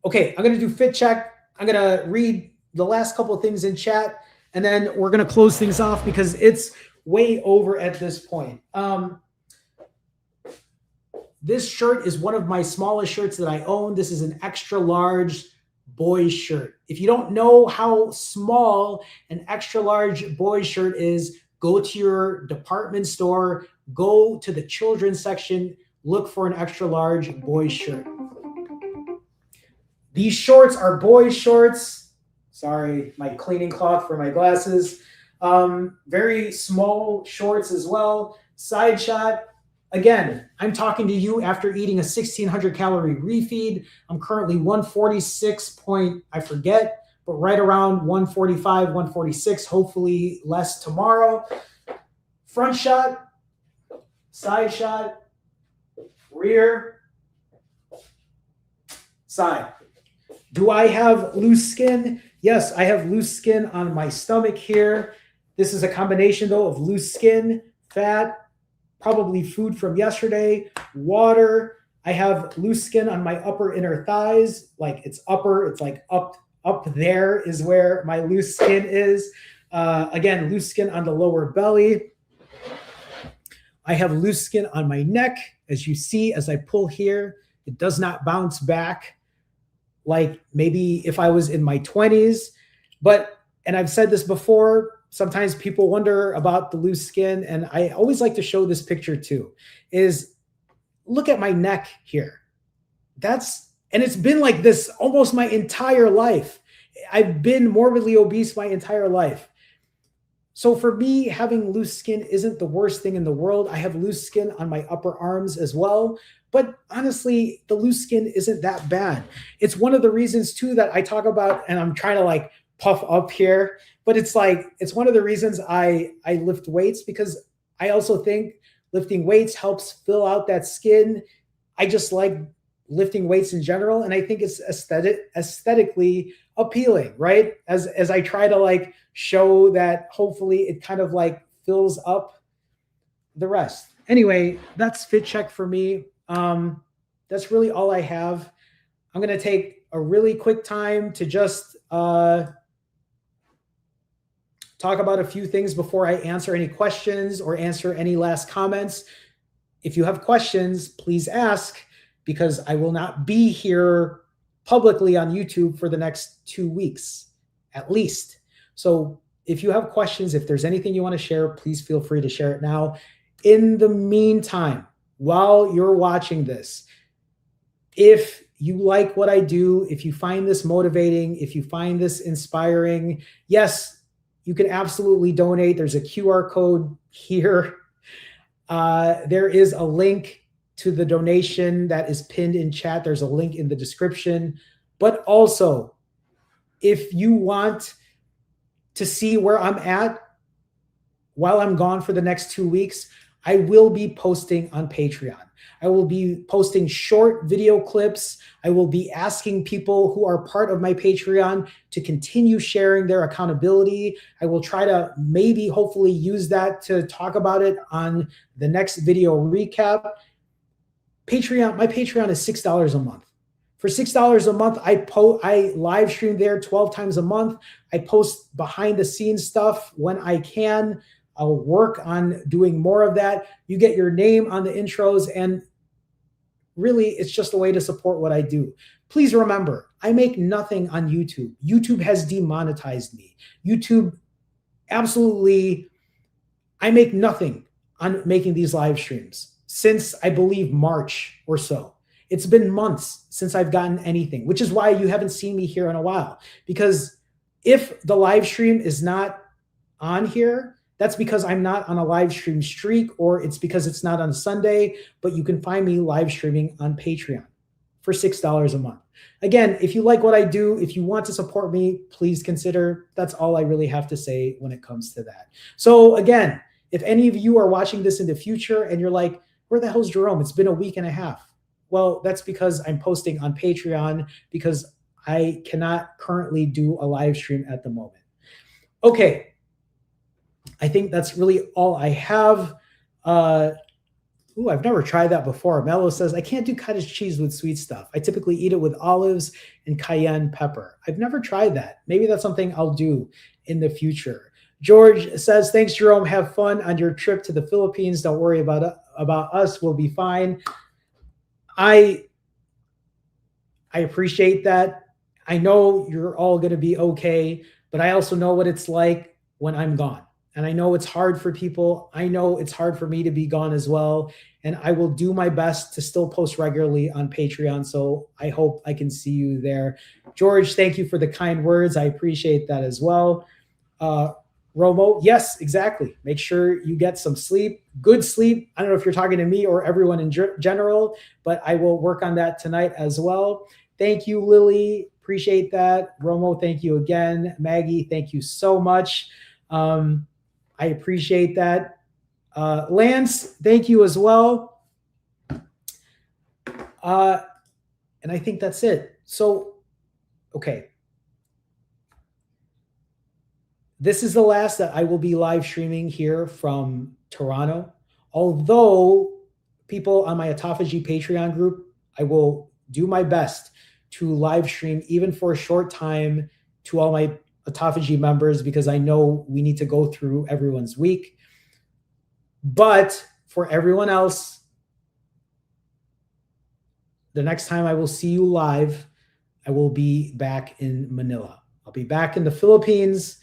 Okay, I'm going to do fit check. I'm going to read the last couple of things in chat, and then we're going to close things off because it's way over at this point. This shirt is one of my smallest shirts that I own. This is an extra large boys shirt. If you don't know how small an extra large boys shirt is, go to your department store, go to the children's section, look for an extra large boys shirt. These shorts are boys shorts. Sorry, my cleaning cloth for my glasses. Very small shorts as well. Side shot. Again, I'm talking to you after eating a 1,600 calorie refeed. I'm currently 146 I forget, but right around 145, 146, hopefully less tomorrow. Front shot, side shot, rear, side. Do I have loose skin? Yes, I have loose skin on my stomach here. This is a combination though of loose skin, fat, probably food from yesterday, water. I have loose skin on my upper inner thighs, like it's upper, it's like up there is where my loose skin is. Again, loose skin on the lower belly. I have loose skin on my neck. As you see, as I pull here, it does not bounce back like maybe if I was in my 20s. But, and I've said this before, sometimes people wonder about the loose skin, and I always like to show this picture too, is look at my neck here. And it's been like this almost my entire life. I've been morbidly obese my entire life. So for me, having loose skin isn't the worst thing in the world. I have loose skin on my upper arms as well. But honestly, the loose skin isn't that bad. It's one of the reasons too that I talk about, and I'm trying to like puff up here, but it's like, it's one of the reasons I lift weights, because I also think lifting weights helps fill out that skin. I just like lifting weights in general. And I think it's aesthetically appealing, right? As I try to like show that hopefully it kind of like fills up the rest. Anyway, that's fit check for me. That's really all I have. I'm going to take a really quick time to just talk about a few things before I answer any questions or answer any last comments. If you have questions, please ask, because I will not be here publicly on YouTube for the next 2 weeks, at least. So if you have questions, if there's anything you want to share, please feel free to share it now. In the meantime, while you're watching this, if you like what I do, if you find this motivating, if you find this inspiring, yes, you can absolutely donate. There's a QR code here. There is a link to the donation that is pinned in chat. There's a link in the description. But also, if you want to see where I'm at while I'm gone for the next 2 weeks, I will be posting on Patreon. I will be posting short video clips. I will be asking people who are part of my Patreon to continue sharing their accountability. I will try to maybe hopefully use that to talk about it on the next video recap. Patreon, my Patreon is $6 a month. For $6 a month, I live stream there 12 times a month. I post behind the scenes stuff when I can. I'll work on doing more of that. You get your name on the intros, and really, it's just a way to support what I do. Please remember, I make nothing on YouTube. YouTube has demonetized me. YouTube, absolutely, I make nothing on making these live streams since, I believe, March or so. It's been months since I've gotten anything, which is why you haven't seen me here in a while. Because if the live stream is not on here, that's because I'm not on a live stream streak, or it's because it's not on Sunday, but you can find me live streaming on Patreon for $6 a month. Again, if you like what I do, if you want to support me, please consider. That's all I really have to say when it comes to that. So again, if any of you are watching this in the future and you're like, where the hell's Jerome? It's been a week and a half. Well, that's because I'm posting on Patreon because I cannot currently do a live stream at the moment. Okay. I think that's really all I have. I've never tried that before. Mello says, I can't do cottage cheese with sweet stuff. I typically eat it with olives and cayenne pepper. I've never tried that. Maybe that's something I'll do in the future. George says, thanks, Jerome. Have fun on your trip to the Philippines. Don't worry about us. We'll be fine. I appreciate that. I know you're all going to be okay, but I also know what it's like when I'm gone. And I know it's hard for people. I know it's hard for me to be gone as well. And I will do my best to still post regularly on Patreon. So I hope I can see you there. George, thank you for the kind words. I appreciate that as well. Romo, yes, exactly. Make sure you get some sleep, good sleep. I don't know if you're talking to me or everyone in general, but I will work on that tonight as well. Thank you, Lily. Appreciate that. Romo, thank you again. Maggie, thank you so much. I appreciate that. Lance, thank you as well. And I think that's it. So, okay. This is the last that I will be live streaming here from Toronto. Although people on my autophagy Patreon group, I will do my best to live stream even for a short time to all my autophagy members, because I know we need to go through everyone's week. But for everyone else, the next time I will see you live, I will be back in Manila. I'll be back in the Philippines.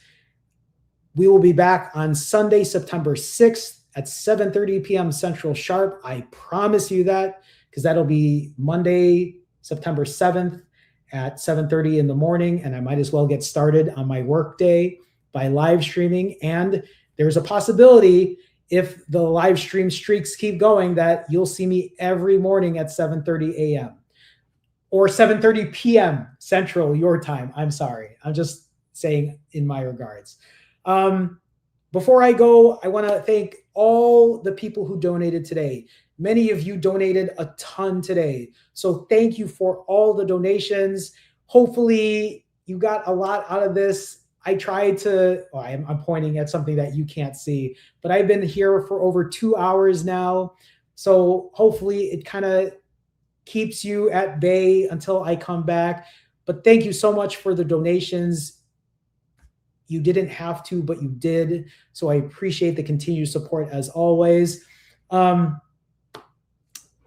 We will be back on Sunday, September 6th at 7:30 p.m. Central Sharp. I promise you that, because that'll be Monday, September 7th. At 7:30 in the morning, and I might as well get started on my work day by live streaming. And there's a possibility, if the live stream streaks keep going, that you'll see me every morning at 7:30 a.m. or 7:30 p.m. Central, your time. I'm sorry. I'm just saying in my regards. Before I go, I want to thank all the people who donated today. Many of you donated a ton today. So thank you for all the donations. Hopefully you got a lot out of this. I tried to, I'm pointing at something that you can't see, but I've been here for over 2 hours now. So hopefully it kind of keeps you at bay until I come back. But thank you so much for the donations. You didn't have to, but you did. So I appreciate the continued support as always.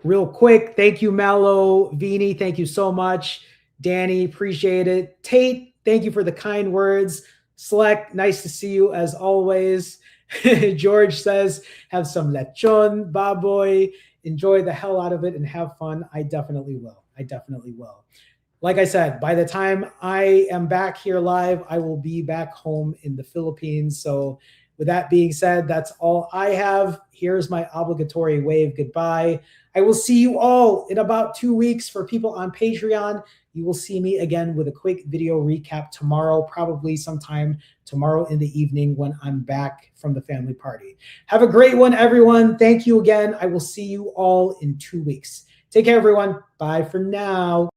Real quick, thank you, Mallow. Vini, thank you so much. Danny, appreciate it. Tate, thank you for the kind words. Select, nice to see you as always. George says, have some lechon, baboy. Enjoy the hell out of it and have fun. I definitely will. I definitely will. Like I said, by the time I am back here live, I will be back home in the Philippines. So with that being said, that's all I have. Here's my obligatory wave goodbye. I will see you all in about 2 weeks. For people on Patreon, you will see me again with a quick video recap tomorrow, probably sometime tomorrow in the evening when I'm back from the family party. Have a great one, everyone. Thank you again. I will see you all in 2 weeks. Take care, everyone. Bye for now.